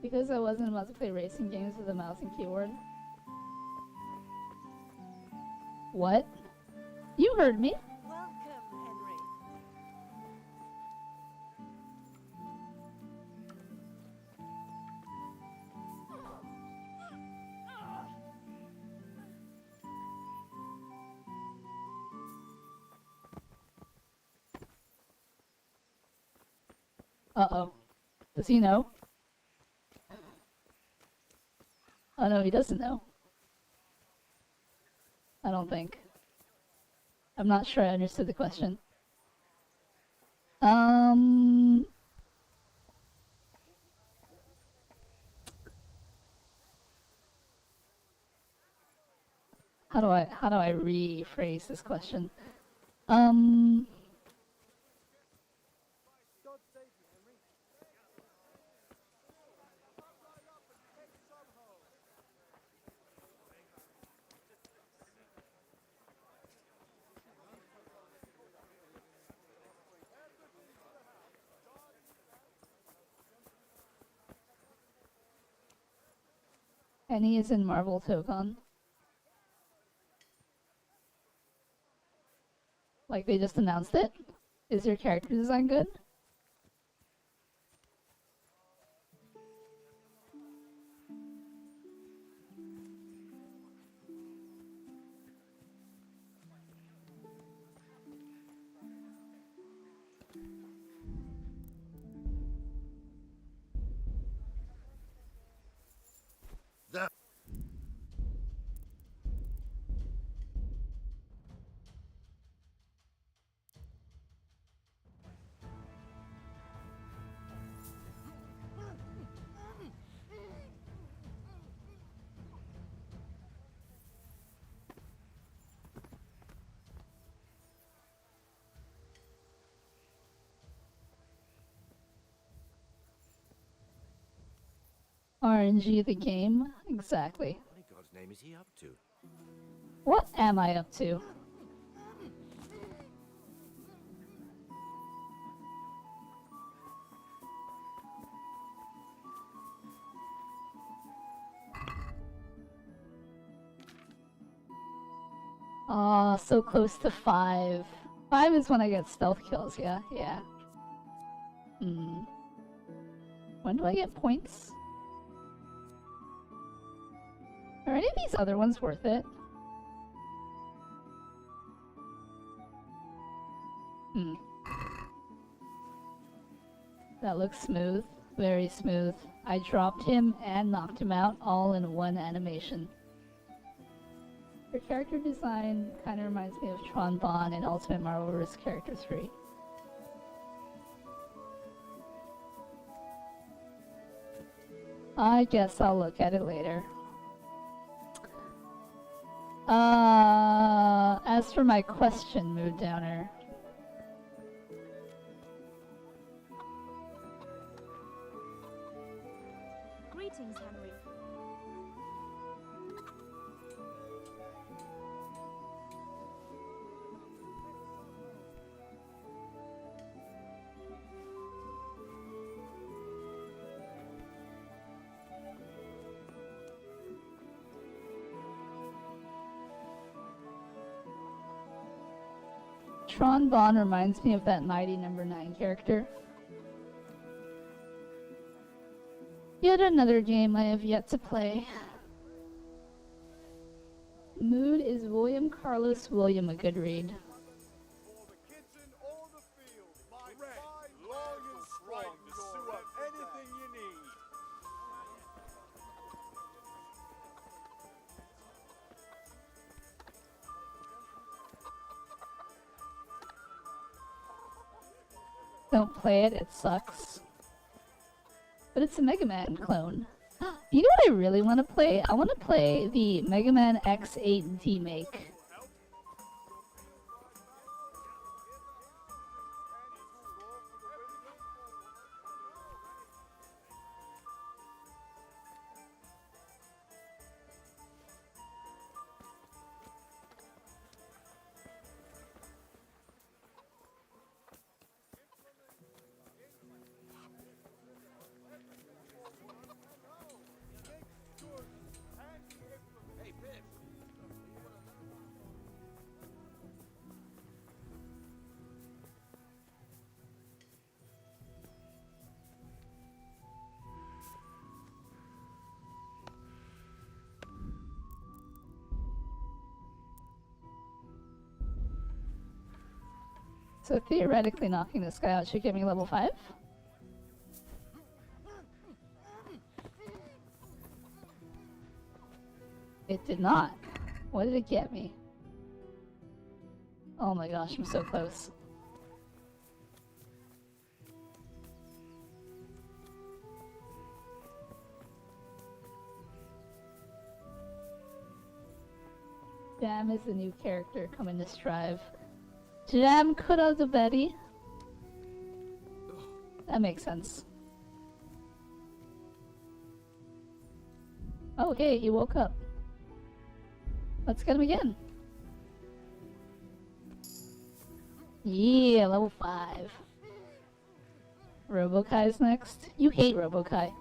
Because I wasn't about to play racing games with a mouse and keyboard. What? You heard me. Welcome, Henry. Uh-oh. Does he know? Oh no, he doesn't know. I don't think. I'm not sure I understood the question. How do I rephrase this question? And he is in Marvel Token. Like they just announced it? Is your character design good? There. RNG the game? Exactly. What in God's name is he up to? What am I up to? Aw, so close to 5. 5 is when I get stealth kills, yeah? Yeah. When do I get points? Are any of these other ones worth it? That looks smooth. Very smooth. I dropped him and knocked him out all in one animation. Her character design kind of reminds me of Tron Bonne in Ultimate Marvel vs. Character 3. I guess I'll look at it later. As for my question, Mood Downer. Greetings, Henry. Tron Bonne reminds me of that Mighty Number 9 character. Yet another game I have yet to play. Mood is William Carlos William a good read? For the kitchen or the field, my fine long and strong to sew up anything you need. Don't play it, it sucks. But it's a Mega Man clone. You know what I really want to play? I want to play the Mega Man X8 remake. So theoretically knocking this guy out should get me level 5? It did not. What did it get me? Oh my gosh, I'm so close. Jam is the new character coming to strive. Jam Kura the Betty. That makes sense. Oh, hey, he woke up. Let's get him again. Yeah, level 5. Robokai's next. You hate Robokai.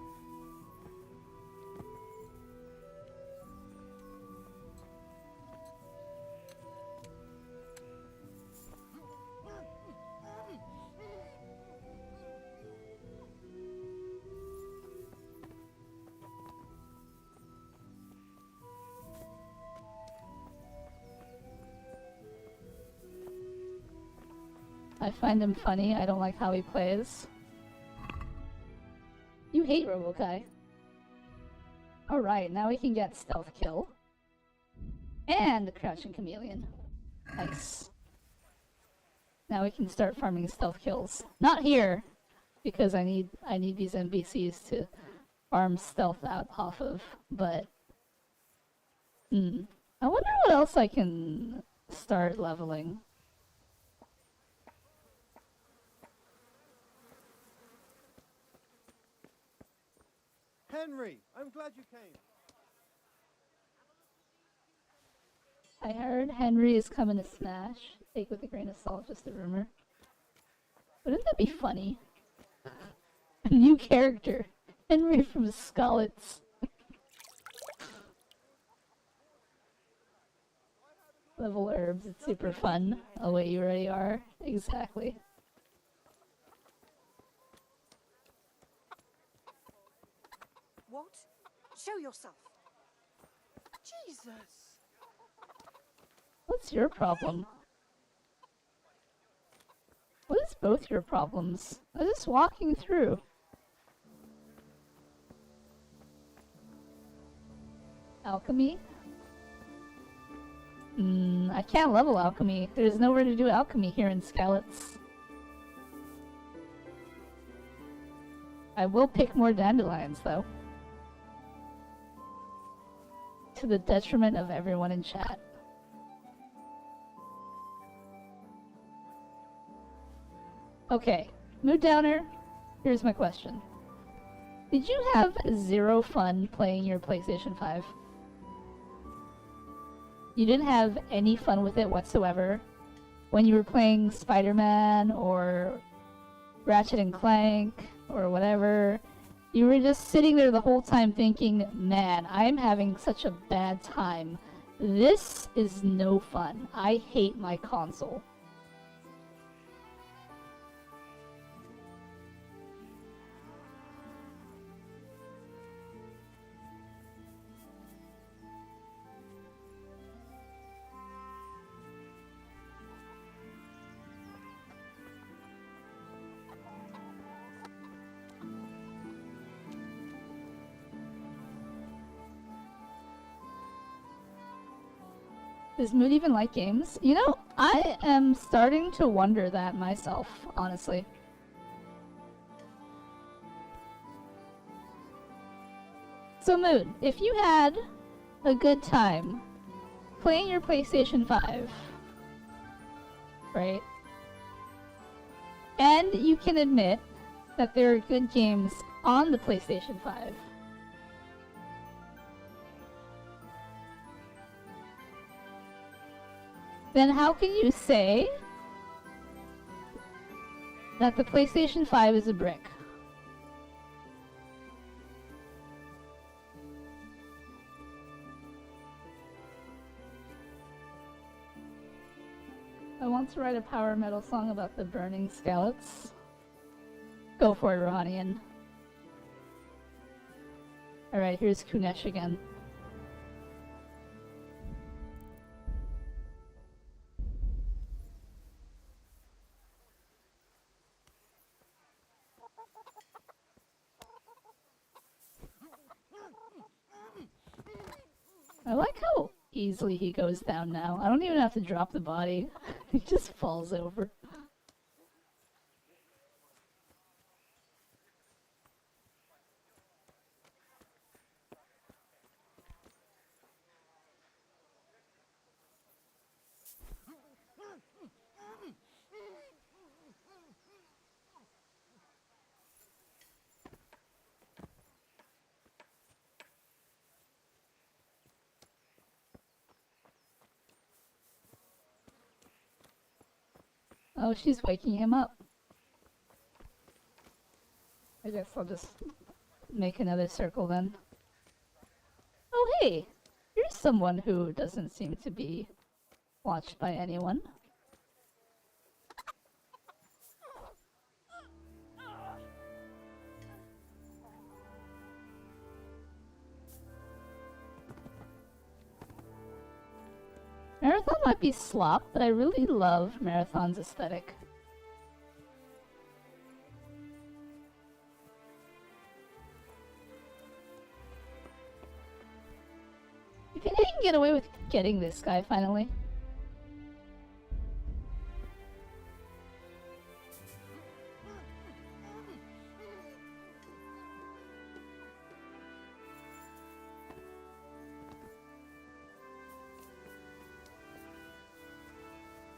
I find him funny. I don't like how he plays. You hate Robokai. Alright, now we can get Stealth Kill. And the Crouching Chameleon. Nice. Now we can start farming Stealth Kills. Not here, because I need these NPCs to farm Stealth out off of, but... I wonder what else I can start leveling. Henry, I'm glad you came. I heard Henry is coming to Smash. Take with a grain of salt, just a rumor. Wouldn't that be funny? A new character. Henry from Scarlet's. Level herbs, it's super fun. Oh wait, you already are? Exactly. What? Show yourself. Jesus. What's your problem? What is both your problems? I was just walking through. Alchemy? I can't level alchemy. There's nowhere to do alchemy here in Skalitz. I will pick more dandelions, though. To the detriment of everyone in chat. Okay, Mood Downer, here's my question. Did you have zero fun playing your PlayStation 5? You didn't have any fun with it whatsoever when you were playing Spider-Man or Ratchet and Clank or whatever? You were just sitting there the whole time thinking, man, I'm having such a bad time. This is no fun. I hate my console. Does Mood even like games? You know, I am starting to wonder that myself, honestly. So Mood, if you had a good time playing your PlayStation 5, right? And you can admit that there are good games on the PlayStation 5. Then how can you say that the PlayStation 5 is a brick? I want to write a power metal song about the burning skeleton. Go for it, Rohanian. Alright, here's Kunesh again. I like how easily he goes down now. I don't even have to drop the body. He just falls over. Oh, she's waking him up. I guess I'll just make another circle then. Oh hey! Here's someone who doesn't seem to be watched by anyone. Marathon might be slop, but I really love Marathon's aesthetic. You think I can get away with getting this guy finally?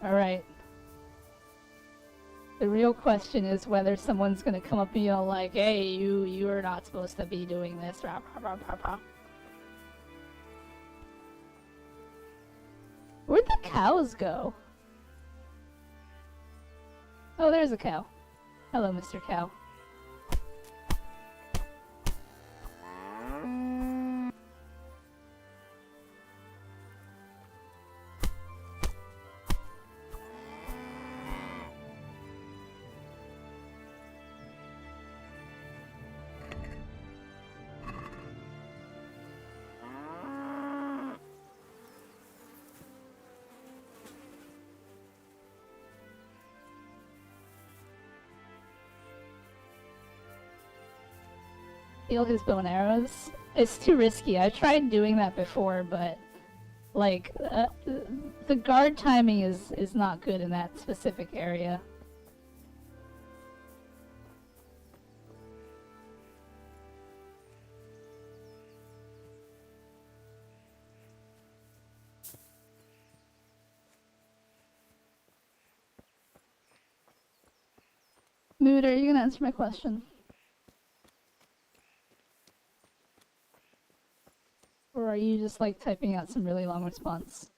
Alright. The real question is whether someone's gonna come up and yell like, hey, you are not supposed to be doing this. Rah, rah, rah, rah, rah. Where'd the cows go? Oh, there's a cow. Hello, Mr. Cow. Steal his bow and arrows. It's too risky. I tried doing that before, but like the guard timing is not good in that specific area. Mood, are you gonna answer my question? Or are you just like typing out some really long response?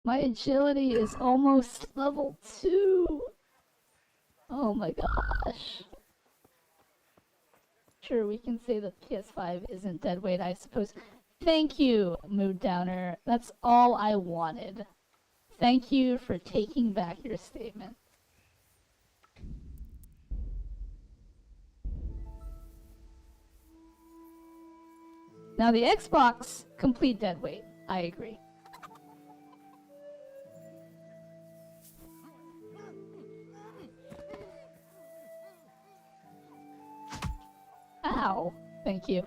My agility is almost level 2. Oh my gosh. sure, we can say that PS5 isn't deadweight, I suppose. Thank you, Mood Downer. That's all I wanted. Thank you for taking back your statement. Now the Xbox, complete deadweight. I agree. Ow. Thank you.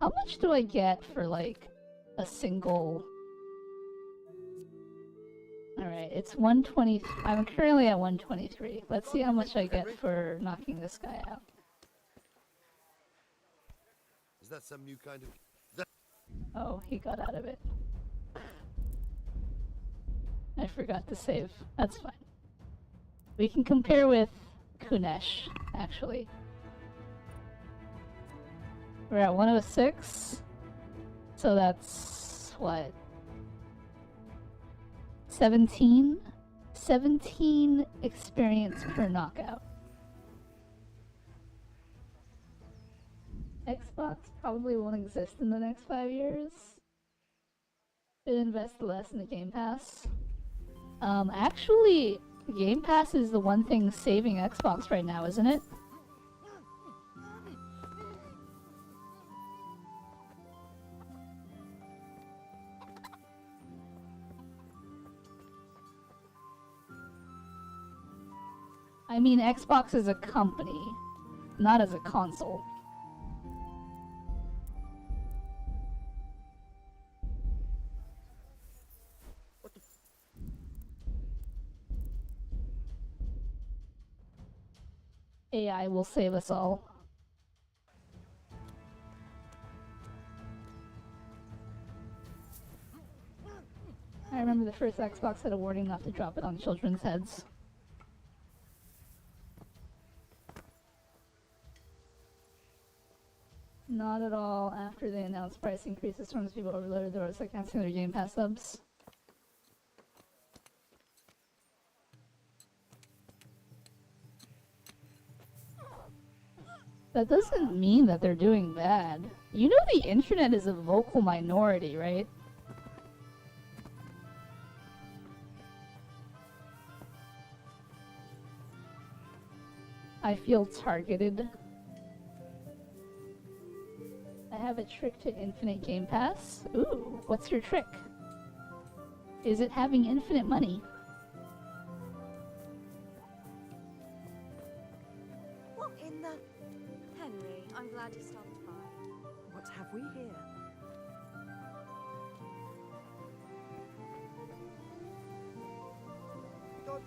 How much do I get for, like, a single... Alright, it's 120. I'm currently at 123. Let's see how much I get for knocking this guy out. Is that some new kind of... Oh, he got out of it. I forgot to save. That's fine. We can compare with Kunesh, actually. We're at 106. So that's what? 17 experience per knockout. Xbox probably won't exist in the next 5 years. Should invest less in the Game Pass. Actually, Game Pass is the one thing saving Xbox right now, isn't it? I mean, Xbox as a company, not as a console. AI will save us all. I remember the first Xbox had a warning not to drop it on children's heads. Not at all. After they announced price increases, from people overloaded their website canceling their Game Pass subs. That doesn't mean that they're doing bad. You know the internet is a vocal minority, right? I feel targeted. I have a trick to infinite Game Pass. Ooh, what's your trick? Is it having infinite money? What in the... Henry, I'm glad you stopped by. What have we here?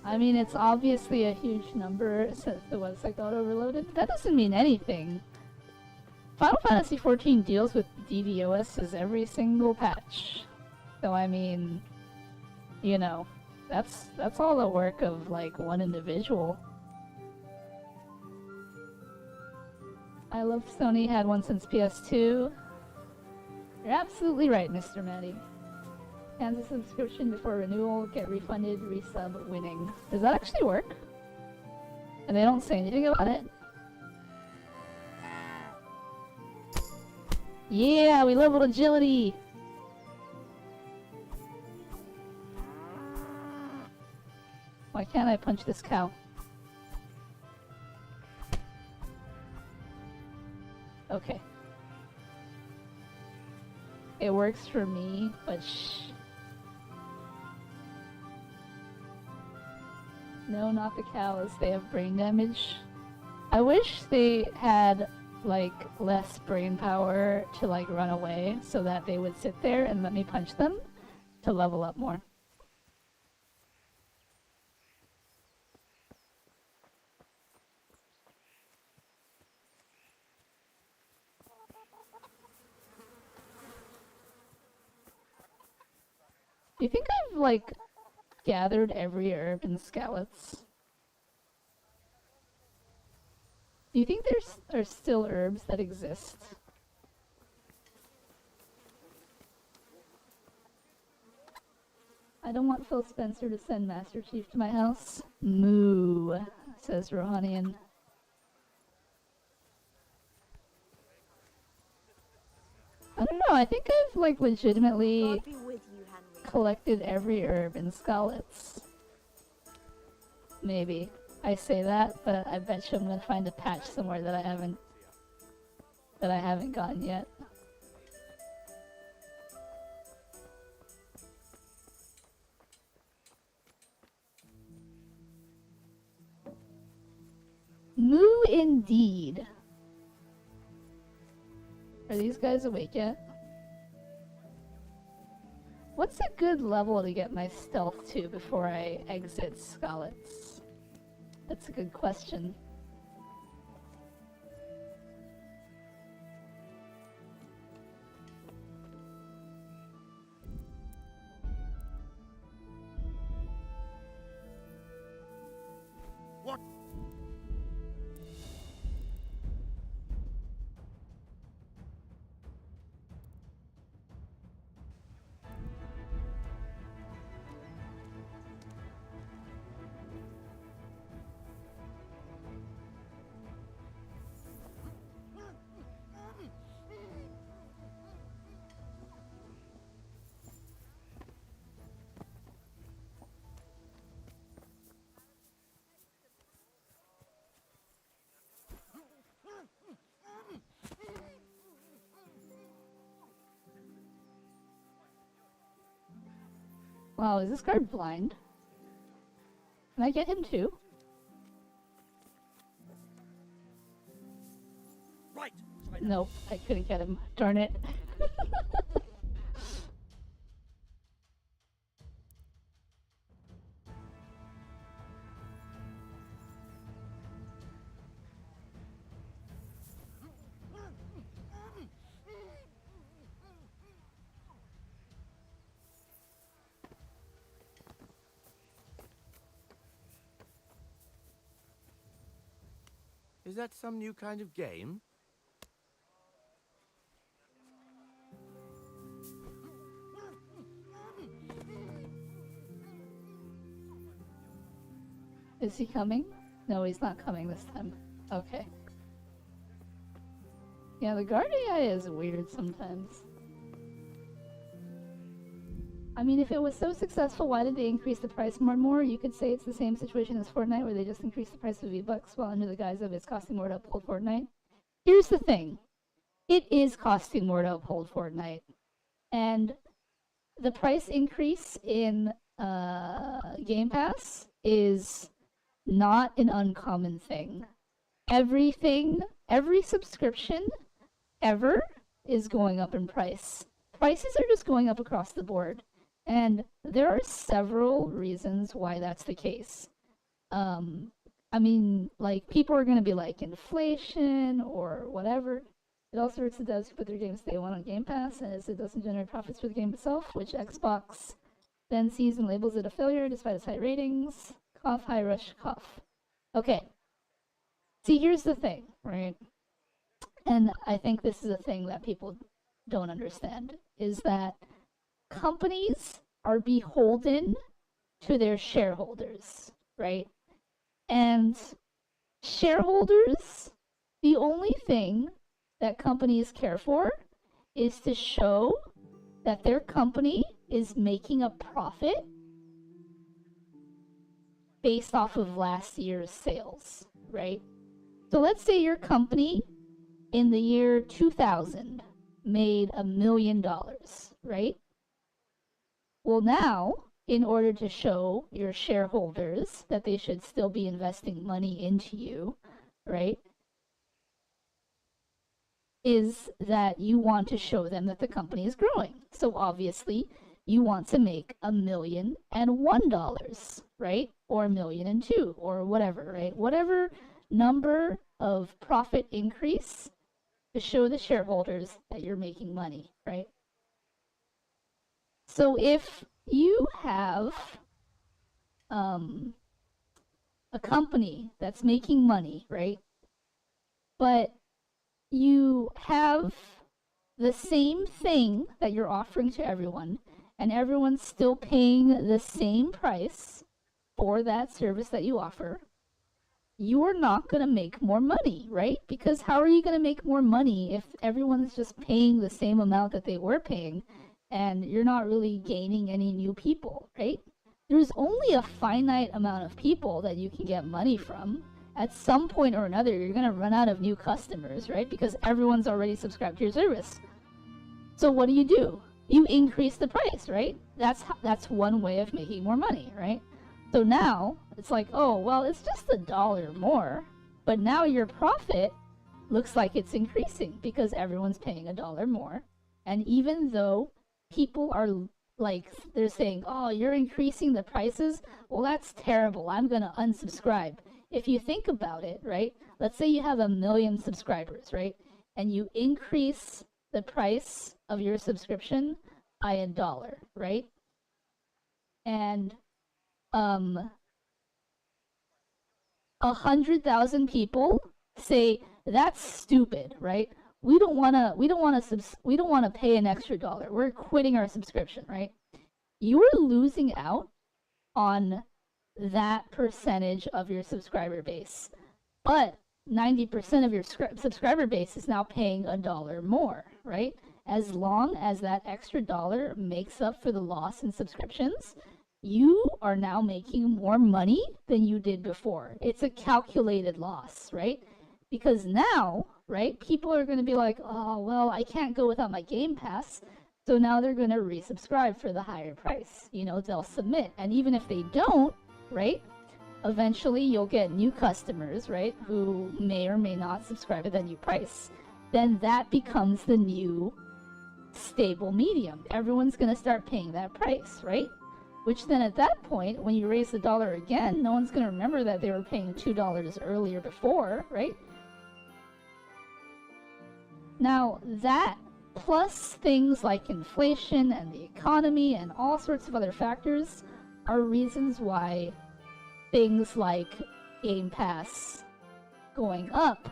I mean, it's obviously a huge number since the website got overloaded. That doesn't mean anything. Final Fantasy XIV deals with DDoS's every single patch. So I mean, you know, that's all the work of like one individual. I love Sony had one since PS2. You're absolutely right, Mr. Maddie. Cancel subscription before renewal, get refunded, resub, winning. Does that actually work? And they don't say anything about it? Yeah, we leveled agility! Why can't I punch this cow? Okay. It works for me, but shh. No, not the cows. They have brain damage. I wish they had, like, less brain power to, like, run away so that they would sit there and let me punch them to level up more. Do you think I've, like, gathered every herb in Skalitz? Do you think there's still herbs that exist? I don't want Phil Spencer to send Master Chief to my house. Moo, says Rohanian. I don't know, I think I've like legitimately God be with you, Henry. collected every herb in Skalitz. Maybe. I say that, but I bet you I'm gonna find a patch somewhere that I haven't gotten yet. Moo indeed. Are these guys awake yet? What's a good level to get my stealth to before I exit Skalitz? That's a good question. What? Wow, is this guard blind? Can I get him too? Right. Nope, I couldn't get him. Darn it. Is that some new kind of game? Is he coming? No, he's not coming this time. Okay. Yeah, the guard AI is weird sometimes. I mean, if it was so successful, why did they increase the price more and more? You could say it's the same situation as Fortnite, where they just increased the price of V-Bucks while under the guise of it's costing more to uphold Fortnite. Here's the thing. It is costing more to uphold Fortnite. And the price increase in Game Pass is not an uncommon thing. Every subscription ever is going up in price. Prices are just going up across the board. And there are several reasons why that's the case. I mean, like, people are going to be like inflation or whatever. It also hurts the devs who put their games day one on Game Pass, as it doesn't generate profits for the game itself, which Xbox then sees and labels it a failure despite its high ratings. Cough, high rush, cough. Okay. See, here's the thing, right? And I think this is a thing that people don't understand, is that companies are beholden to their shareholders, right? And shareholders, the only thing that companies care for is to show that their company is making a profit based off of last year's sales, right? So let's say your company in the year 2000 made $1 million, right? Well, now, in order to show your shareholders that they should still be investing money into you, right, is that you want to show them that the company is growing. So obviously, you want to make $1,001, right? Or $1,002,000, or whatever, right? Whatever number of profit increase to show the shareholders that you're making money, right? So if you have a company that's making money, right? But you have the same thing that you're offering to everyone, and everyone's still paying the same price for that service that you offer, you are not going to make more money, right? Because how are you going to make more money if everyone's just paying the same amount that they were paying and you're not really gaining any new people, right? There's only a finite amount of people that you can get money from. At some point or another, you're going to run out of new customers, right? Because everyone's already subscribed to your service. So what do? You increase the price, right? That's one way of making more money, right? So now it's like, oh, well, it's just $1 more, but now your profit looks like it's increasing because everyone's paying $1 more. And even though people are like, they're saying, oh, you're increasing the prices, well, that's terrible, I'm gonna unsubscribe. If you think about it, right, let's say you have 1 million subscribers, right, and you increase the price of your subscription by $1, right, and 100,000 people say that's stupid, right? We don't want to pay an extra $1. We're quitting our subscription, right? You are losing out on that percentage of your subscriber base, but 90% of your subscriber base is now paying $1 more, right? As long as that extra $1 makes up for the loss in subscriptions, you are now making more money than you did before. It's a calculated loss, right? Because now, right, people are going to be like, oh, well, I can't go without my Game Pass. So now they're going to resubscribe for the higher price. You know, they'll submit. And even if they don't, right, eventually you'll get new customers, right, who may or may not subscribe at the new price. Then that becomes the new stable medium. Everyone's going to start paying that price, right? Which then at that point, when you raise the $1 again, no one's going to remember that they were paying $2 earlier before, right? Now, that plus things like inflation and the economy and all sorts of other factors are reasons why things like Game Pass going up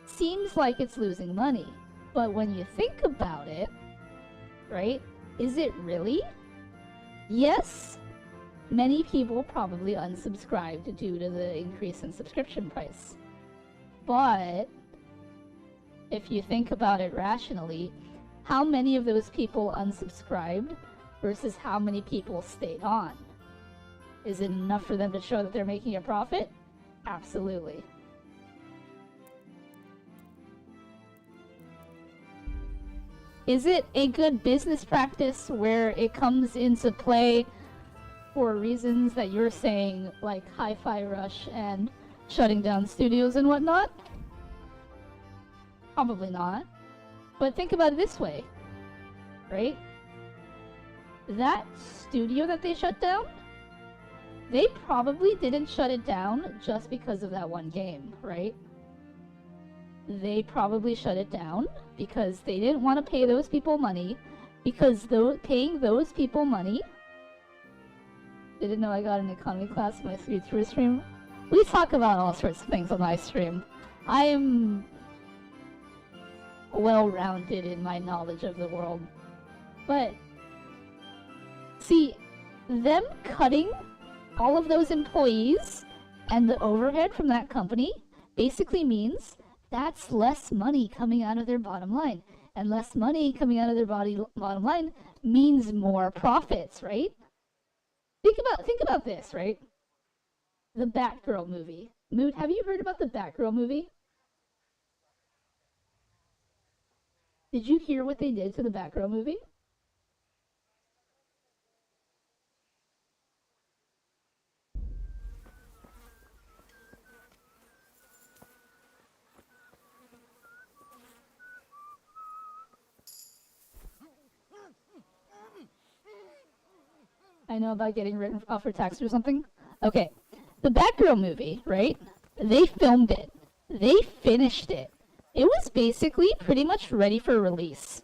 seems like it's losing money. But when you think about it, right, is it really? Yes, many people probably unsubscribed due to the increase in subscription price. But if you think about it rationally, how many of those people unsubscribed versus how many people stayed on? Is it enough for them to show that they're making a profit? Absolutely. Is it a good business practice where it comes into play for reasons that you're saying, like Hi-Fi Rush and shutting down studios and whatnot? Probably not. But think about it this way, right? That studio that they shut down, they probably didn't shut it down just because of that one game, right? They probably shut it down because they didn't want to pay those people money, because paying those people money... Didn't know I got an economy class in my through stream. We talk about all sorts of things on my stream. I am well-rounded in my knowledge of the world. But, see, them cutting all of those employees and the overhead from that company basically means that's less money coming out of their bottom line. And less money coming out of their bottom line means more profits, right? Think about this, right? The Batgirl movie. Mood, have you heard about the Batgirl movie? Did you hear what they did to the Batgirl movie? I know about getting written off for tax or something. Okay, the Batgirl movie, right? They filmed it. They finished it. It was basically pretty much ready for release.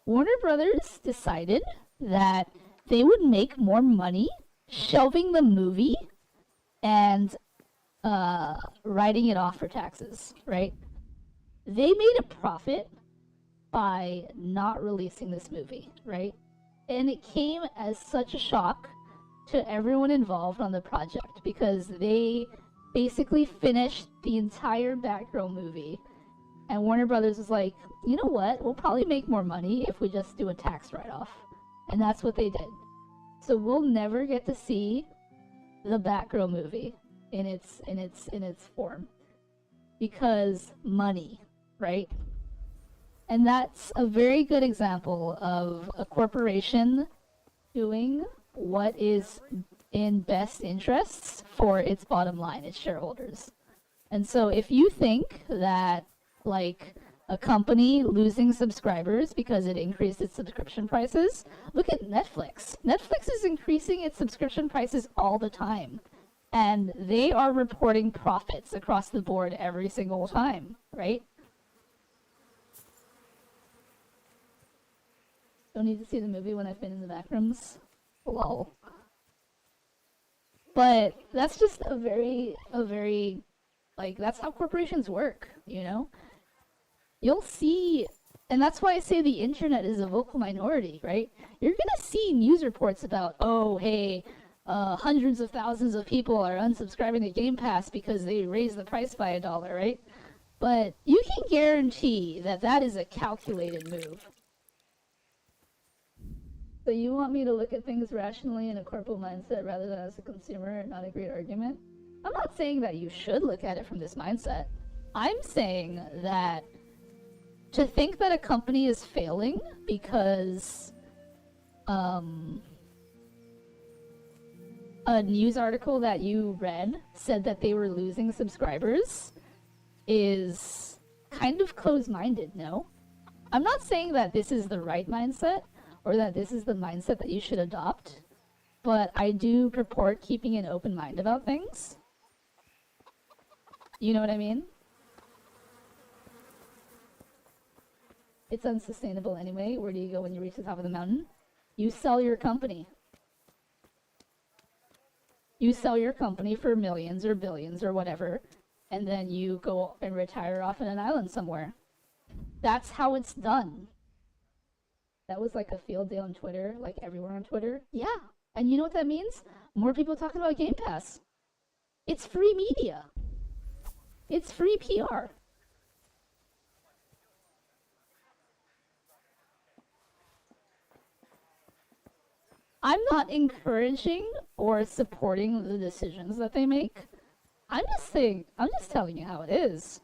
Warner Brothers decided that they would make more money shelving the movie and writing it off for taxes, right? They made a profit by not releasing this movie, right? And it came as such a shock to everyone involved on the project because they basically finished the entire Batgirl movie. And Warner Brothers was like, you know what? We'll probably make more money if we just do a tax write-off. And that's what they did. So we'll never get to see the Batgirl movie in its form because money, right? And that's a very good example of a corporation doing what is in best interests for its bottom line, its shareholders. And so if you think that like a company losing subscribers because it increased its subscription prices, look at Netflix. Netflix is increasing its subscription prices all the time. And they are reporting profits across the board every single time, right? Don't need to see the movie when I've been in the back rooms. Lol. But that's just a very, like, that's how corporations work, you know? You'll see, and that's why I say the internet is a vocal minority, right? You're gonna see news reports about, oh, hey, hundreds of thousands of people are unsubscribing to Game Pass because they raised the price by $1, right? But you can guarantee that that is a calculated move. So you want me to look at things rationally in a corporate mindset rather than as a consumer? Not a great argument. I'm not saying that you should look at it from this mindset. I'm saying that to think that a company is failing because a news article that you read said that they were losing subscribers is kind of closed-minded, no? I'm not saying that this is the right mindset or that this is the mindset that you should adopt, but I do purport keeping an open mind about things. You know what I mean? It's unsustainable anyway. Where do you go when you reach the top of the mountain? You sell your company. You sell your company for millions or billions or whatever, and then you go and retire off on an island somewhere. That's how it's done. That was like a field day on Twitter, like everywhere on Twitter. Yeah. And you know what that means? More people talking about Game Pass. It's free media. It's free PR. I'm not encouraging or supporting the decisions that they make. I'm just telling you how it is.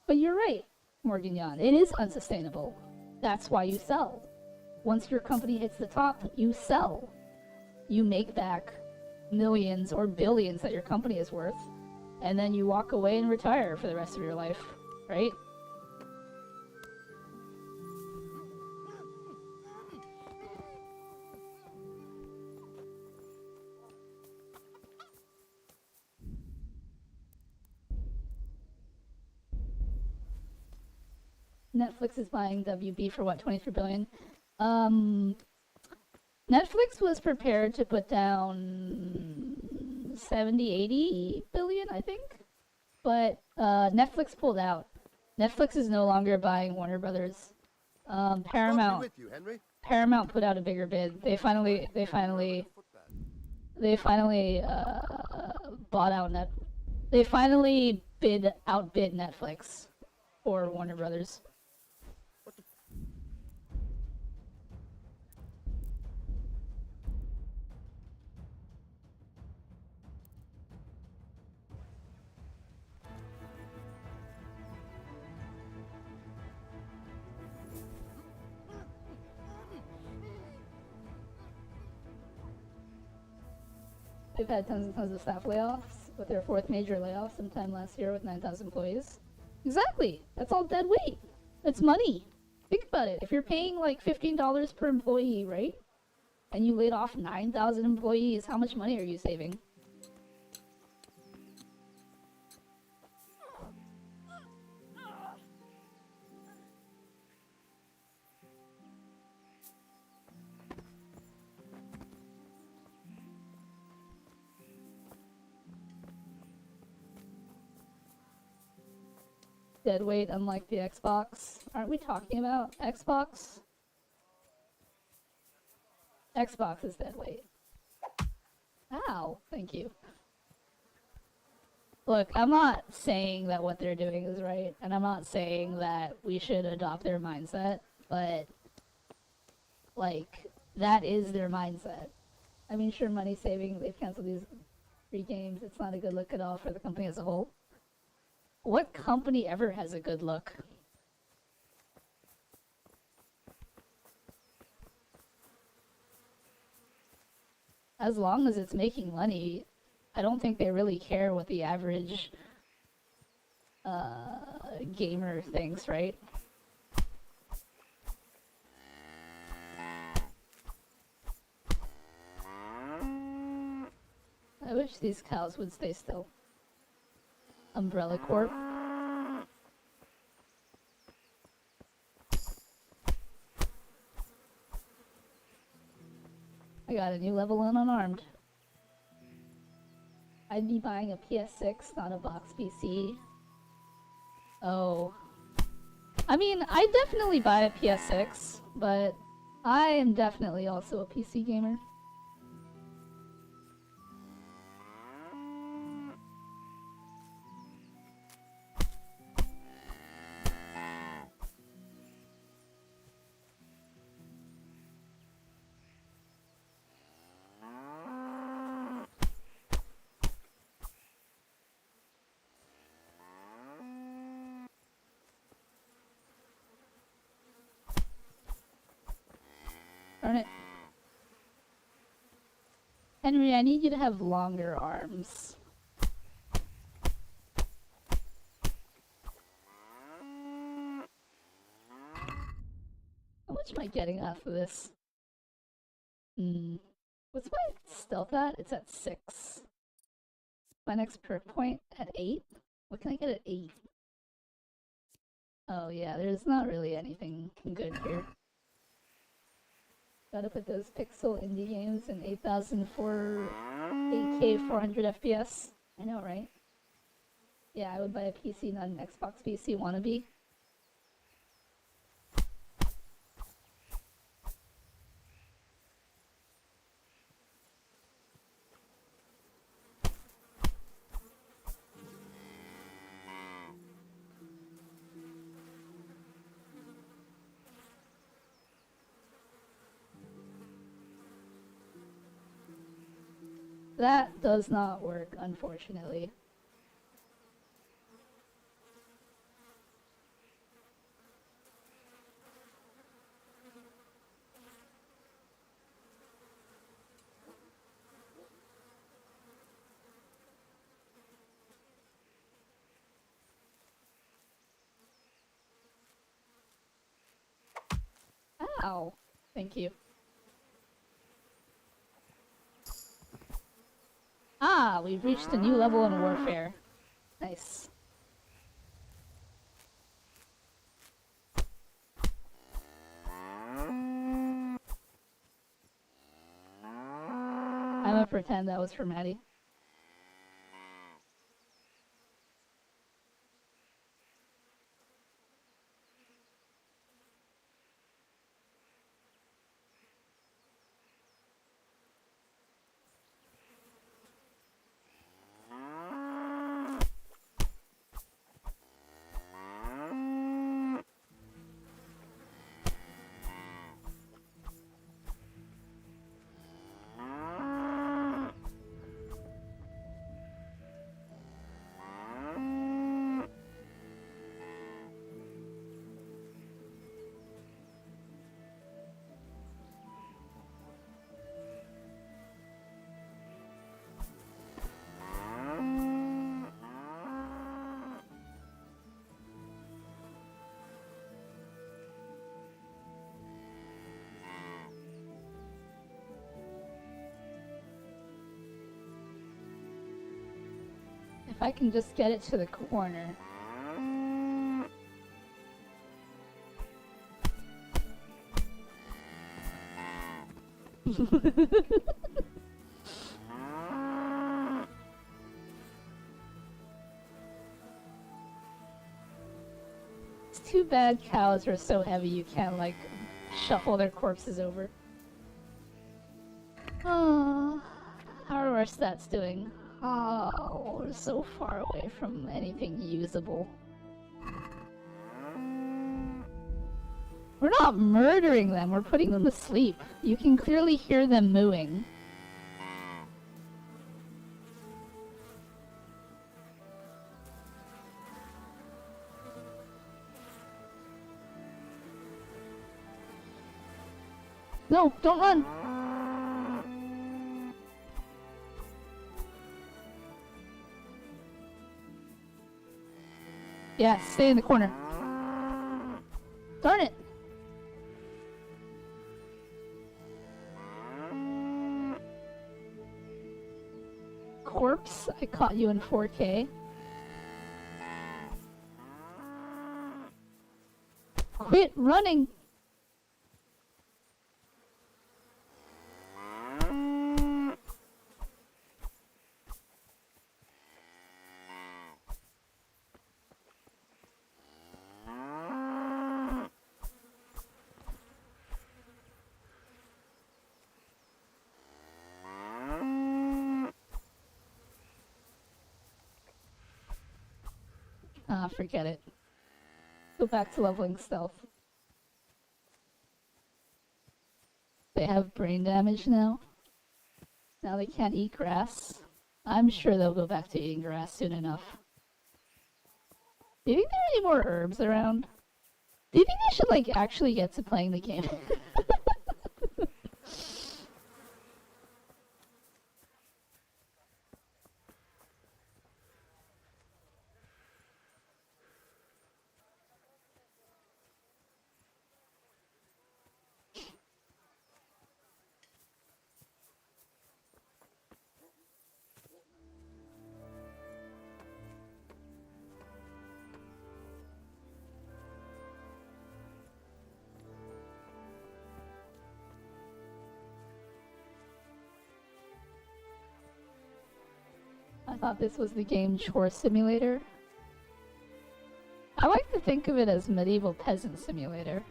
But you're right, Morgan Yan. It is unsustainable. That's why you sell. Once your company hits the top, you sell. You make back millions or billions that your company is worth, and then you walk away and retire for the rest of your life, right? Netflix is buying WB for what, 23 billion? Netflix was prepared to put down 70, 80 billion, I think. But Netflix pulled out. Netflix is no longer buying Warner Brothers. Paramount put out a bigger bid. They finally bought out They finally outbid Netflix for Warner Brothers. They've had tons and tons of staff layoffs, with their fourth major layoff sometime last year with 9,000 employees. Exactly. That's all dead weight. It's money. Think about it. If you're paying like $15 per employee, right? And you laid off 9,000 employees, how much money are you saving? deadweight unlike the Xbox. Aren't we talking about Xbox? Xbox is deadweight. Ow, thank you. Look, I'm not saying that what they're doing is right, and I'm not saying that we should adopt their mindset, but, like, that is their mindset. I mean, sure, money saving, they've canceled these free games. It's not a good look at all for the company as a whole. What company ever has a good look? As long as it's making money, I don't think they really care what the average gamer thinks, right? I wish these cows would stay still. Umbrella Corp. I got a new level in unarmed. I'd be buying a PS6, not a box PC. Oh. I mean, I'd definitely buy a PS6, but I am definitely also a PC gamer. Darn it. Henry, I need you to have longer arms. How much am I getting off of this? What's my stealth at? It's at 6. My next perk point at 8? What can I get at 8? Oh yeah, there's not really anything good here. Gotta put those pixel indie games in 8,000 for 8K 400 FPS. I know, right? Yeah, I would buy a PC, not an Xbox PC wannabe. That does not work, unfortunately. Ow. Thank you. Ah, we've reached a new level in warfare. Nice. I'm gonna pretend that was for Maddie. If I can just get it to the corner. It's too bad cows are so heavy you can't, like, shuffle their corpses over. Oh, how are our stats doing? Oh, we're so far away from anything usable. We're not murdering them, we're putting them to sleep. You can clearly hear them mooing. No, don't run! Yeah, stay in the corner. Darn it! Corpse, I caught you in 4K. Quit running! Ah, forget it. Go back to leveling stealth. They have brain damage now. Now they can't eat grass. I'm sure they'll go back to eating grass soon enough. Do you think there are any more herbs around? Do you think I should, like, actually get to playing the game? I thought this was the game Chore Simulator. I like to think of it as Medieval Peasant Simulator.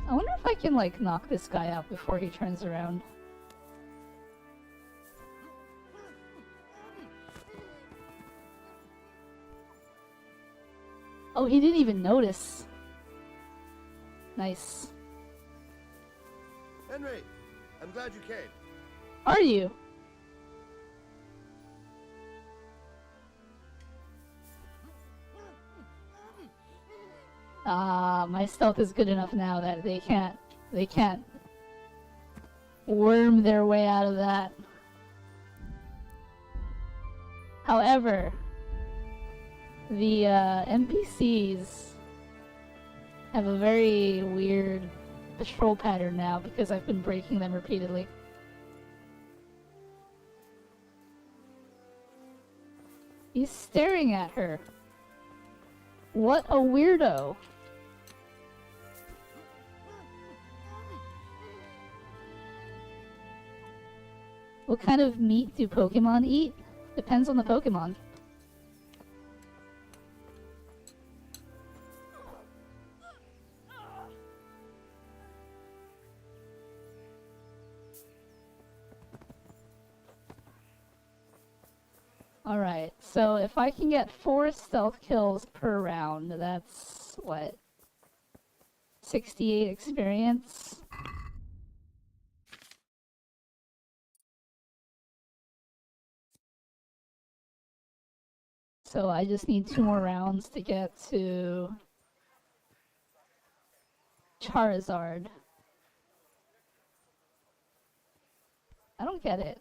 I wonder if I can, like, knock this guy out before he turns around. Oh, he didn't even notice. Nice. Henry, I'm glad you came. Are you? Ah, my stealth is good enough now that they can't worm their way out of that. However, the NPCs have a very weird patrol pattern now because I've been breaking them repeatedly. He's staring at her. What a weirdo. What kind of meat do Pokemon eat? Depends on the Pokemon. Alright, so if I can get 4 stealth kills per round, that's what? 68 experience? So I just need 2 more rounds to get to Charizard. I don't get it.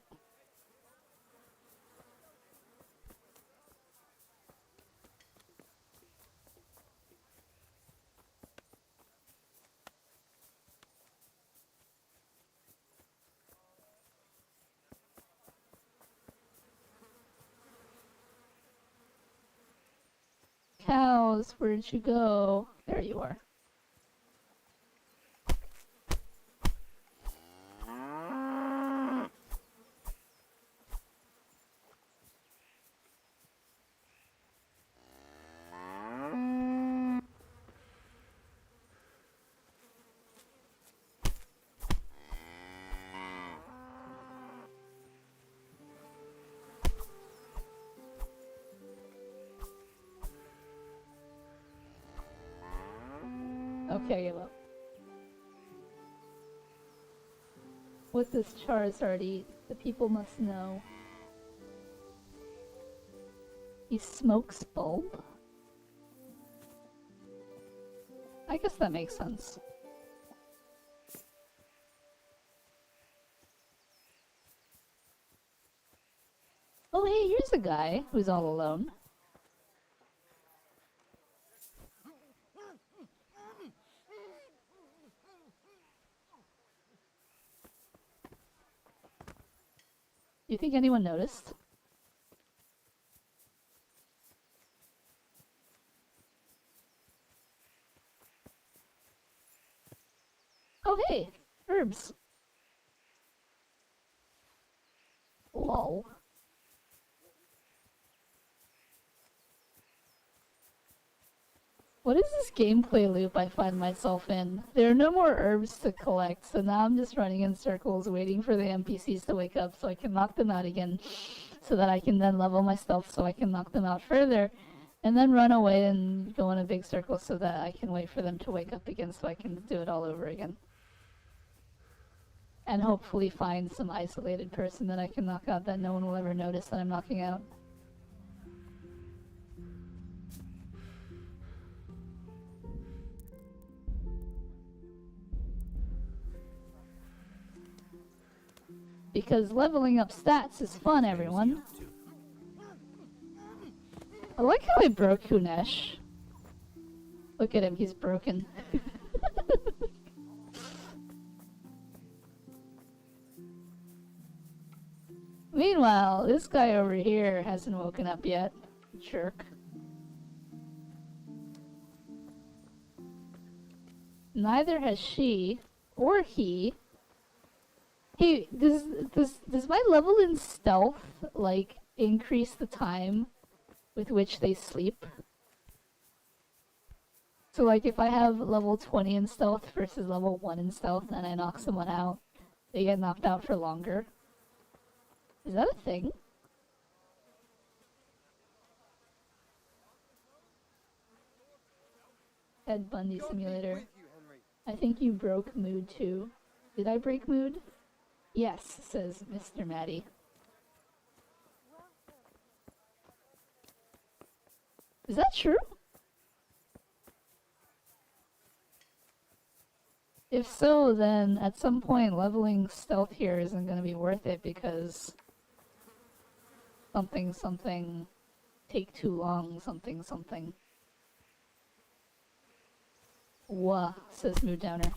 Cows, where'd you go? There you are. Okay, I give up. What does Charizard eat? The people must know. He smokes bulb? I guess that makes sense. Oh hey, here's a guy who's all alone. Do you think anyone noticed? Oh hey, herbs. Lol. What is this gameplay loop I find myself in? There are no more herbs to collect, so now I'm just running in circles waiting for the NPCs to wake up so I can knock them out again, so that I can then level my stealth so I can knock them out further, and then run away and go in a big circle so that I can wait for them to wake up again so I can do it all over again. And hopefully find some isolated person that I can knock out that no one will ever notice that I'm knocking out. Because leveling up stats is fun, everyone. I like how I broke Kunesh. Look at him, he's broken. Meanwhile, this guy over here hasn't woken up yet. Jerk. Neither has she, or he. Hey, does my level in stealth, like, increase the time with which they sleep? So, like, if I have level 20 in stealth versus level 1 in stealth and I knock someone out, they get knocked out for longer? Is that a thing? Ted Bundy Simulator. I think you broke mood too. Did I break mood? Yes, says Mr. Maddie. Is that true? If so, then at some point leveling stealth here isn't going to be worth it because something take too long, something. Wah, says Mood Downer.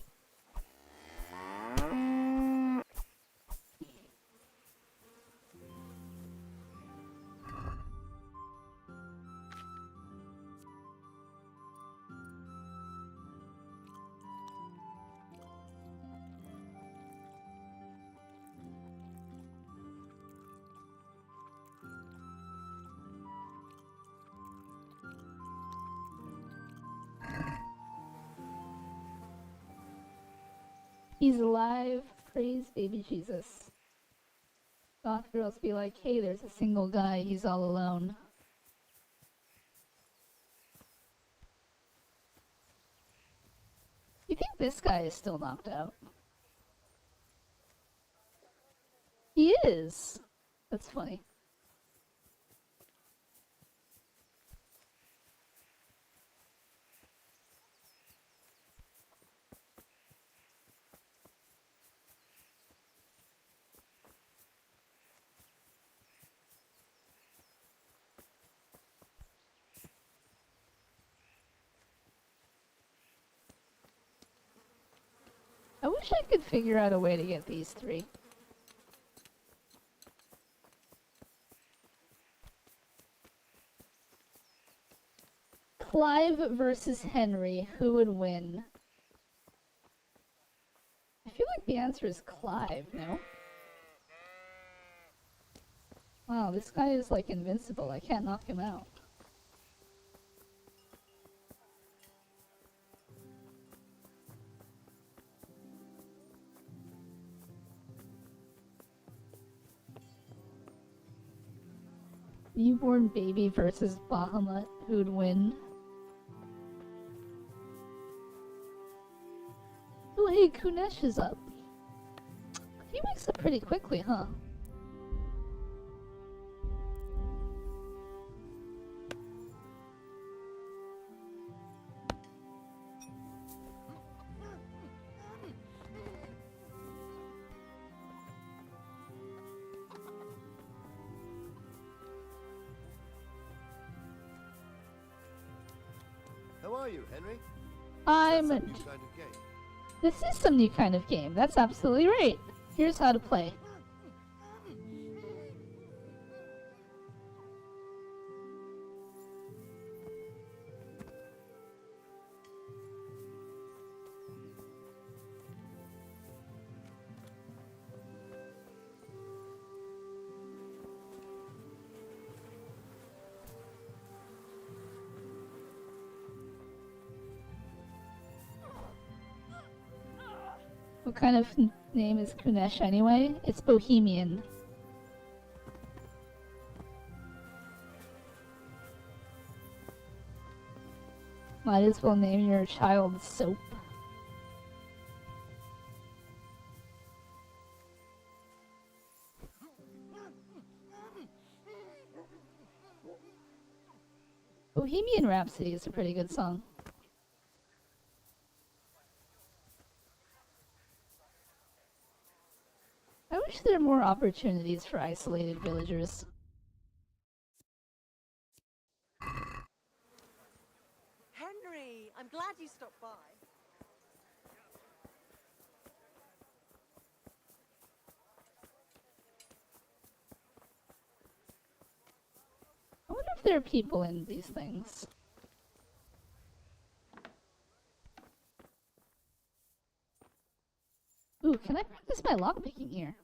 He's alive. Praise baby Jesus. Goth girls be like, hey, there's a single guy. He's all alone. You think this guy is still knocked out? He is. That's funny. I wish I could figure out a way to get these three. Clive versus Henry, who would win? I feel like the answer is Clive, no? Wow, this guy is like invincible. I can't knock him out. Newborn baby versus Bahamut, who'd win? Hey, Kunesh is up. He wakes up pretty quickly, huh? How are you, Henry? I'm. That's some new kind of game. This is some new kind of game. That's absolutely right. Here's how to play. What kind of name is Kunesh anyway? It's Bohemian. Might as well name your child Soap. Bohemian Rhapsody is a pretty good song. I wish there were more opportunities for isolated villagers. Henry, I'm glad you stopped by. I wonder if there are people in these things. Ooh, can I practice my lockpicking here?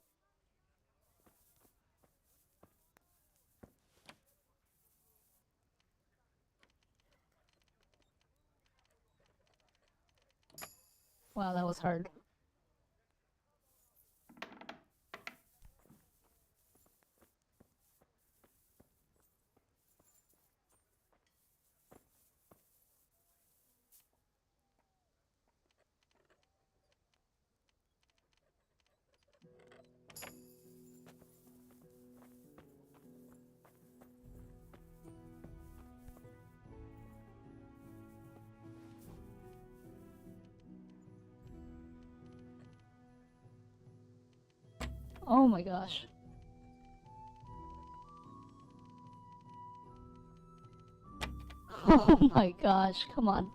Wow, that was hard. Oh my gosh. Oh my gosh, come on.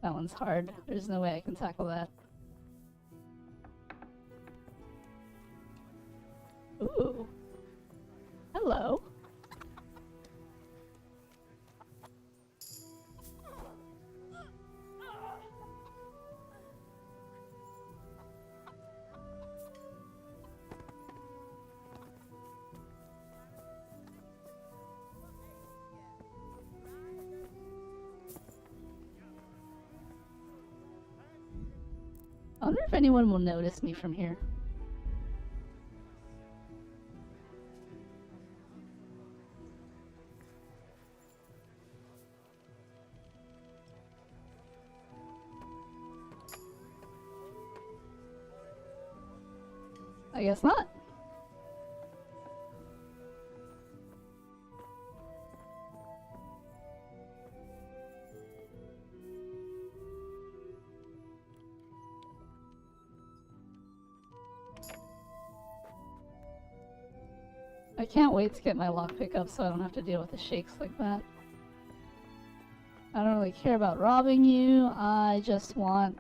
That one's hard. There's no way I can tackle that. Ooh. Hello. I wonder if anyone will notice me from here. I guess not. I can't wait to get my lockpick up so I don't have to deal with the shakes like that. I don't really care about robbing you, I just want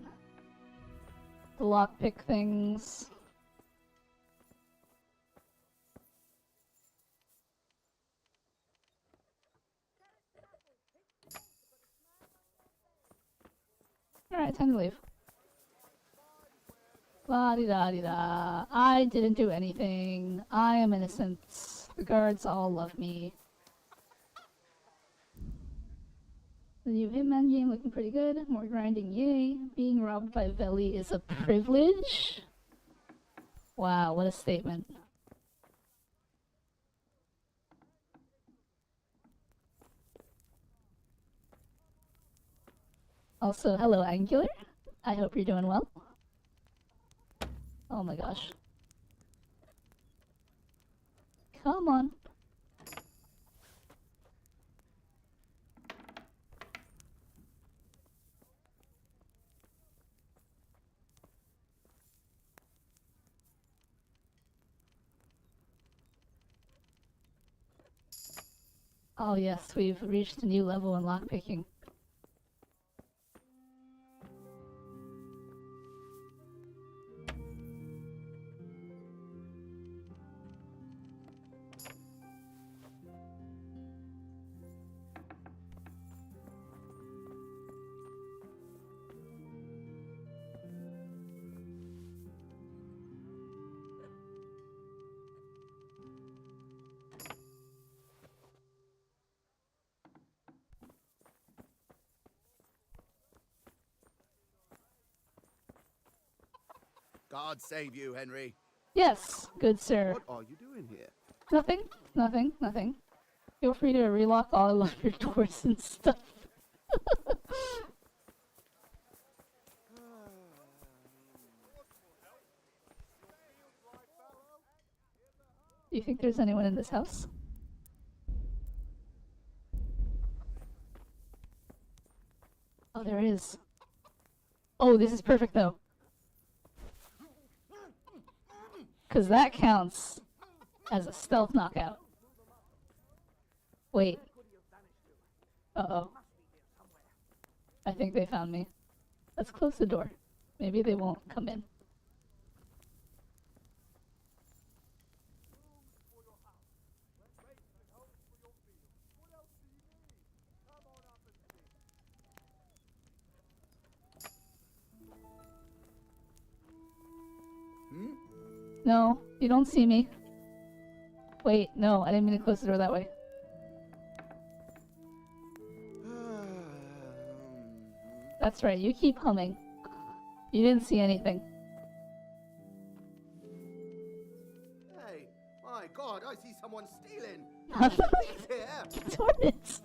the lockpick things. Alright, time to leave. La-di-da-di-da. I didn't do anything. I am innocent. The guards all love me. The new Hitman game looking pretty good. More grinding, yay. Being robbed by Veli is a privilege? Wow, what a statement. Also, hello, Angular. I hope you're doing well. Oh my gosh. Come on. Oh yes, we've reached a new level in lockpicking. God save you, Henry. Yes, good sir. What are you doing here? Nothing, nothing, nothing. Feel free to relock all of your doors and stuff. Do you think there's anyone in this house? Oh, there is. Oh, this is perfect though. Because that counts as a stealth knockout. Wait. Uh-oh. I think they found me. Let's close the door. Maybe they won't come in. No, you don't see me. Wait, no, I didn't mean to close the door that way. That's right, you keep humming. You didn't see anything. Hey, my God, I see someone stealing. Darn it!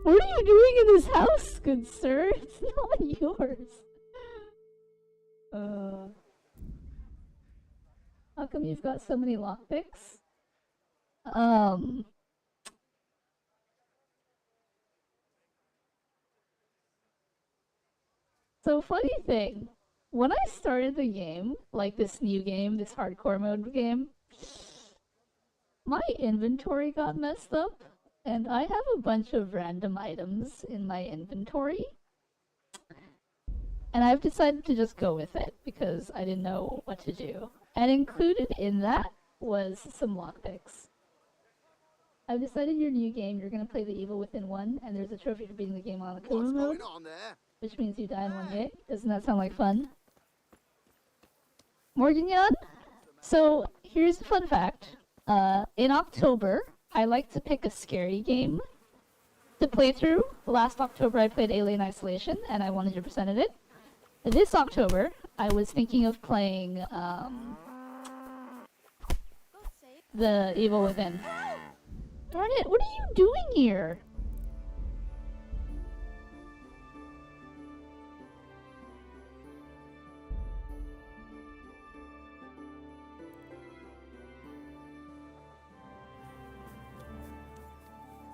What are you doing in this house, good sir? It's not yours. How come you've got so many lockpicks? So funny thing, when I started the game, like this new game, this hardcore mode game, my inventory got messed up, and I have a bunch of random items in my inventory. And I've decided to just go with it because I didn't know what to do. And included in that was some lockpicks. I've decided your new game, you're gonna play the Evil Within 1, and there's a trophy for beating the game on the killer mode. What's going on there? Which means you die in one hit. Doesn't that sound like fun? Morgan Yan? So, here's a fun fact. In October, I like to pick a scary game to play through. Last October, I played Alien Isolation, and I 100%ed it. This October, I was thinking of playing, the Evil Within. Darn it, what are you doing here?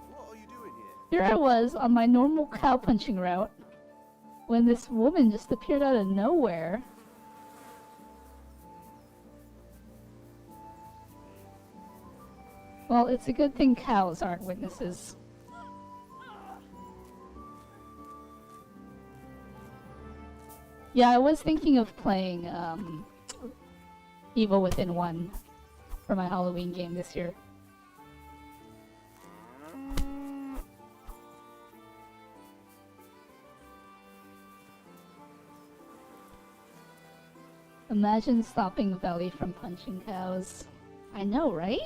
What are you doing Here here? I was on my normal cow punching route when this woman just appeared out of nowhere. Well, it's a good thing cows aren't witnesses. Yeah, I was thinking of playing Evil Within 1 for my Halloween game this year. Imagine stopping Veli from punching cows. I know, right?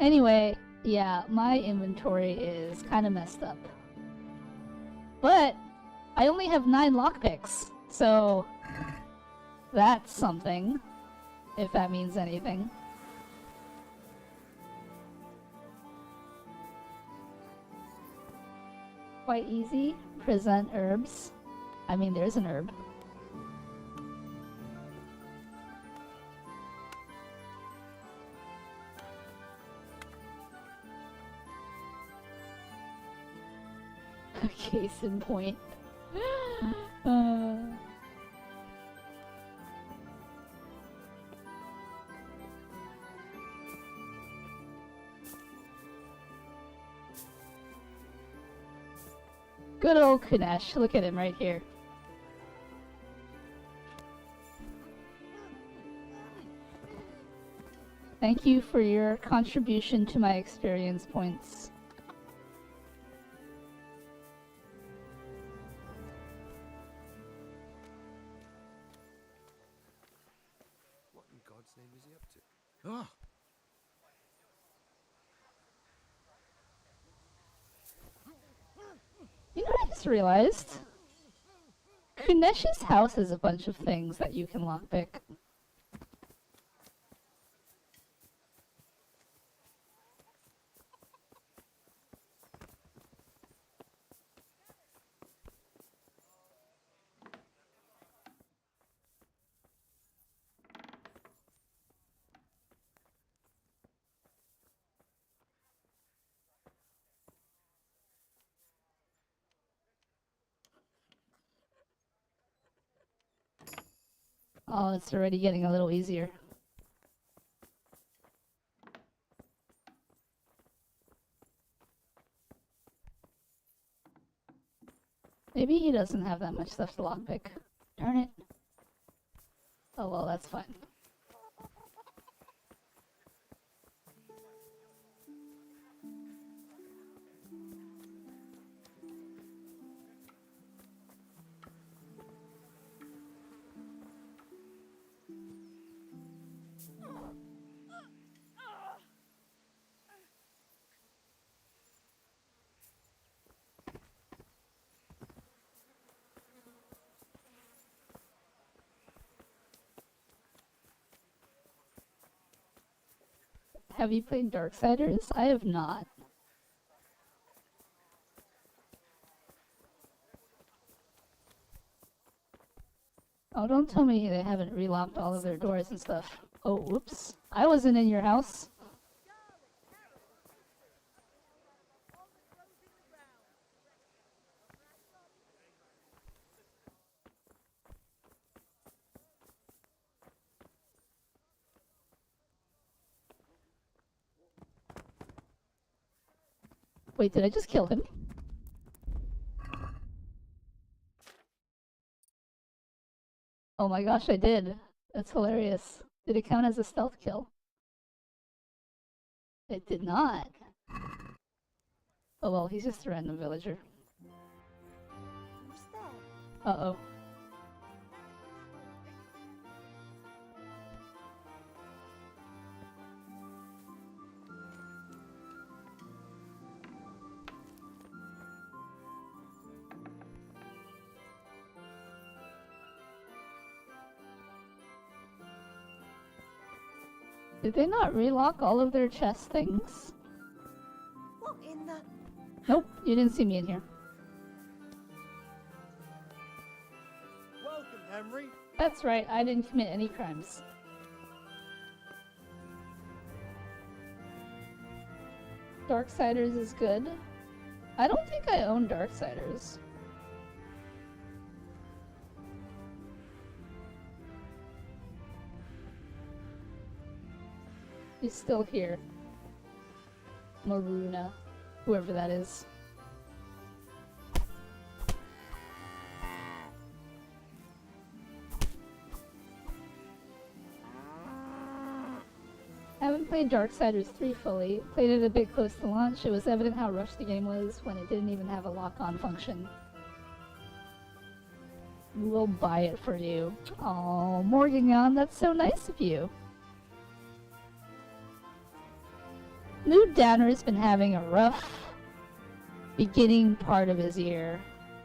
Anyway, yeah, my inventory is kind of messed up. But I only have 9 lockpicks, so that's something, if that means anything. Quite easy. Present herbs. I mean, there's an herb. Case in point. Good old Kunesh. Look at him right here. Thank you for your contribution to my experience points. What in God's name is he up to? Ah! You know what I just realized? Kunesh's house has a bunch of things that you can lockpick. Oh, it's already getting a little easier. Maybe he doesn't have that much stuff to lockpick. Darn it. Oh well, that's fine. Have you played Darksiders? I have not. Oh, don't tell me they haven't relocked all of their doors and stuff. Oh, whoops. I wasn't in your house. Wait, did I just kill him? Oh my gosh, I did. That's hilarious. Did it count as a stealth kill? It did not. Oh well, he's just a random villager. Who's there? Uh-oh. Did they not relock all of their chest things? What in the... Nope, you didn't see me in here. Welcome, Henry. That's right, I didn't commit any crimes. Darksiders is good. I don't think I own Darksiders. He's still here. Maruna. Whoever that is. I haven't played Darksiders 3 fully. Played it a bit close to launch. It was evident how rushed the game was when it didn't even have a lock-on function. We'll buy it for you. Oh, Morgan, that's so nice of you. Mood Downer's been having a rough beginning part of his year.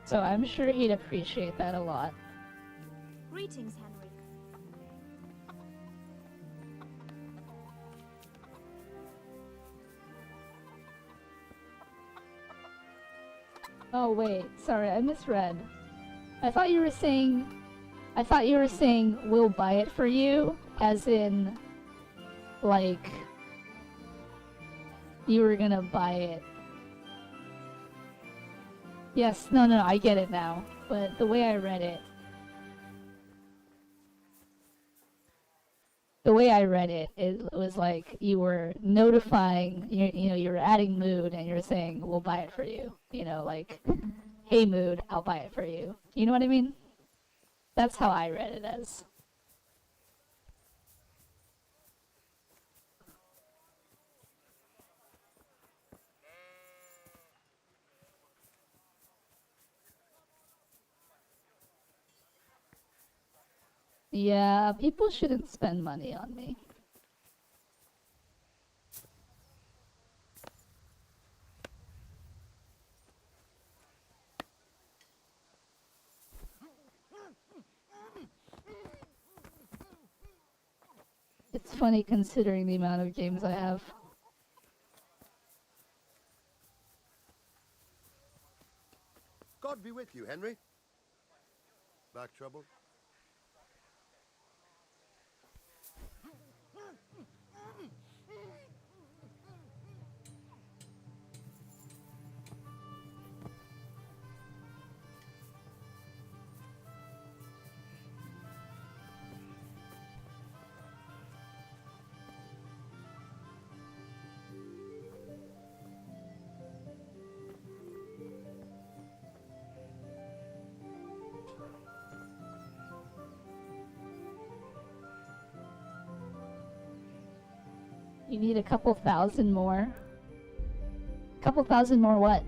So I'm sure he'd appreciate that a lot. Greetings, Henry. Oh wait, sorry, I misread. I thought you were saying we'll buy it for you, as in, like, you were gonna buy it. Yes, no, I get it now. But the way I read it, it was like you were notifying, you were adding mood and you're saying, we'll buy it for you. You know, like, hey mood, I'll buy it for you. You know what I mean? That's how I read it as. Yeah, people shouldn't spend money on me. It's funny considering the amount of games I have. God be with you, Henry. Back trouble? You need a couple thousand more. Couple thousand more what?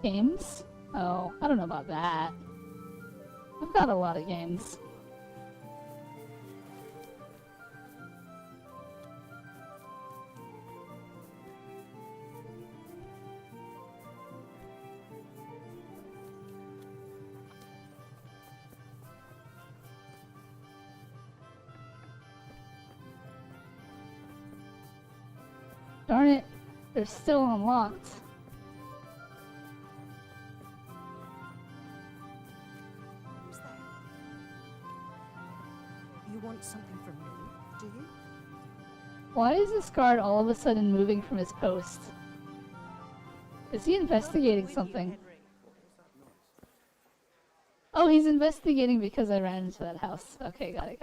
Games? Oh, I don't know about that. I've got a lot of games. Darn it, they're still unlocked. Who's there? You want something from me, do you? Why is this guard all of a sudden moving from his post? Is he investigating something? Oh, he's investigating because I ran into that house. Okay, got it.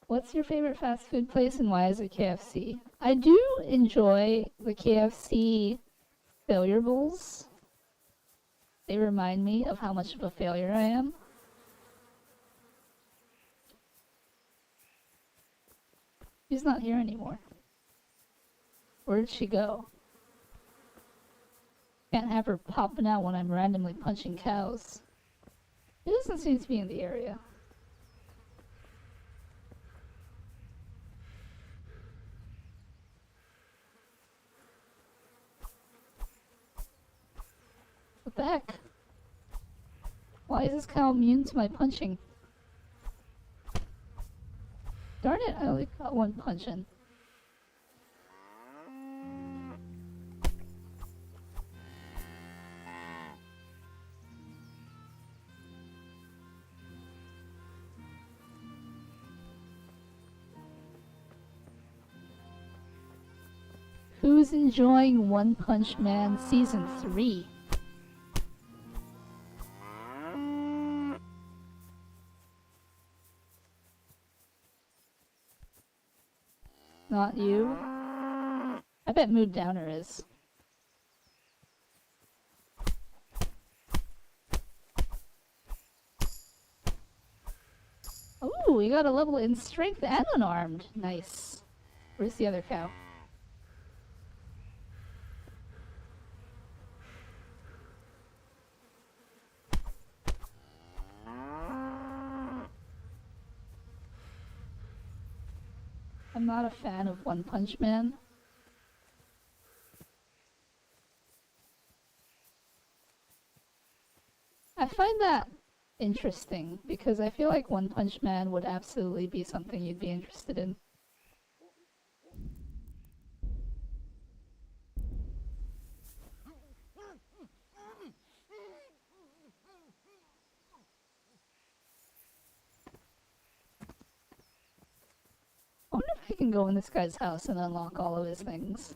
What's your favorite fast food place and why is it KFC? I do enjoy the KFC failure bowls. They remind me of how much of a failure I am. She's not here anymore. Where did she go? Can't have her popping out when I'm randomly punching cows. She doesn't seem to be in the area. What the heck? Why is this cow immune to my punching? Darn it, I only got one punch in. Who's enjoying One Punch Man Season 3? Not you. I bet Mood Downer is. Ooh, we got a level in strength and unarmed. Nice. Where's the other cow? I'm not a fan of One Punch Man. I find that interesting because I feel like One Punch Man would absolutely be something you'd be interested in. I wonder if I can go in this guy's house and unlock all of his things.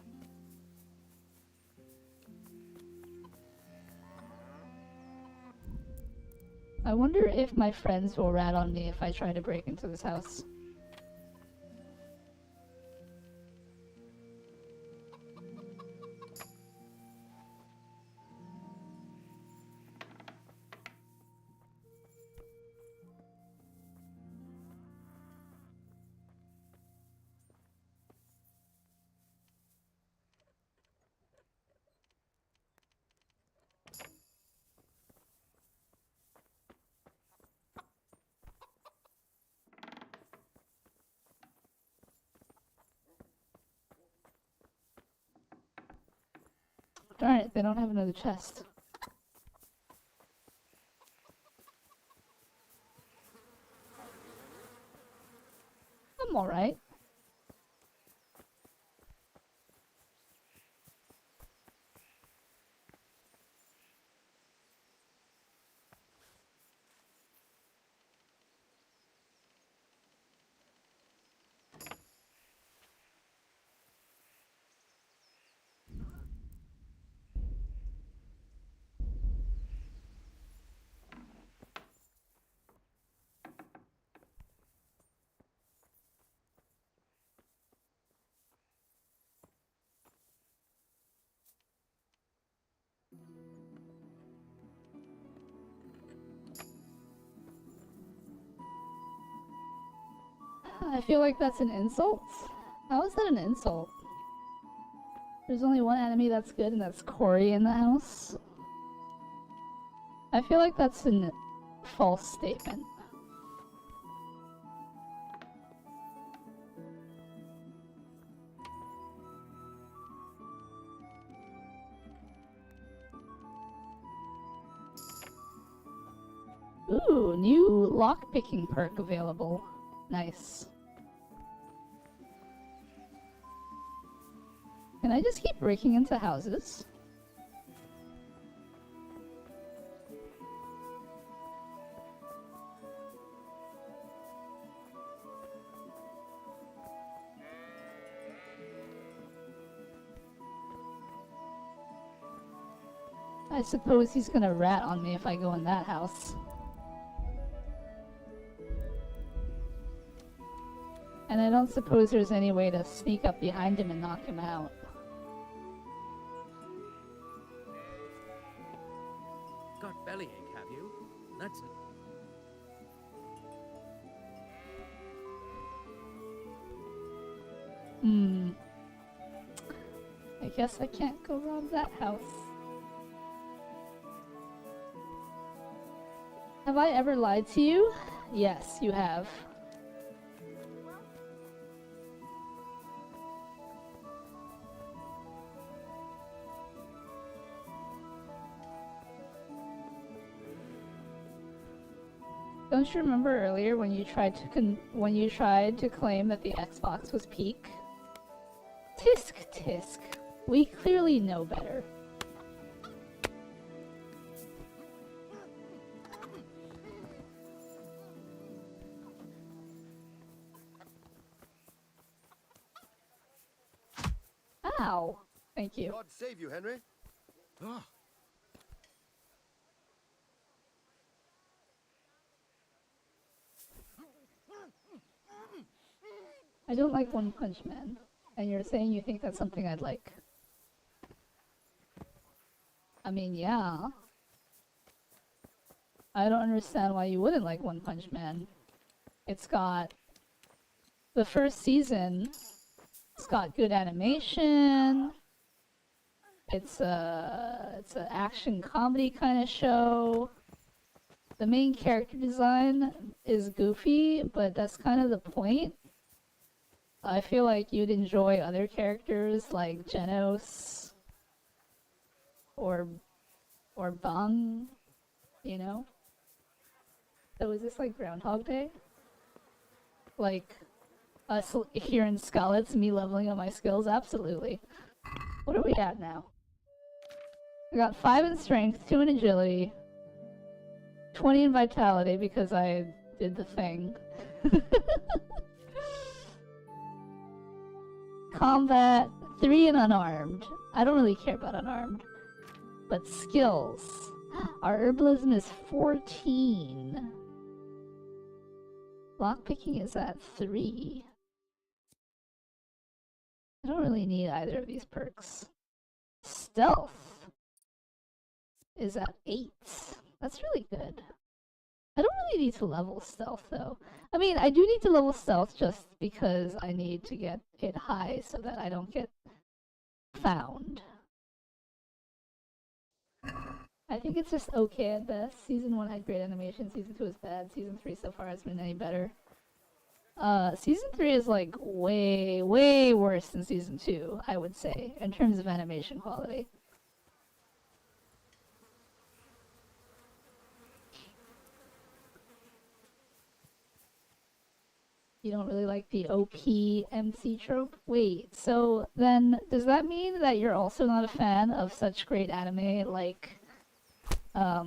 I wonder if my friends will rat on me if I try to break into this house. Darn it, they don't have another chest. I'm alright. I feel like that's an insult. How is that an insult? There's only one enemy that's good, and that's Corey in the house. I feel like that's a false statement. Ooh, new lockpicking perk available. Nice. Can I just keep breaking into houses? I suppose he's gonna rat on me if I go in that house. And I don't suppose there's any way to sneak up behind him and knock him out. Got bellyache, have you? That's... I guess I can't go rob that house. Have I ever lied to you? Yes, you have. Don't you remember earlier when you tried to claim that the Xbox was peak? Tisk tisk. We clearly know better. Ow. Thank you. God save you, Henry. Oh, I don't like One Punch Man. And you're saying you think that's something I'd like. I mean, yeah. I don't understand why you wouldn't like One Punch Man. It's got the first season. It's got good animation. It's an action comedy kind of show. The main character design is goofy, but that's kind of the point. I feel like you'd enjoy other characters like Genos or Bang, you know? So is this like Groundhog Day? Like us here in Scarlet's, me leveling up my skills? Absolutely. What are we at now? I got 5 in strength, 2 in agility, 20 in vitality because I did the thing. Combat, 3 in unarmed. I don't really care about unarmed. But skills. Our herbalism is 14. Lockpicking is at 3. I don't really need either of these perks. Stealth is at 8. That's really good. I don't really need to level stealth though. I mean, I do need to level stealth just because I need to get it high so that I don't get found. I think it's just okay at best. Season 1 had great animation, Season 2 is bad, Season 3 so far hasn't been any better. Season 3 is like way, way worse than Season 2, I would say, in terms of animation quality. You don't really like the OP MC trope? Wait, so then does that mean that you're also not a fan of such great anime like that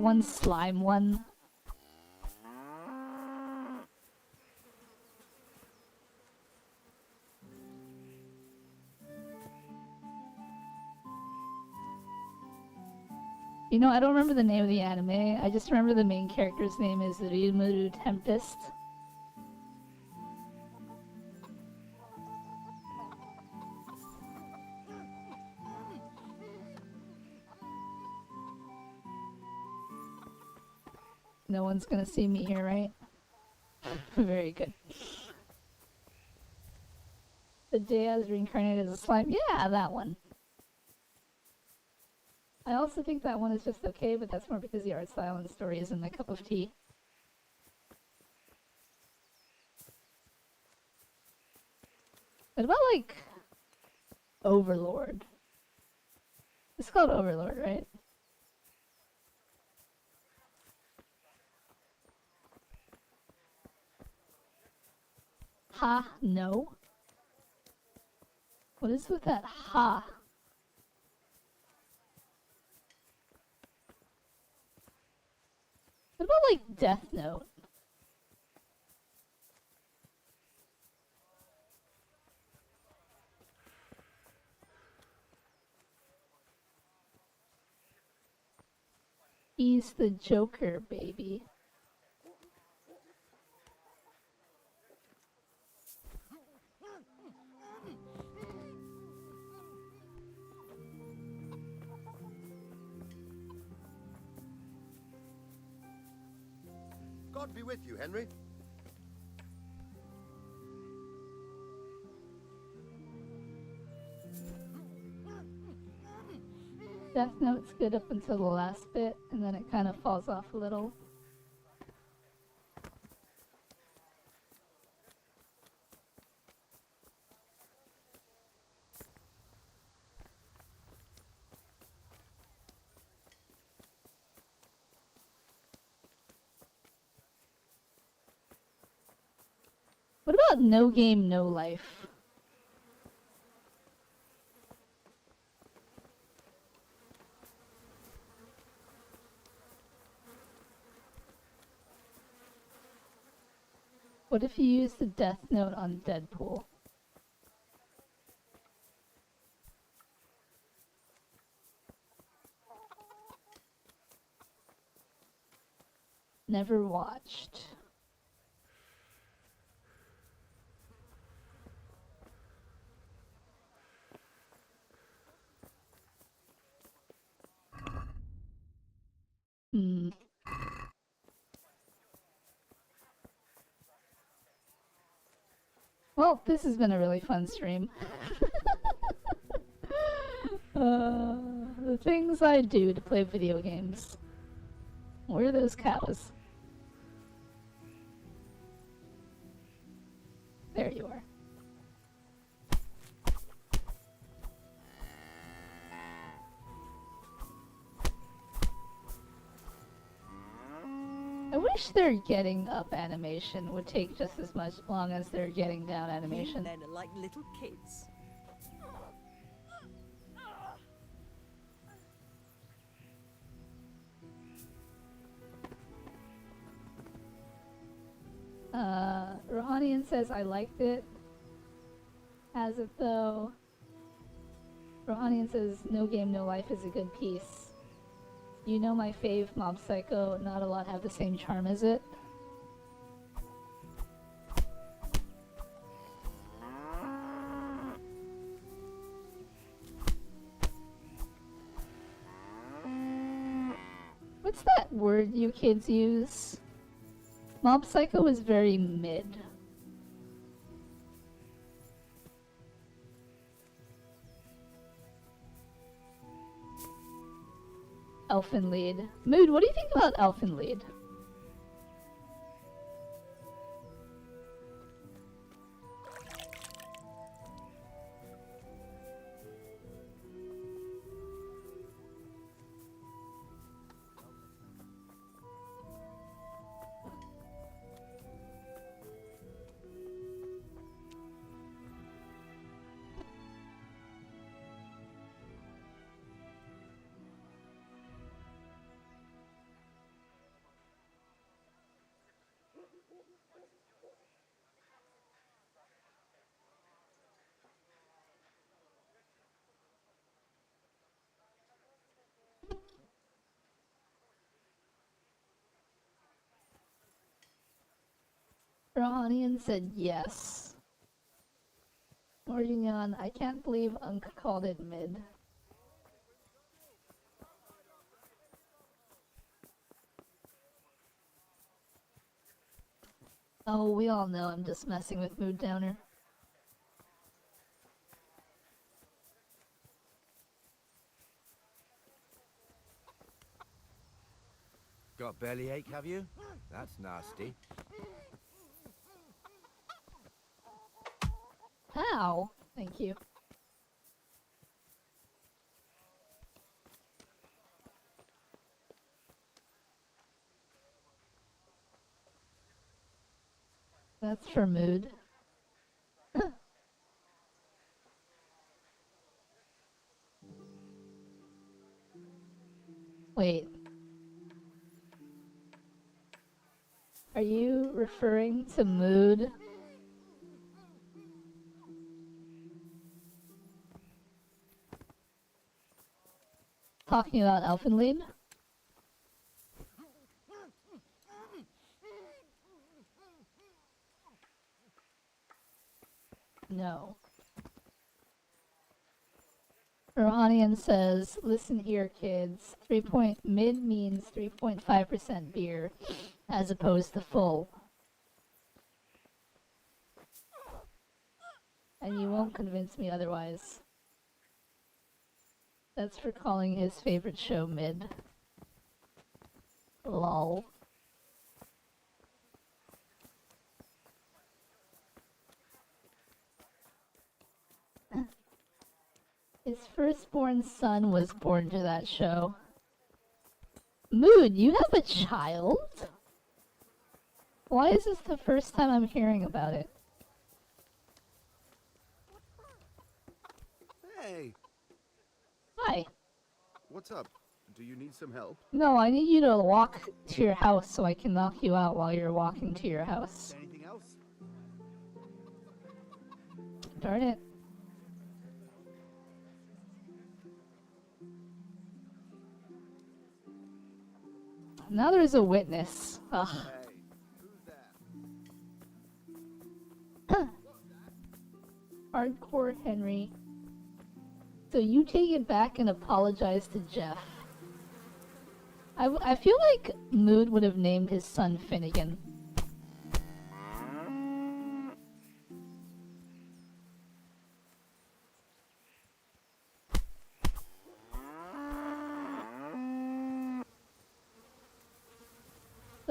one slime one? You know, I don't remember the name of the anime. I just remember the main character's name is Ryumuru Tempest. No one's gonna see me here, right? Very good. The day I was reincarnated as a slime. Yeah, that one. I also think that one is just okay, but that's more because the art style and the story isn't my cup of tea. What about, like, Overlord? It's called Overlord, right? Ha, no. What is with that ha? What about, like, Death Note? He's the Joker, baby. God be with you, Henry. Death Note's good up until the last bit, and then it kind of falls off a little. What about No Game, No Life? What if you use the Death Note on Deadpool? Never watched. Well, this has been a really fun stream. The things I do to play video games. Where are those cows? There you are. I wish their getting up animation would take just as much long as their getting down animation. Men are like little kids. Rohanian says I liked it. Has it though? Rohanian says no game, no life is a good piece. You know my fave, Mob Psycho, not a lot have the same charm as it. What's that word you kids use? Mob Psycho is very mid. Elfin Lead. Mood, what do you think about Elfin Lead? Rohanian said yes. Morgan, I can't believe Unk called it mid. Oh, we all know I'm just messing with Mood Downer. Got bellyache, have you? That's nasty. How? Thank you. That's for Mood. Wait. Are you referring to Mood? Talking about Elfenlied? No. Iranian says, listen here kids, mid means 3.5% beer, as opposed to full. And you won't convince me otherwise. That's for calling his favorite show mid. Lol. His firstborn son was born to that show. Mood, you have a child? Why is this the first time I'm hearing about it? Hey, Hi. what's up? Do you need some help? No, I need you to walk to your house so I can knock you out while you're walking to your house. Anything else? Darn it. Now there's a witness. Ugh. Hey, who's that? Hardcore Henry. So you take it back and apologize to Jeff. I feel like Mood would have named his son Finnegan.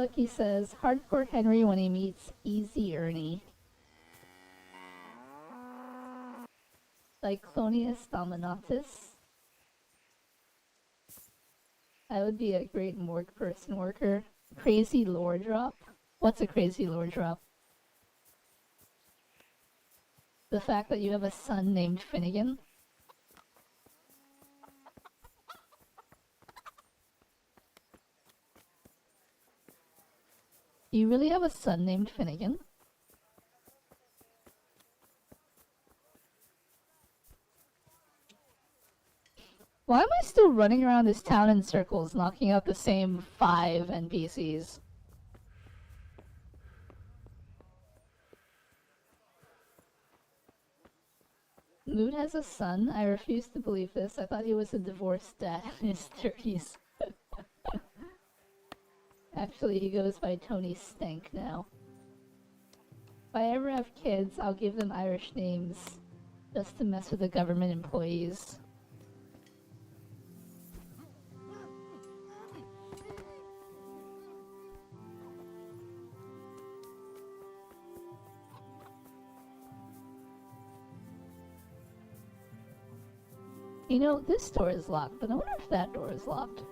Ducky says, Hardcore Henry when he meets Easy Ernie. Cyclonius Dominatus. I would be a great morgue person worker. Crazy lore drop? What's a crazy lore drop? The fact that you have a son named Finnegan? Do you really have a son named Finnegan? Why am I still running around this town in circles, knocking out the same 5 NPCs? Mood has a son? I refuse to believe this. I thought he was a divorced dad in his 30s. Actually, he goes by Tony Stank now. If I ever have kids, I'll give them Irish names, just to mess with the government employees. You know, this door is locked, but I wonder if that door is locked.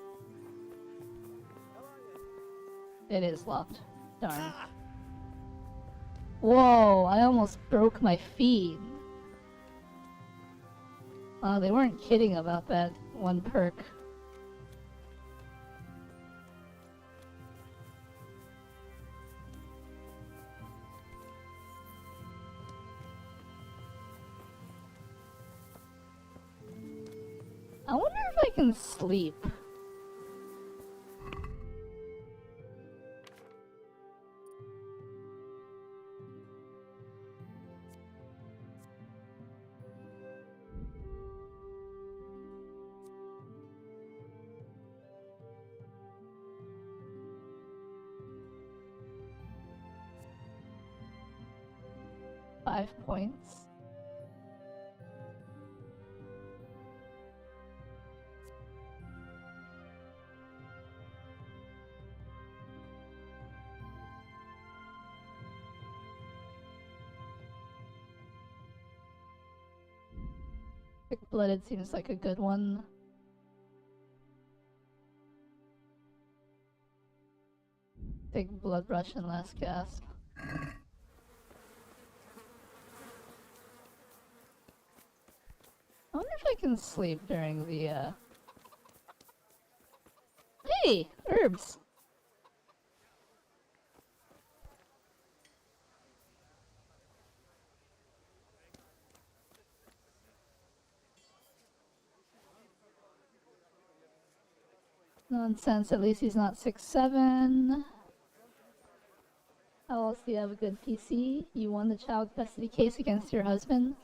It is locked. Darn. Whoa, I almost broke my feet. They weren't kidding about that one perk. I wonder if I can sleep. Five points. Thick-blooded seems like a good one. Big blood rush in last gasp. I wonder if I can sleep during the, Hey! Herbs! Nonsense, at least he's not 6'7". How else do you have a good PC? You won the child custody case against your husband?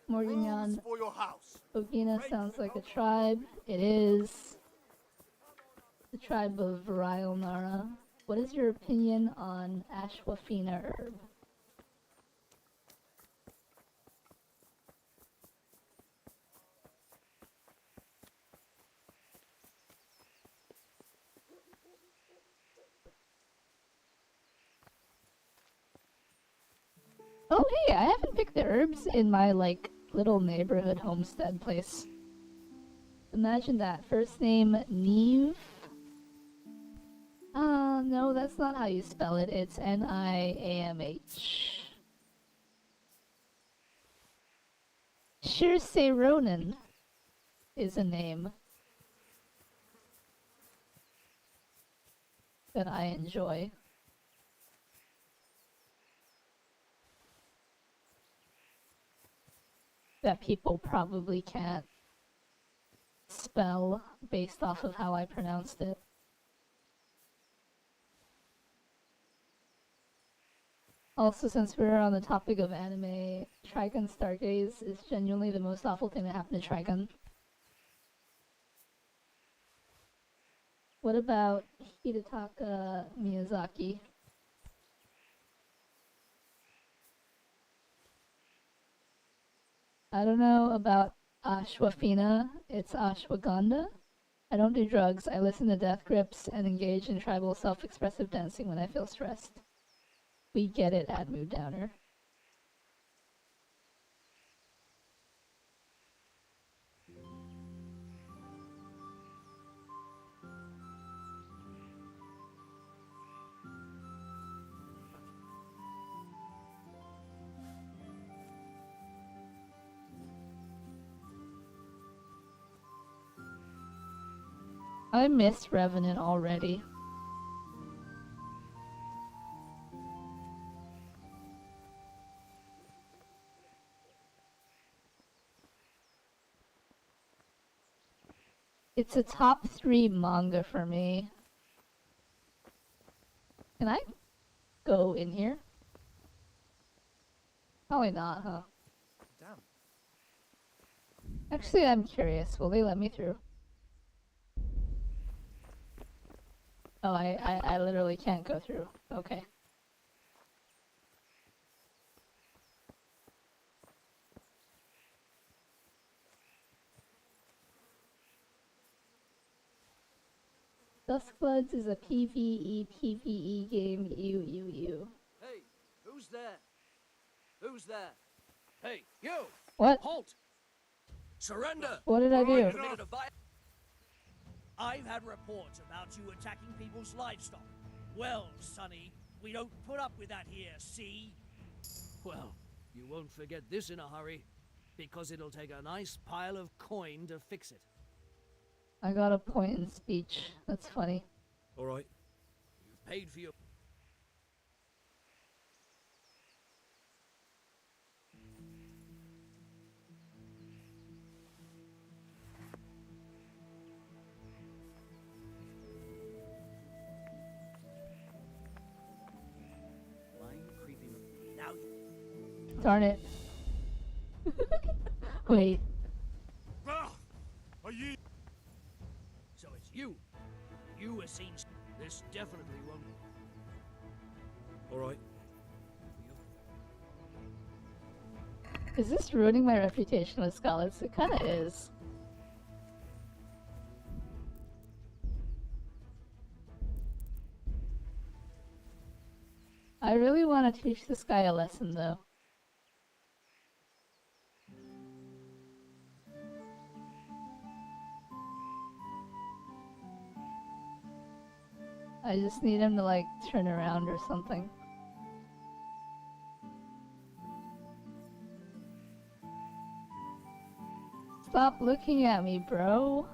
Morgan for your house. Ogina sounds like a tribe. It is. The tribe of Velynara. What is your opinion on Ashwafina herb? Oh hey, I haven't picked the herbs in my, like, little neighborhood homestead place. Imagine that. First name, Neve. No, that's not how you spell it. It's Niamh. Shirsei Ronan is a name that I enjoy. That people probably can't spell based off of how I pronounced it. Also, since we're on the topic of anime, Trigun Stargaze is genuinely the most awful thing that happened to Trigun. What about Hidetaka Miyazaki? I don't know about Ashwafina. It's ashwagandha. I don't do drugs. I listen to death grips and engage in tribal self-expressive dancing when I feel stressed. We get it at Mood Downer. I miss Revenant already. It's a top 3 manga for me. Can I go in here? Probably not, huh? Damn. Actually, I'm curious. Will they let me through? Oh, I literally can't go through. Okay. Duskbloods is a PvE game. You. Hey, who's there? Who's there? Hey, you! What? Halt! Surrender! What did I do? I've had reports about you attacking people's livestock. Well, Sonny, we don't put up with that here, see? Well, you won't forget this in a hurry, because it'll take a nice pile of coin to fix it. I got a point in speech. That's funny. All right. You've paid for your... Darn it. Wait. Are you? So it's you. You were seen... This definitely won't... All right. Is this ruining my reputation with Scarlets? It kinda is. I really want to teach this guy a lesson, though. I just need him to, like, turn around or something. Stop looking at me, bro.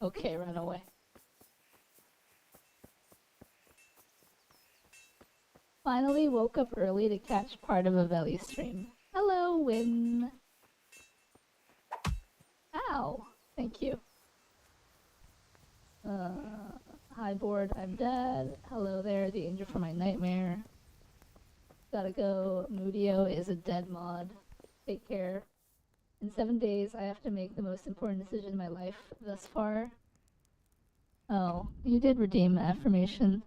Okay, run away. Finally woke up early to catch part of a Veli stream. Hello, Win. Ow. Thank you. Hi, board. I'm dead. Hello there, the angel from my nightmare. Gotta go. Moodio is a dead mod. Take care. In 7 days, I have to make the most important decision in my life thus far. Oh, you did redeem affirmation.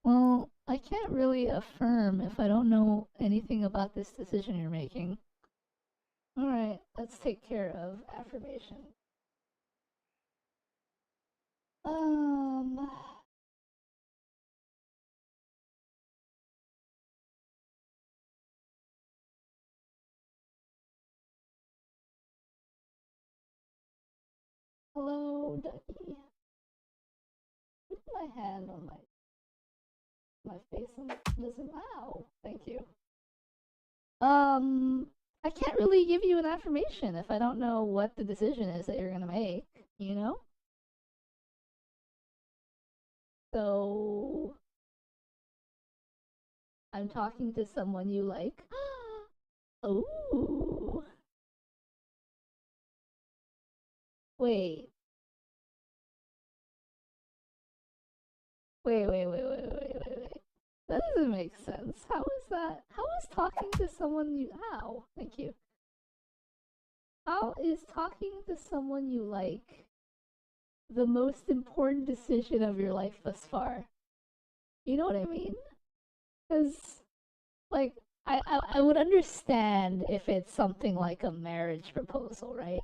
Well, I can't really affirm if I don't know anything about this decision you're making. Alright, let's take care of affirmation. Hello, Ducky. Put my hand on my face and listen. Ow, thank you. I can't really give you an affirmation if I don't know what the decision is that you're gonna make, you know? So I'm talking to someone you like. Oh. Wait. Wait. That doesn't make sense. How is that? How is talking to someone you... Ow. Thank you. How is talking to someone you like the most important decision of your life thus far? You know what I mean? Because, like, I would understand if it's something like a marriage proposal, right?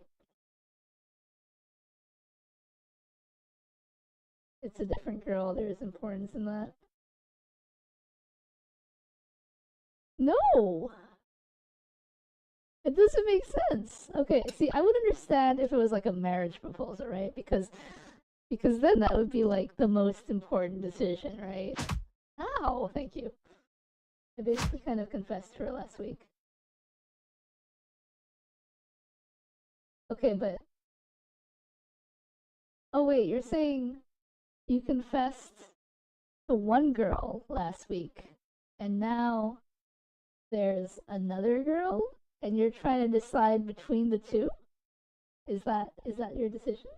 It's a different girl, there's importance in that. No! It doesn't make sense. Okay, see, I would understand if it was like a marriage proposal, right? Because then that would be like the most important decision, right? Ow, thank you. I basically kind of confessed to her last week. Okay, but oh wait, you're saying you confessed to one girl last week, and now there's another girl, and you're trying to decide between the two? Is that your decision?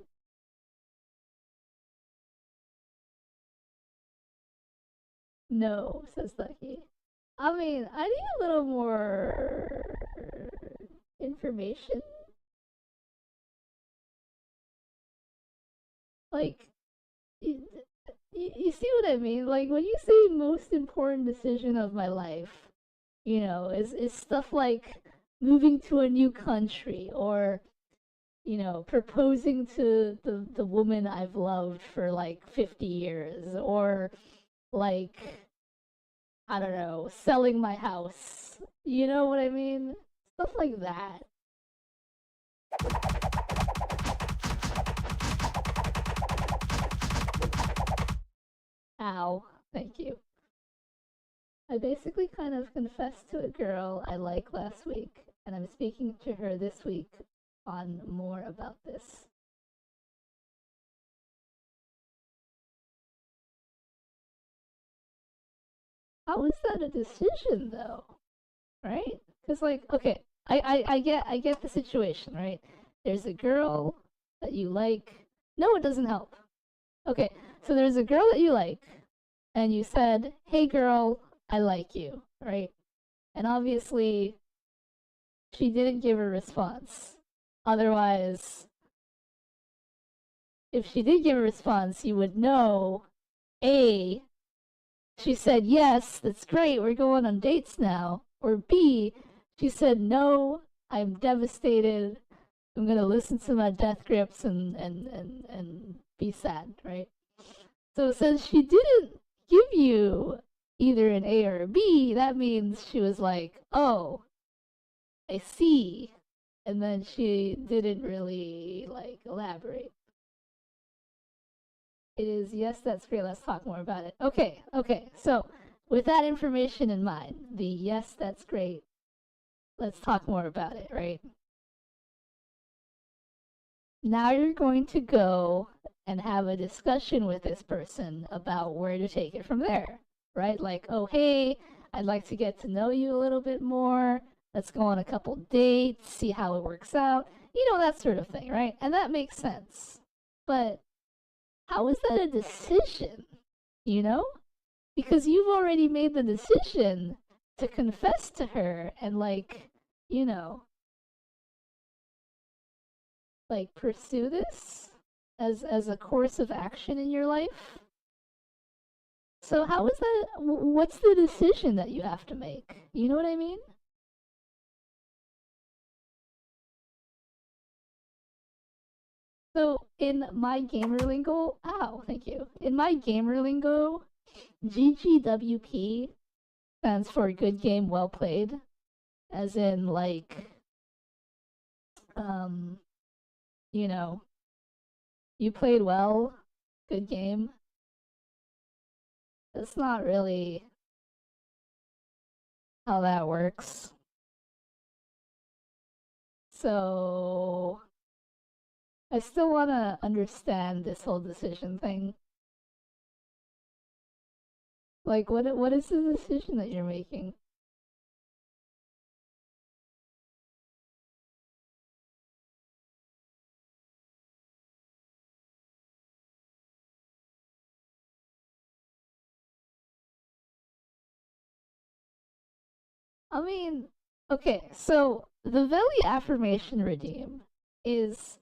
No, says Lucky. I mean, I need a little more information. Like, you see what I mean? Like, when you say most important decision of my life, you know, is stuff like moving to a new country or, you know, proposing to the woman I've loved for like 50 years or like, I don't know, selling my house. You know what I mean? Stuff like that. Ow. Thank you. I basically kind of confessed to a girl I liked last week, and I'm speaking to her this week on more about this. How is that a decision, though? Right? Because, like, okay, I get the situation, right? There's a girl that you like. No, it doesn't help. Okay, so there's a girl that you like, and you said, "Hey, girl, I like you," right? And obviously, she didn't give a response. Otherwise, if she did give a response, you would know, A, she said, yes, that's great, we're going on dates now. Or B, she said, no, I'm devastated, I'm gonna listen to my death grips and be sad, right? So since she didn't give you either an A or a B, that means she was like, oh, I see. And then she didn't really, like, elaborate. It is, yes, that's great, let's talk more about it. Okay, so with that information in mind, the yes, that's great, let's talk more about it, right? Now you're going to go and have a discussion with this person about where to take it from there, right? Like, oh, hey, I'd like to get to know you a little bit more. Let's go on a couple dates, see how it works out. You know, that sort of thing, right? And that makes sense. But how is that a decision? You know? Because you've already made the decision to confess to her and, like, you know, like, pursue this as a course of action in your life. So how is that, what's the decision that you have to make? You know what I mean? So in my gamer lingo, ow, thank you. In my gamer lingo, GGWP stands for good game, well played. As in, like, you know, you played well, good game. That's not really how that works. So I still want to understand this whole decision thing. Like, what is the decision that you're making? I mean, okay, so the Veli affirmation redeem is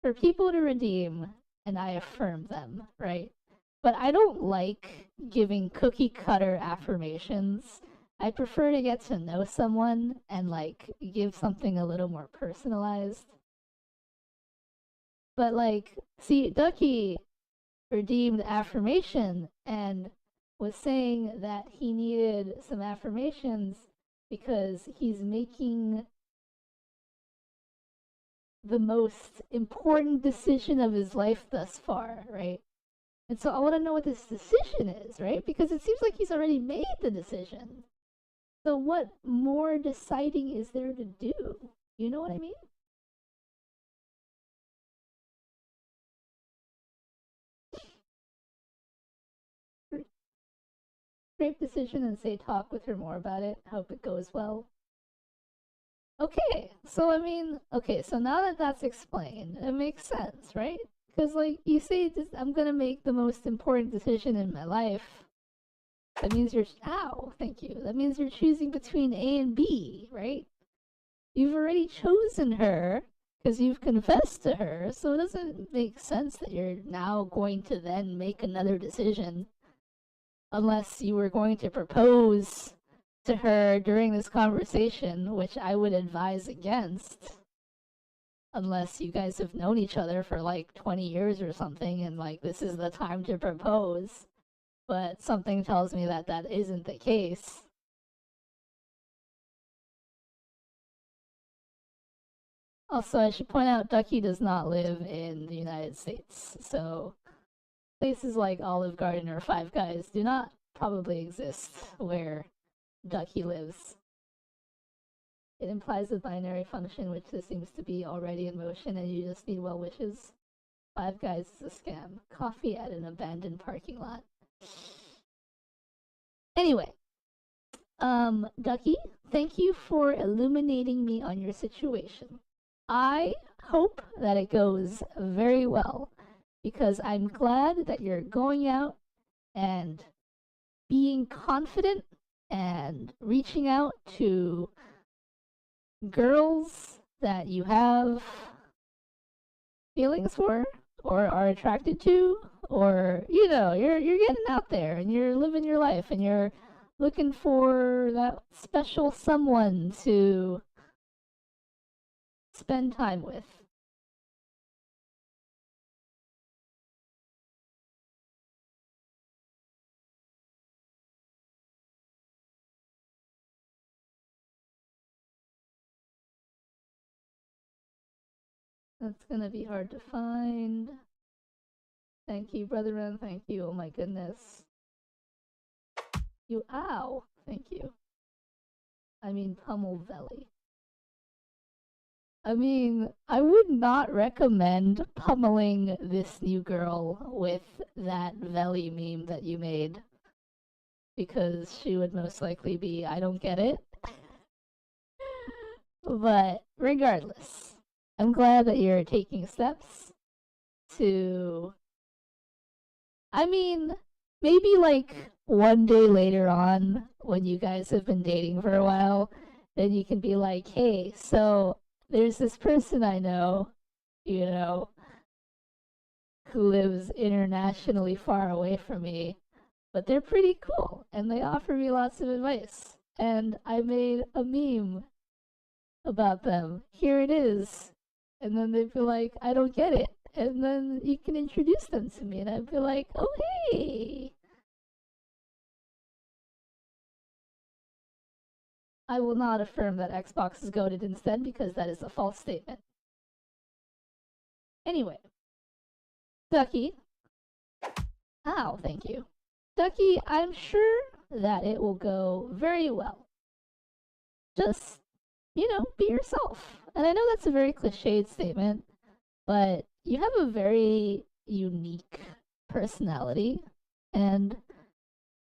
for people to redeem, and I affirm them, right? But I don't like giving cookie cutter affirmations. I prefer to get to know someone and like give something a little more personalized. But like, see, Ducky redeemed affirmation and was saying that he needed some affirmations because he's making the most important decision of his life thus far, right? And so I want to know what this decision is, right? Because it seems like he's already made the decision. So what more deciding is there to do? You know what I mean? Great decision and say talk with her more about it. Hope it goes well. Okay, so I mean, okay, so now that that's explained, it makes sense, right? Because, like, you say, I'm gonna make the most important decision in my life. That means you're, ow, thank you. That means you're choosing between A and B, right? You've already chosen her because you've confessed to her, so it doesn't make sense that you're now going to then make another decision. Unless you were going to propose to her during this conversation, which I would advise against. Unless you guys have known each other for like 20 years or something, and like this is the time to propose. But something tells me that that isn't the case. Also, I should point out Ducky does not live in the United States, so places like Olive Garden or Five Guys do not probably exist where Ducky lives. It implies a binary function, which this seems to be already in motion, and you just need well wishes. Five Guys is a scam. Coffee at an abandoned parking lot. Anyway, Ducky, thank you for illuminating me on your situation. I hope that it goes very well, because I'm glad that you're going out and being confident and reaching out to girls that you have feelings for or are attracted to, or you know, you're getting out there and you're living your life and you're looking for that special someone to spend time with. That's gonna be hard to find. Thank you, brethren. Thank you. Oh my goodness. You, ow. Thank you. I mean, pummel Veli. I mean, I would not recommend pummeling this new girl with that Veli meme that you made. Because she would most likely be, I don't get it. But regardless, I'm glad that you're taking steps to, I mean, maybe like one day later on, when you guys have been dating for a while, then you can be like, hey, so there's this person I know, you know, who lives internationally far away from me, but they're pretty cool, and they offer me lots of advice, and I made a meme about them. Here it is. And then they'd be like, I don't get it. And then you can introduce them to me, and I'd be like, oh, hey. I will not affirm that Xbox is goated instead, because that is a false statement. Anyway. Ducky. Ow, thank you. Ducky, I'm sure that it will go very well. Just, you know, be yourself. And I know that's a very cliched statement, but you have a very unique personality. And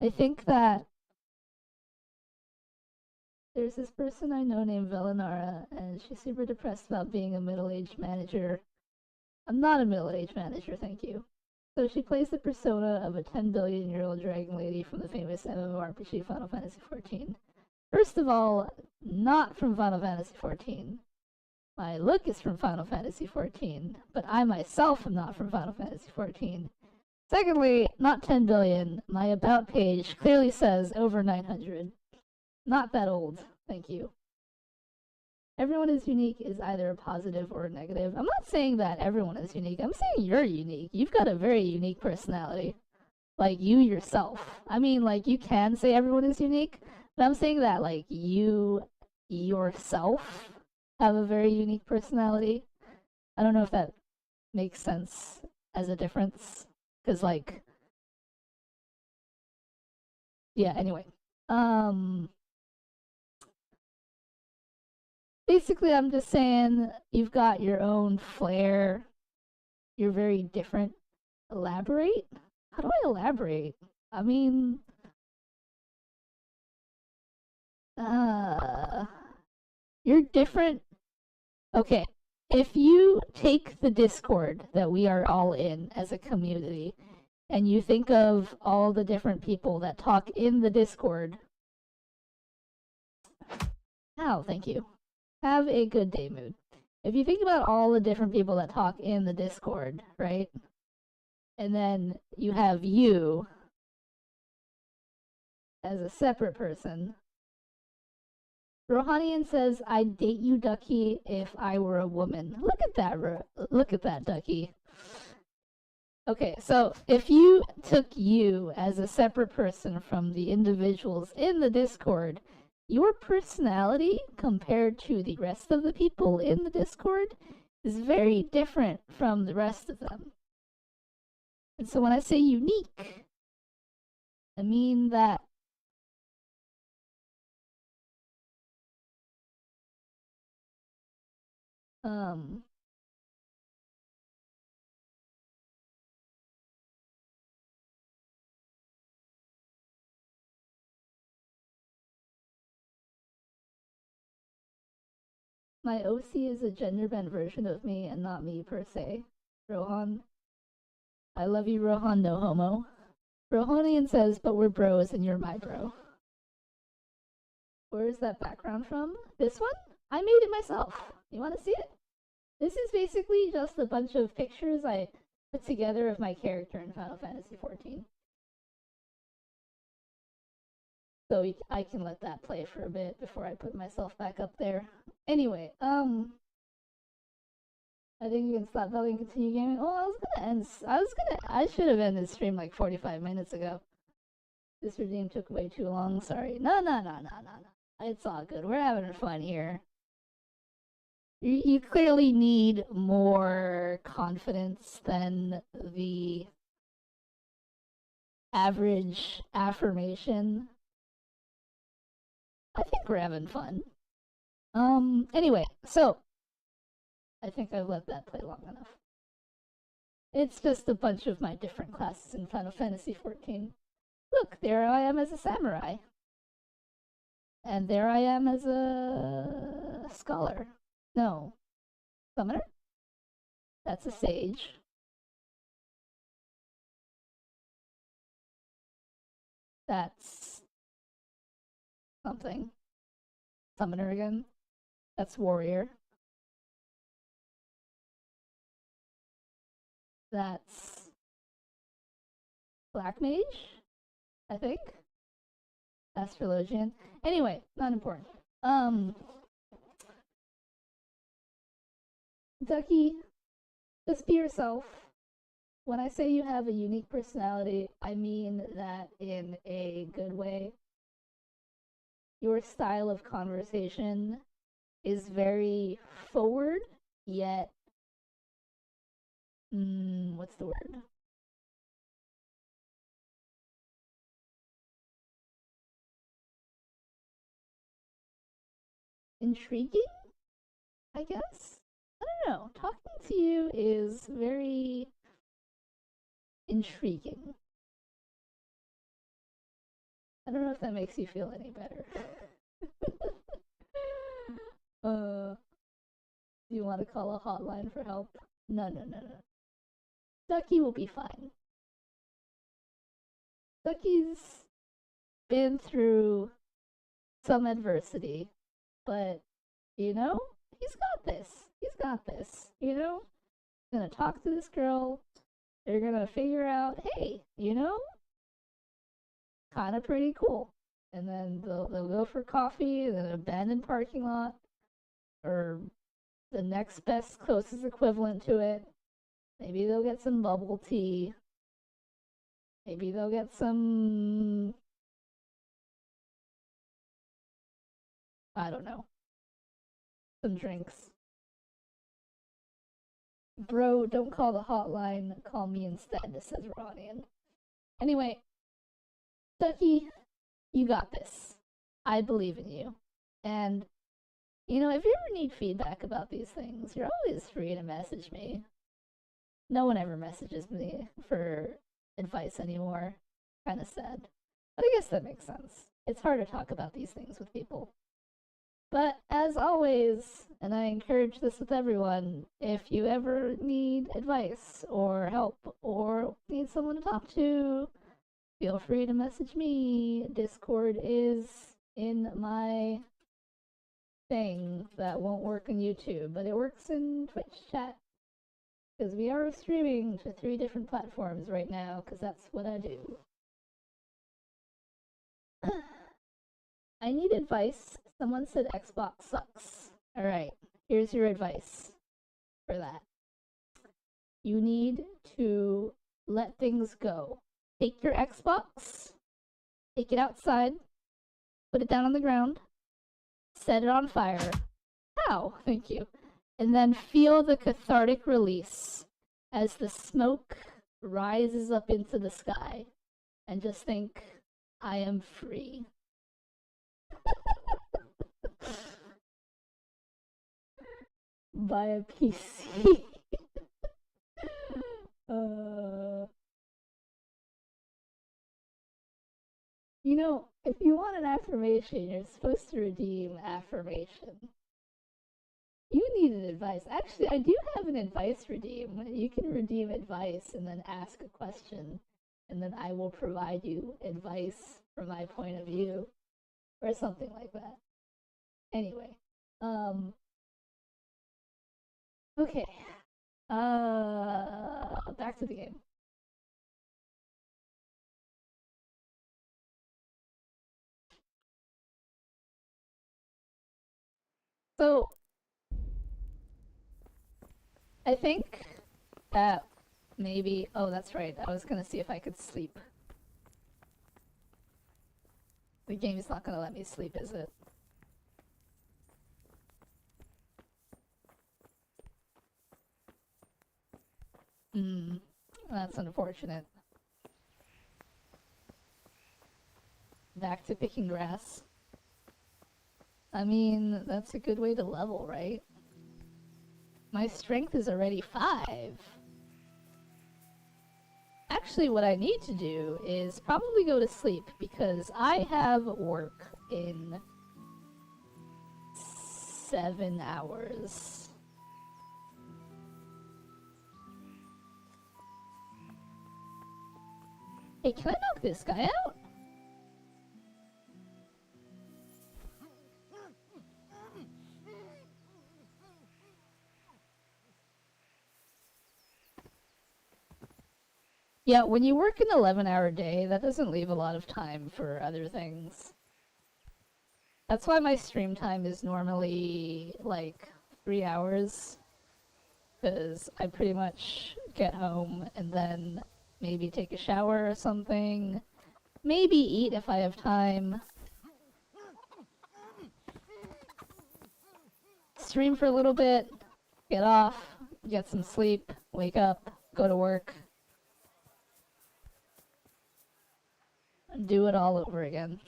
I think that there's this person I know named Velynara, and she's super depressed about being a middle-aged manager. I'm not a middle-aged manager, thank you. So she plays the persona of a 10 billion-year-old dragon lady from the famous MMORPG Final Fantasy XIV. First of all, not from Final Fantasy XIV. My look is from Final Fantasy XIV, but I myself am not from Final Fantasy XIV. Secondly, not 10 billion. My about page clearly says over 900. Not that old, thank you. Everyone is unique is either a positive or a negative. I'm not saying that everyone is unique. I'm saying you're unique. You've got a very unique personality. Like, you yourself. I mean, like, you can say everyone is unique, but I'm saying that, like, you yourself have a very unique personality. I don't know if that makes sense as a difference. Because, like... Yeah, anyway. Basically, I'm just saying you've got your own flair. You're very different. Elaborate? How do I elaborate? I mean... You're different. Okay, if you take the Discord that we are all in as a community, and you think of all the different people that talk in the Discord... Oh, thank you. Have a good day, Mood. If you think about all the different people that talk in the Discord, right? And then you have you as a separate person. Rohanian says, I'd date you, Ducky, if I were a woman. Look at that, look at that, Ducky. Okay, so if you took you as a separate person from the individuals in the Discord, your personality compared to the rest of the people in the Discord is very different from the rest of them. And so when I say unique, I mean that my OC is a gender bent version of me and not me per se. Rohan. I love you, Rohan, no homo. Rohanian says, but we're bros and you're my bro. Where is that background from? This one? I made it myself. You want to see it? This is basically just a bunch of pictures I put together of my character in Final Fantasy XIV. So I can let that play for a bit before I put myself back up there. Anyway, I think you can stop that and continue gaming. Oh, I should have ended the stream like 45 minutes ago. This redeem took way too long, sorry. No. It's all good, we're having fun here. You clearly need more confidence than the average affirmation. I think we're having fun. Anyway, so I think I've let that play long enough. It's just a bunch of my different classes in Final Fantasy XIV. Look, there I am as a samurai. And there I am as a scholar. No. Summoner? That's a sage. That's something. Summoner again. That's warrior. That's black mage, I think. Astrologian. Anyway, not important. Ducky, just be yourself. When I say you have a unique personality, I mean that in a good way. Your style of conversation is very forward, yet what's the word? Intriguing, I guess? I don't know. Talking to you is very intriguing. I don't know if that makes you feel any better. Do you want to call a hotline for help? No. Ducky will be fine. Ducky's been through some adversity, but you know, he's got this. He's got this. You know, gonna talk to this girl. They're gonna figure out, hey, you know, kind of pretty cool. And then they'll go for coffee in an abandoned parking lot, or the next best closest equivalent to it. Maybe they'll get some bubble tea. Maybe they'll get some, I don't know, some drinks. Bro, don't call the hotline. Call me instead, says Ronian. Anyway, Ducky, you got this. I believe in you. And, you know, if you ever need feedback about these things, you're always free to message me. No one ever messages me for advice anymore. Kind of sad. But I guess that makes sense. It's hard to talk about these things with people. But as always, and I encourage this with everyone, if you ever need advice or help or need someone to talk to, feel free to message me. Discord is in my thing that won't work on YouTube, but it works in Twitch chat. Because we are streaming to 3 different platforms right now, because that's what I do. I need advice. Someone said Xbox sucks. Alright, here's your advice for that. You need to let things go. Take your Xbox, take it outside, put it down on the ground, set it on fire. Ow, thank you. And then feel the cathartic release as the smoke rises up into the sky. And just think, I am free. Buy a PC. You know, if you want an affirmation, you're supposed to redeem affirmation. You needed advice. Actually, I do have an advice redeem. You can redeem advice and then ask a question, and then I will provide you advice from my point of view, or something like that. Anyway, okay. Back to the game. So, I think that maybe, oh, that's right. I was gonna see if I could sleep. The game's not gonna let me sleep, is it? That's unfortunate. Back to picking grass. I mean, that's a good way to level, right? My strength is already 5. Actually, what I need to do is probably go to sleep, because I have work in 7 hours. Hey, can I knock this guy out? Yeah, when you work an 11-hour day, that doesn't leave a lot of time for other things. That's why my stream time is normally like 3 hours. Because I pretty much get home and then maybe take a shower or something. Maybe eat if I have time. Stream for a little bit, get off, get some sleep, wake up, go to work. Do it all over again.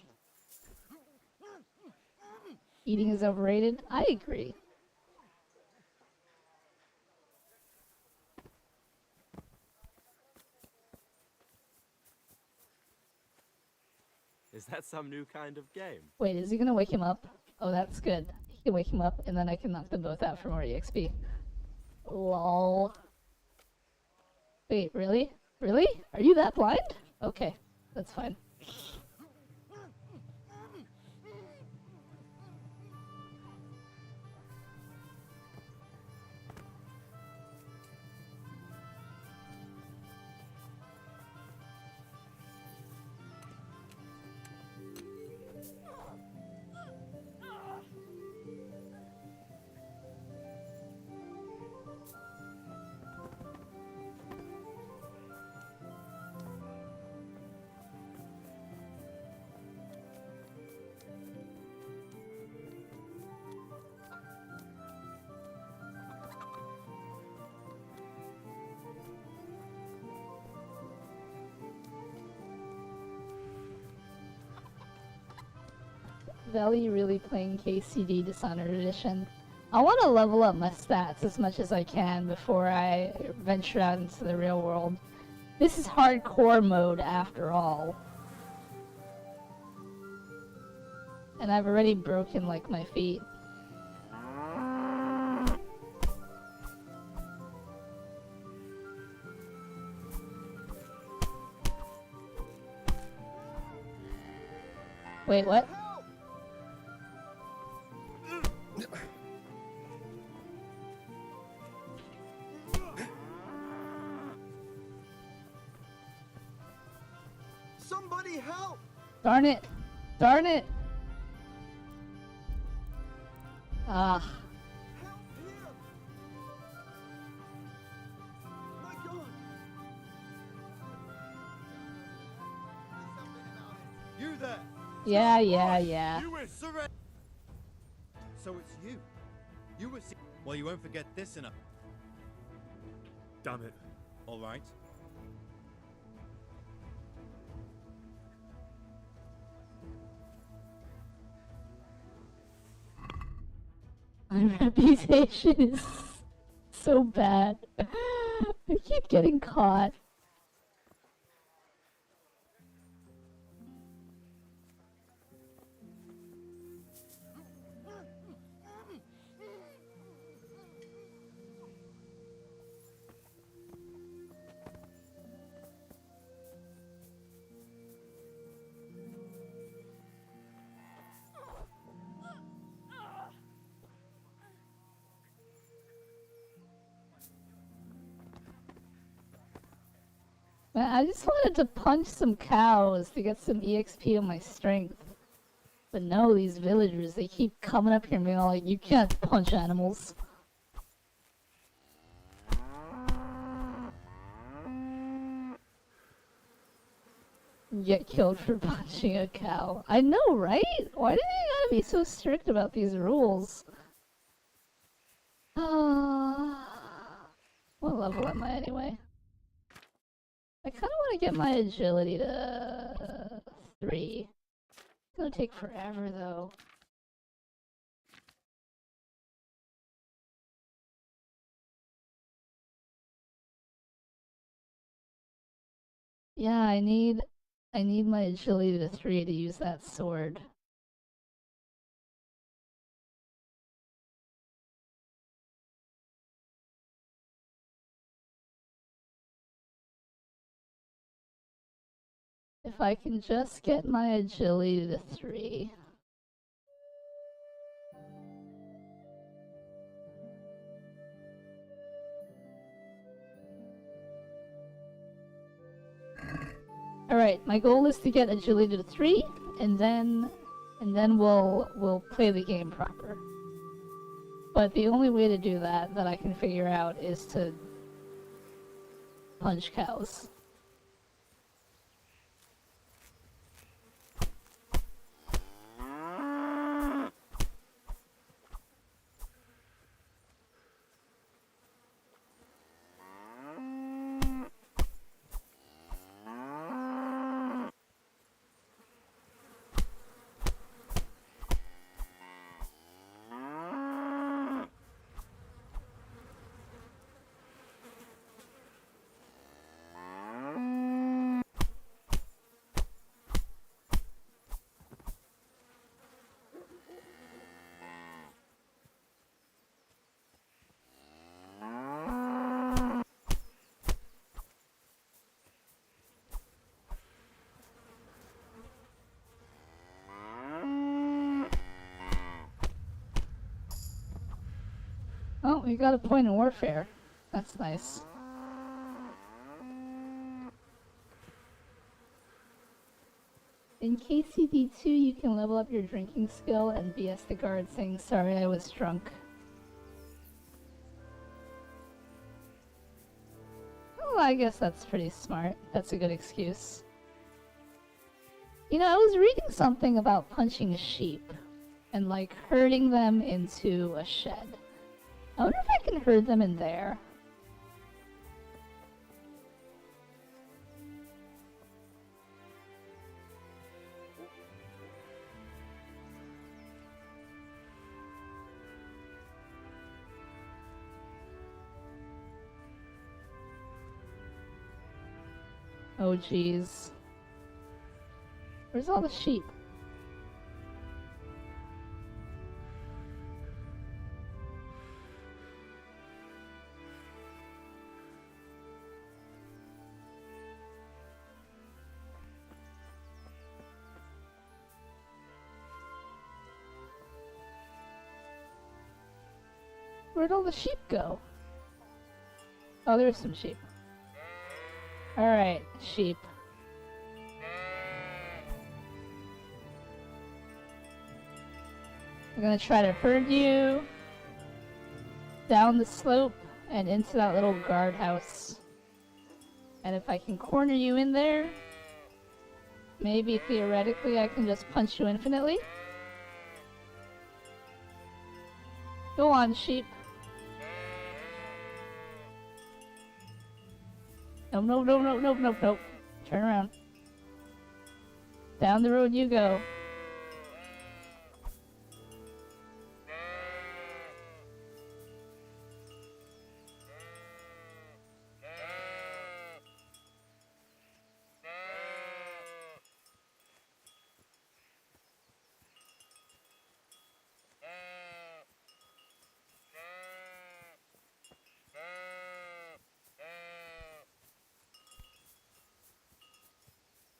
Eating is overrated? I agree. Is that some new kind of game? Wait, is he gonna wake him up? Oh, that's good. He can wake him up, and then I can knock them both out for more EXP. Lol. Wait, really? Really? Are you that blind? Okay, that's fine. Veli really playing KCD Dishonored Edition. I want to level up my stats as much as I can before I venture out into the real world. This is hardcore mode after all. And I've already broken like my feet. Wait, what? Somebody help! Darn it! Darn it! Ah. Help here! My God! You there! Yeah. You were surrender. So it's you. You were. Well, you won't forget this enough. Damn it. All right. My reputation is so bad. I keep getting caught. Man, I just wanted to punch some cows to get some EXP on my strength. But no, these villagers, they keep coming up here and being all like, you can't punch animals. Get killed for punching a cow. I know, right? Why do they gotta be so strict about these rules? What level am I anyway? I kind of want to get my agility to 3. It's gonna take forever though. Yeah, I need my agility to 3 to use that sword. If I can just get my agility to 3. Alright, my goal is to get agility to 3, and then we'll play the game proper. But the only way to do that I can figure out is to punch cows. Oh, we got a point in warfare. That's nice. In KCD2, you can level up your drinking skill and BS the guard saying, sorry, I was drunk. Well, I guess that's pretty smart. That's a good excuse. You know, I was reading something about punching a sheep and, like, herding them into a shed. I wonder if I can herd them in there. Oh jeez. Where's all the sheep? Where'd all the sheep go? Oh, there's some sheep. Alright, sheep. I'm gonna try to herd you down the slope and into that little guardhouse. And if I can corner you in there, maybe theoretically I can just punch you infinitely. Go on, sheep. Nope. Turn around. Down the road you go.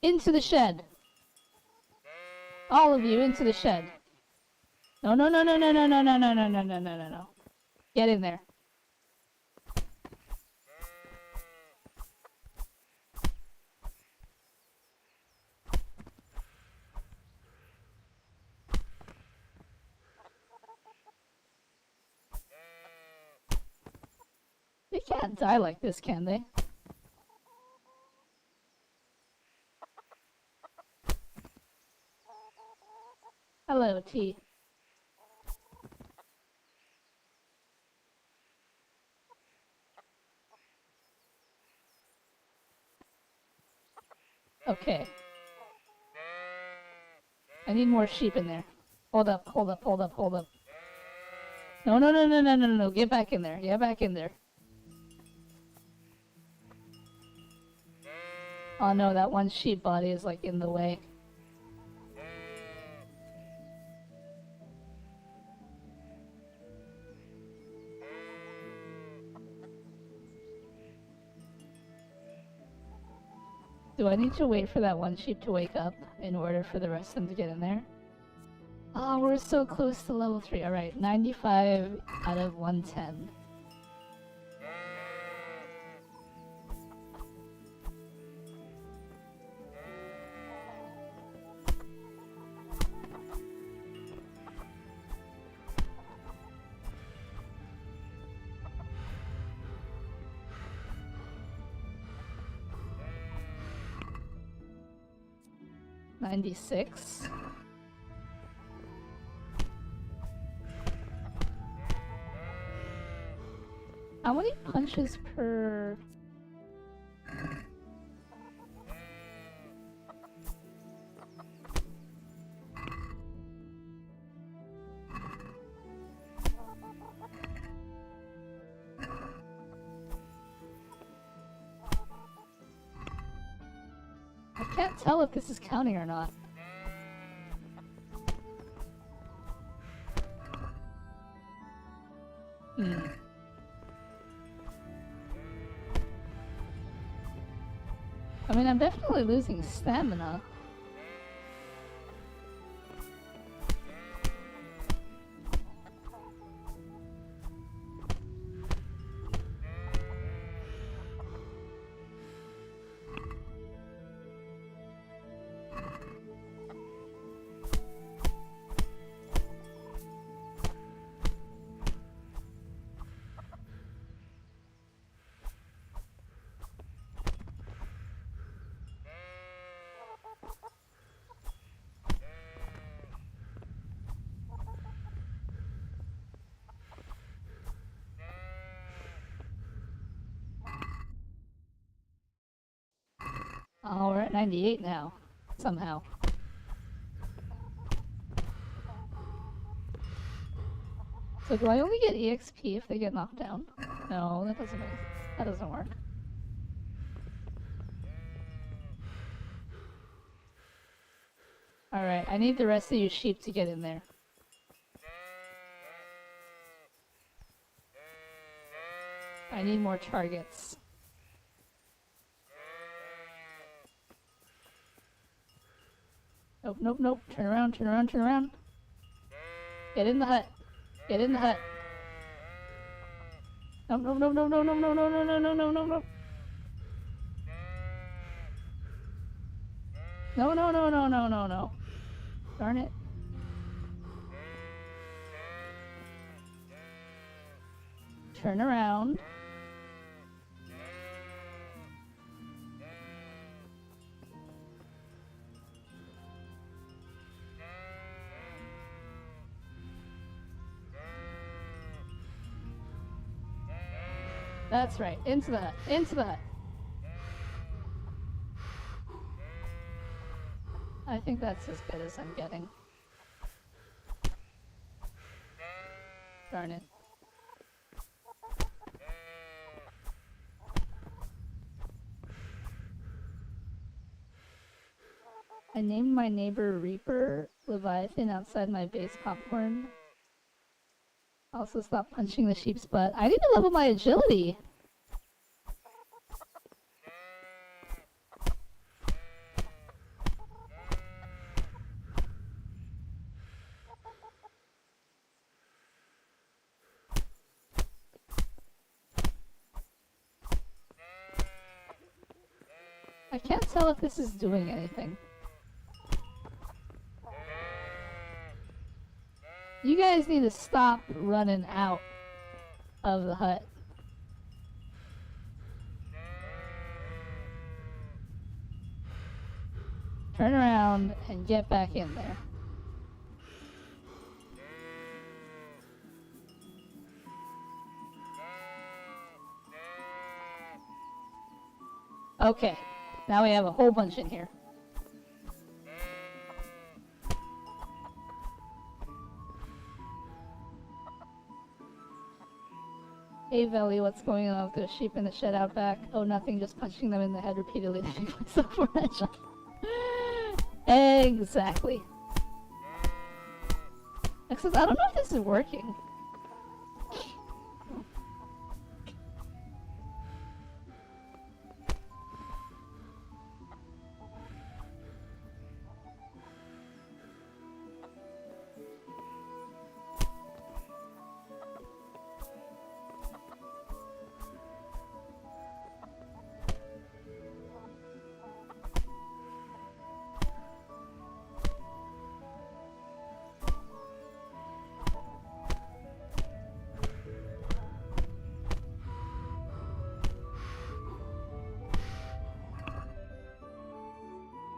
Into the shed. All of you into the shed. No. Get in there. They can't die like this, can they? Hello, T. Okay. I need more sheep in there. Hold up. No. Get back in there. Get back in there. Oh no, that one sheep body is like in the way. Do I need to wait for that one sheep to wake up in order for the rest of them to get in there? Oh, we're so close to level 3. Alright, 95 out of 110. $96. How many punches per... I can't tell if this is counting or not. I mean, I'm definitely losing stamina. Oh, we're at 98 now, somehow. So do I only get EXP if they get knocked down? No, that doesn't work. Alright, I need the rest of you sheep to get in there. I need more targets. Nope, nope, nope. Turn around, turn around, turn around. Get in the hut. Get in the hut. No, no, no, no, no, no, no, no, no, no, no, no, no, no. No, no, no, no, no, no, no. Darn it. Turn around. That's right. Into the hut. Into the hut. I think that's as good as I'm getting. Darn it. I named my neighbor Reaper Leviathan outside my base popcorn. Also stop punching the sheep's butt. I need to level my agility. I can't tell if this is doing anything. You guys need to stop running out of the hut. Turn around and get back in there. Okay, now we have a whole bunch in here. Hey Veli, what's going on with those sheep in the shed out back? Oh, nothing, just punching them in the head repeatedly to make myself more agile. Exactly. Except I don't know if this is working.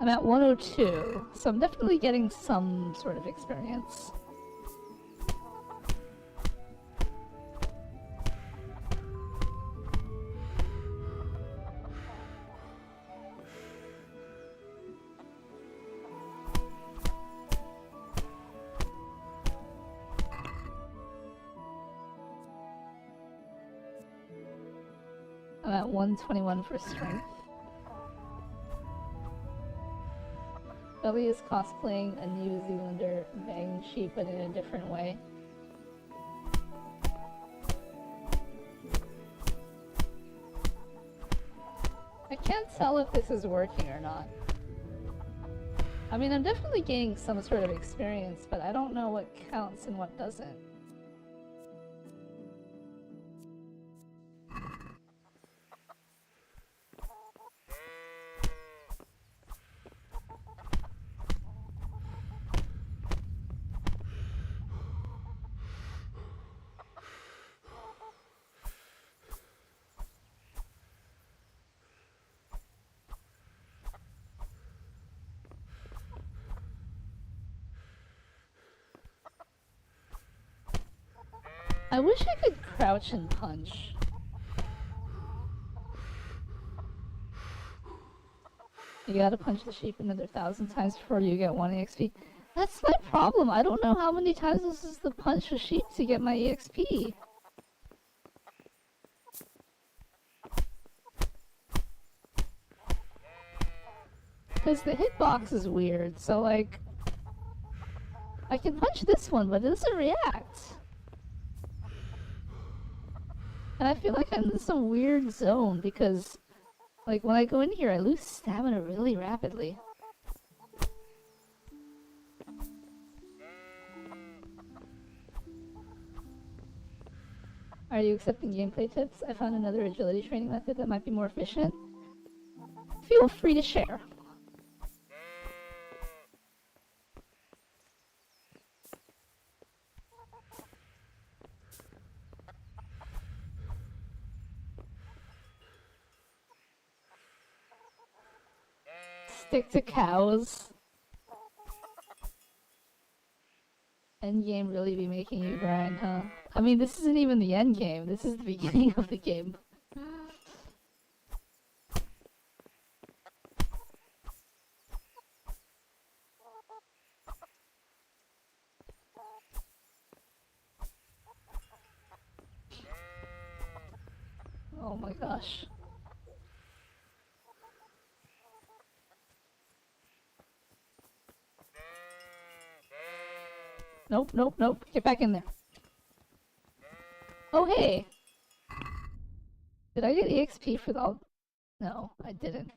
I'm at 102, so I'm definitely getting some sort of experience. I'm at 121 for strength. Belly is cosplaying a New Zealander banging sheep, but in a different way. I can't tell if this is working or not. I mean, I'm definitely gaining some sort of experience, but I don't know what counts and what doesn't. I wish I could crouch and punch. You gotta punch the sheep another 1,000 times before you get 1 EXP. That's my problem. I don't know how many times this is to punch a sheep to get my EXP. Because the hitbox is weird, so like, I can punch this one, but it doesn't react. And I feel like I'm in some weird zone because, like, when I go in here, I lose stamina really rapidly. Are you accepting gameplay tips? I found another agility training method that might be more efficient. Feel free to share. Stick to cows. End game really be making you grind, huh? I mean, this isn't even the end game. This is the beginning of the game. Oh my gosh. Nope, nope, nope. Get back in there. Oh, hey. Did I get EXP for the... No, I didn't.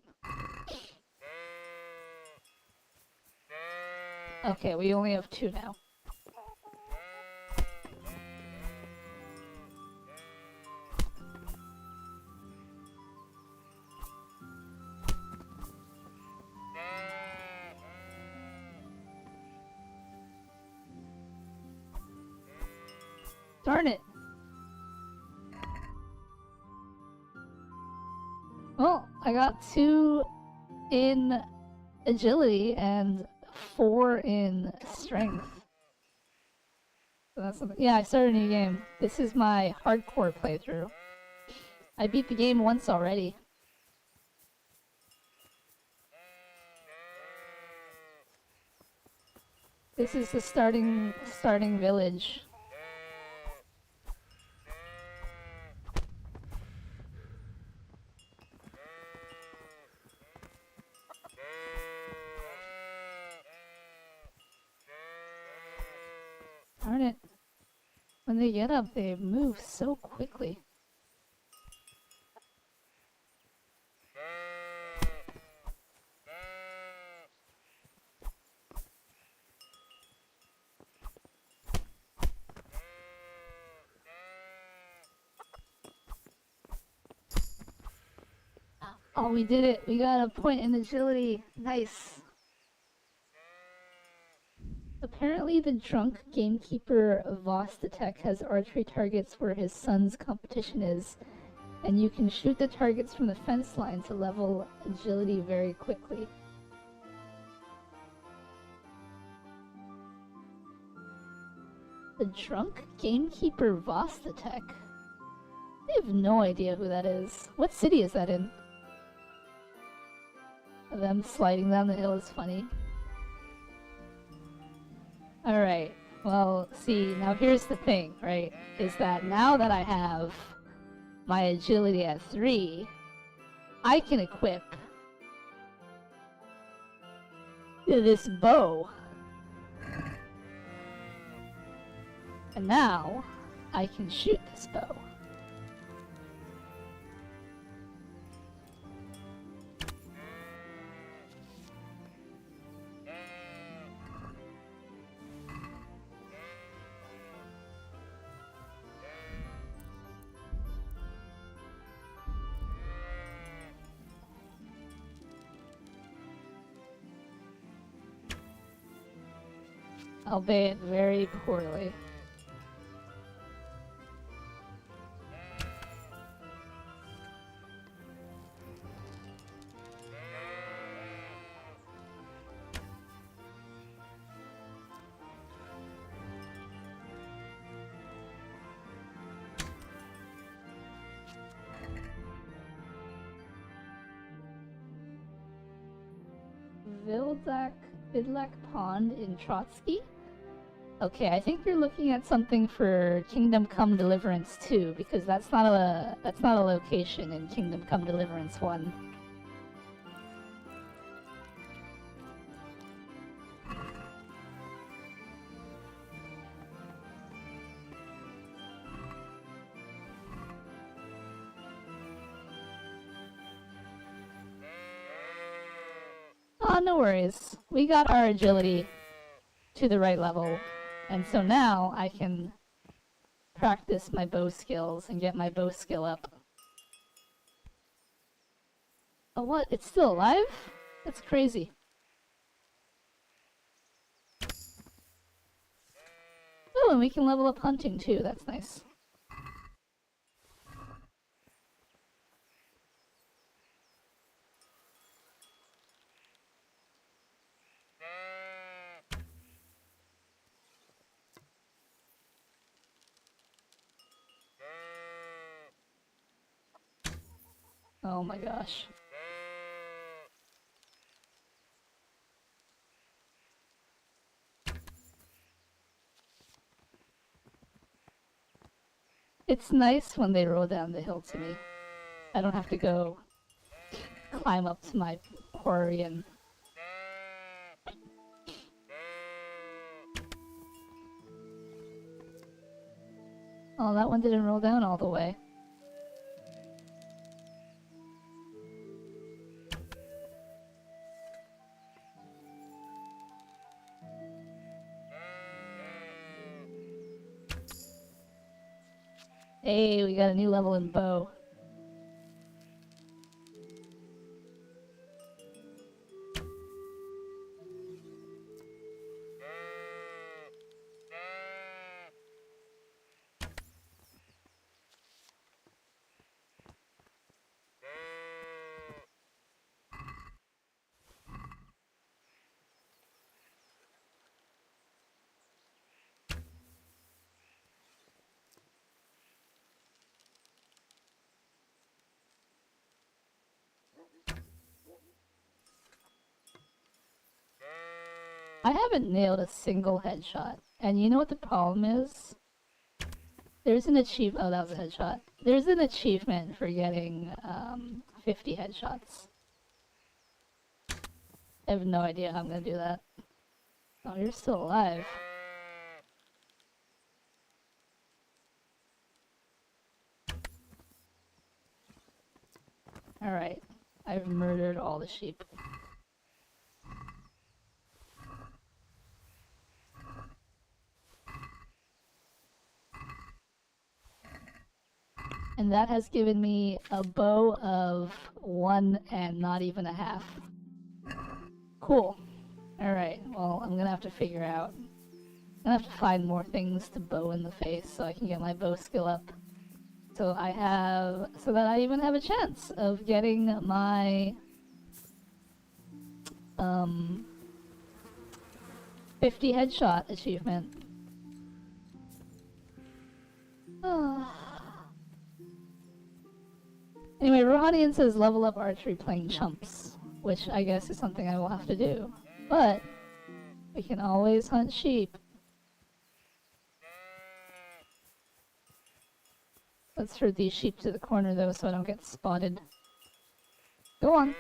Okay, we only have 2 now. Darn it. Well, I got 2 in agility and 4 in strength. So that's something. Yeah, I started a new game. This is my hardcore playthrough. I beat the game once already. This is the starting village. Darn it. When they get up, they move so quickly. Oh, we did it. We got a point in agility. Nice. Apparently, the drunk gamekeeper Vostatek has archery targets where his son's competition is, and you can shoot the targets from the fence line to level agility very quickly. The drunk gamekeeper Vostatek? I have no idea who that is. What city is that in? Them sliding down the hill is funny. Alright, well, see, now here's the thing, right? Is that now that I have my agility at 3, I can equip this bow. And now, I can shoot this bow. Albeit very poorly. Vidlak Pond in Trotsky? Okay, I think you're looking at something for Kingdom Come Deliverance 2, because that's not a location in Kingdom Come Deliverance 1. no worries. We got our agility to the right level. And so now I can practice my bow skills and get my bow skill up. Oh, what? It's still alive? That's crazy. Oh, and we can level up hunting too. That's nice. Oh my gosh. It's nice when they roll down the hill to me. I don't have to go climb up to my quarry and... Oh, that one didn't roll down all the way. Hey, we got a new level in bow. I haven't nailed a single headshot. And you know what the problem is? There's an achievement. Oh, that was a headshot. There's an achievement for getting 50 headshots. I have no idea how I'm gonna do that. Oh, you're still alive. Alright. I've murdered all the sheep. And that has given me a bow of 1 and not even a half. Cool. Alright, well, I'm gonna have to figure out. I'm gonna have to find more things to bow in the face so I can get my bow skill up. So that I even have a chance of getting my 50 headshot achievement. Anyway, Rohanian says level up archery playing chumps, which I guess is something I will have to do. But we can always hunt sheep. Let's herd these sheep to the corner though so I don't get spotted. Go on.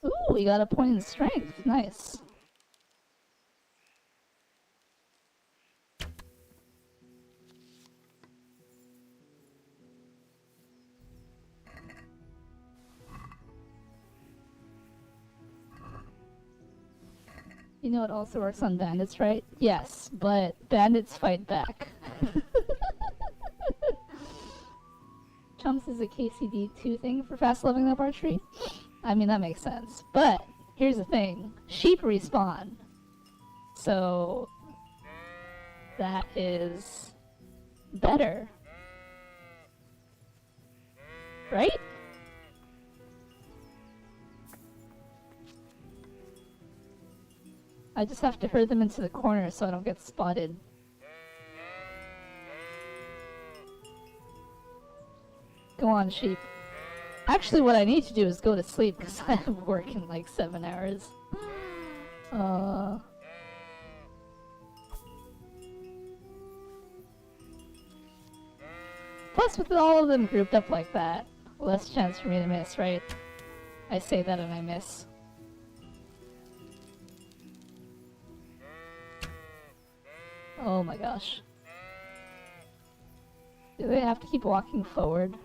Ooh, we got a point in strength. Nice. You know it also works on bandits, right? Yes, but bandits fight back. Chumps is a KCD2 thing for fast leveling up archery. I mean, that makes sense. But here's the thing. Sheep respawn. So that is better. Right? I just have to herd them into the corner so I don't get spotted. Go on, sheep. Actually, what I need to do is go to sleep because I have work in like 7 hours. Plus, with all of them grouped up like that, less chance for me to miss, right? I say that and I miss. Oh my gosh. Do they have to keep walking forward?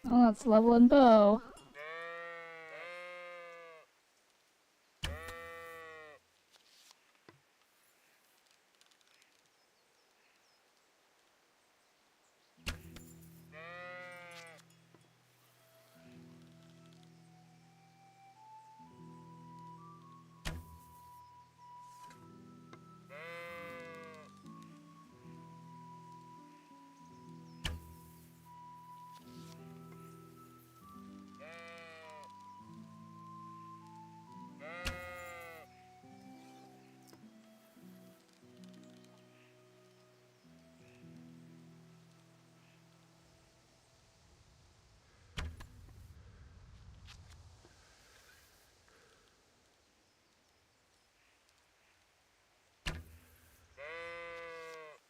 Oh, that's level and bow.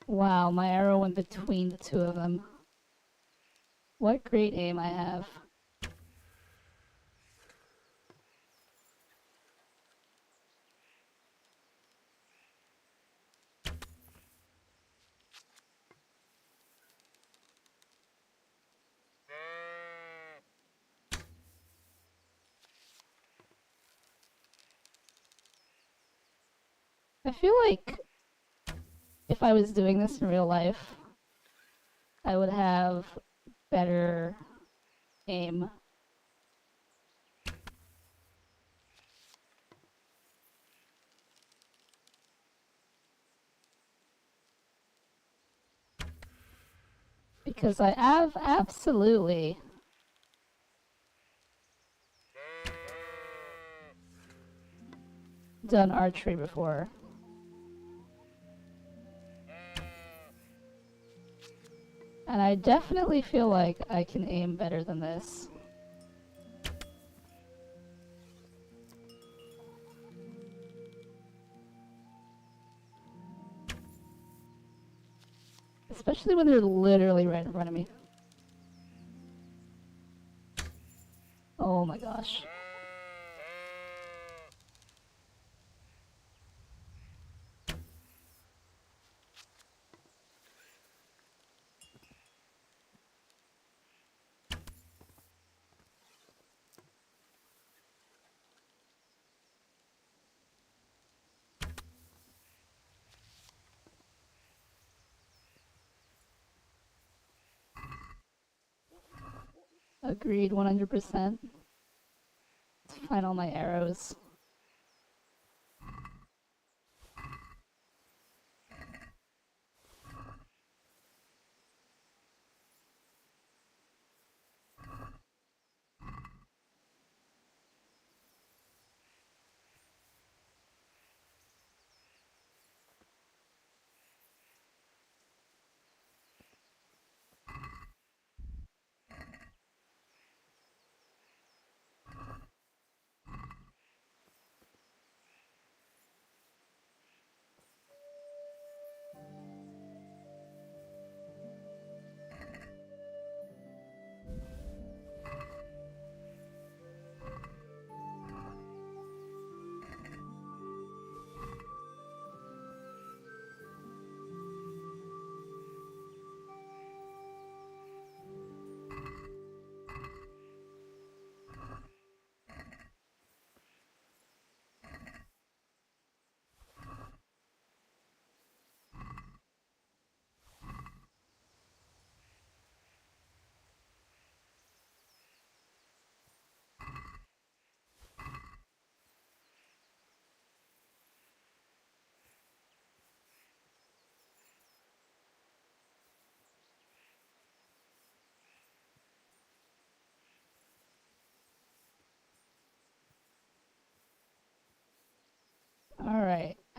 Wow, my arrow went between the two of them. What great aim I have. I feel like if I was doing this in real life, I would have better aim. Because I have absolutely done archery before. And I definitely feel like I can aim better than this. Especially when they're literally right in front of me. Oh my gosh. Agreed, 100%. Let's find all my arrows.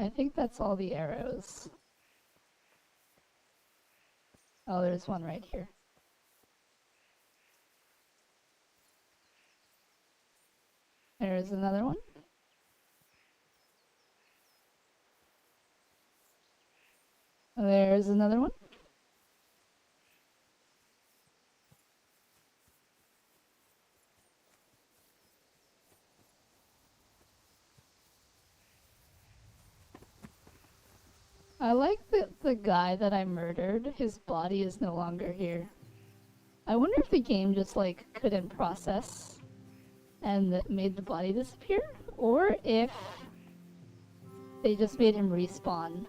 I think that's all the arrows. Oh, there's one right here. There's another one. There's another one. I like that the guy that I murdered, his body is no longer here. I wonder if the game just like couldn't process and made the body disappear, or if they just made him respawn.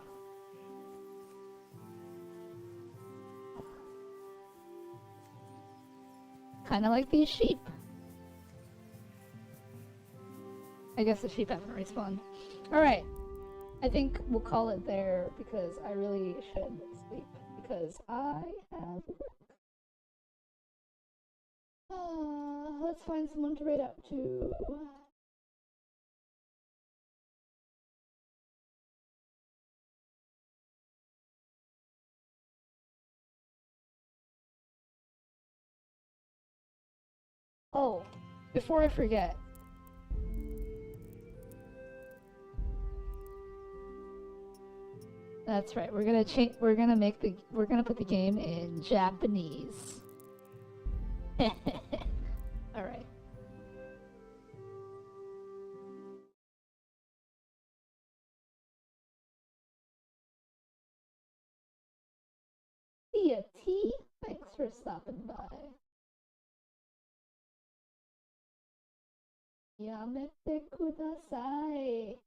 Kind of like these sheep. I guess the sheep haven't respawned. Alright. I think we'll call it there because I really should sleep because I have work. Let's find someone to raid out to. Oh, before I forget. That's right. We're gonna change. We're gonna put the game in Japanese. All right. See ya, T. Thanks for stopping by. Yamete kudasai.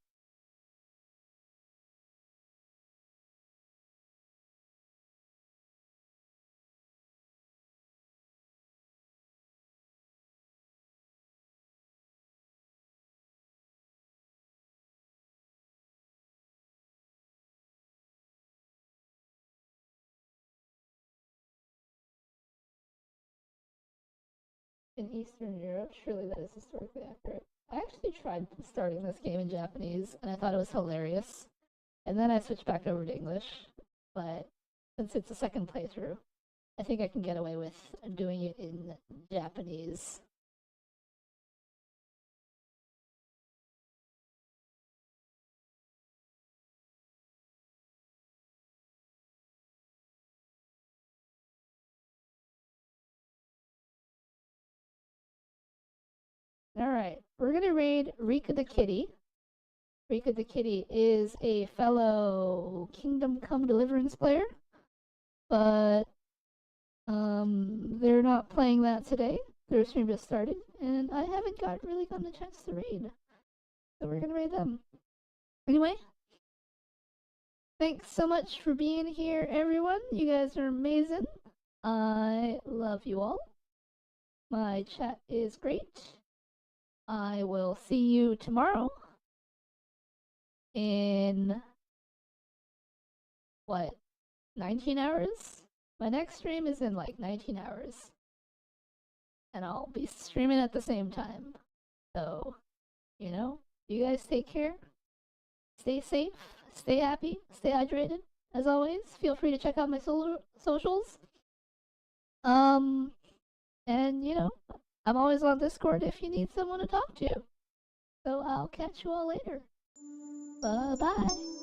In Eastern Europe, surely that is historically accurate. I actually tried starting this game in Japanese, and I thought it was hilarious. And then I switched back over to English, but since it's a second playthrough, I think I can get away with doing it in Japanese. Alright, we're gonna raid Rika the Kitty. Rika the Kitty is a fellow Kingdom Come Deliverance player, but they're not playing that today. Their stream just started, and I haven't really gotten a chance to raid. So we're gonna raid them. Anyway, thanks so much for being here, everyone. You guys are amazing. I love you all. My chat is great. I will see you tomorrow in, what, 19 hours? My next stream is in like 19 hours. And I'll be streaming at the same time. So, you know, you guys take care. Stay safe. Stay happy. Stay hydrated. As always, feel free to check out my socials. And, you know, I'm always on Discord if you need someone to talk to. So I'll catch you all later. Bye-bye.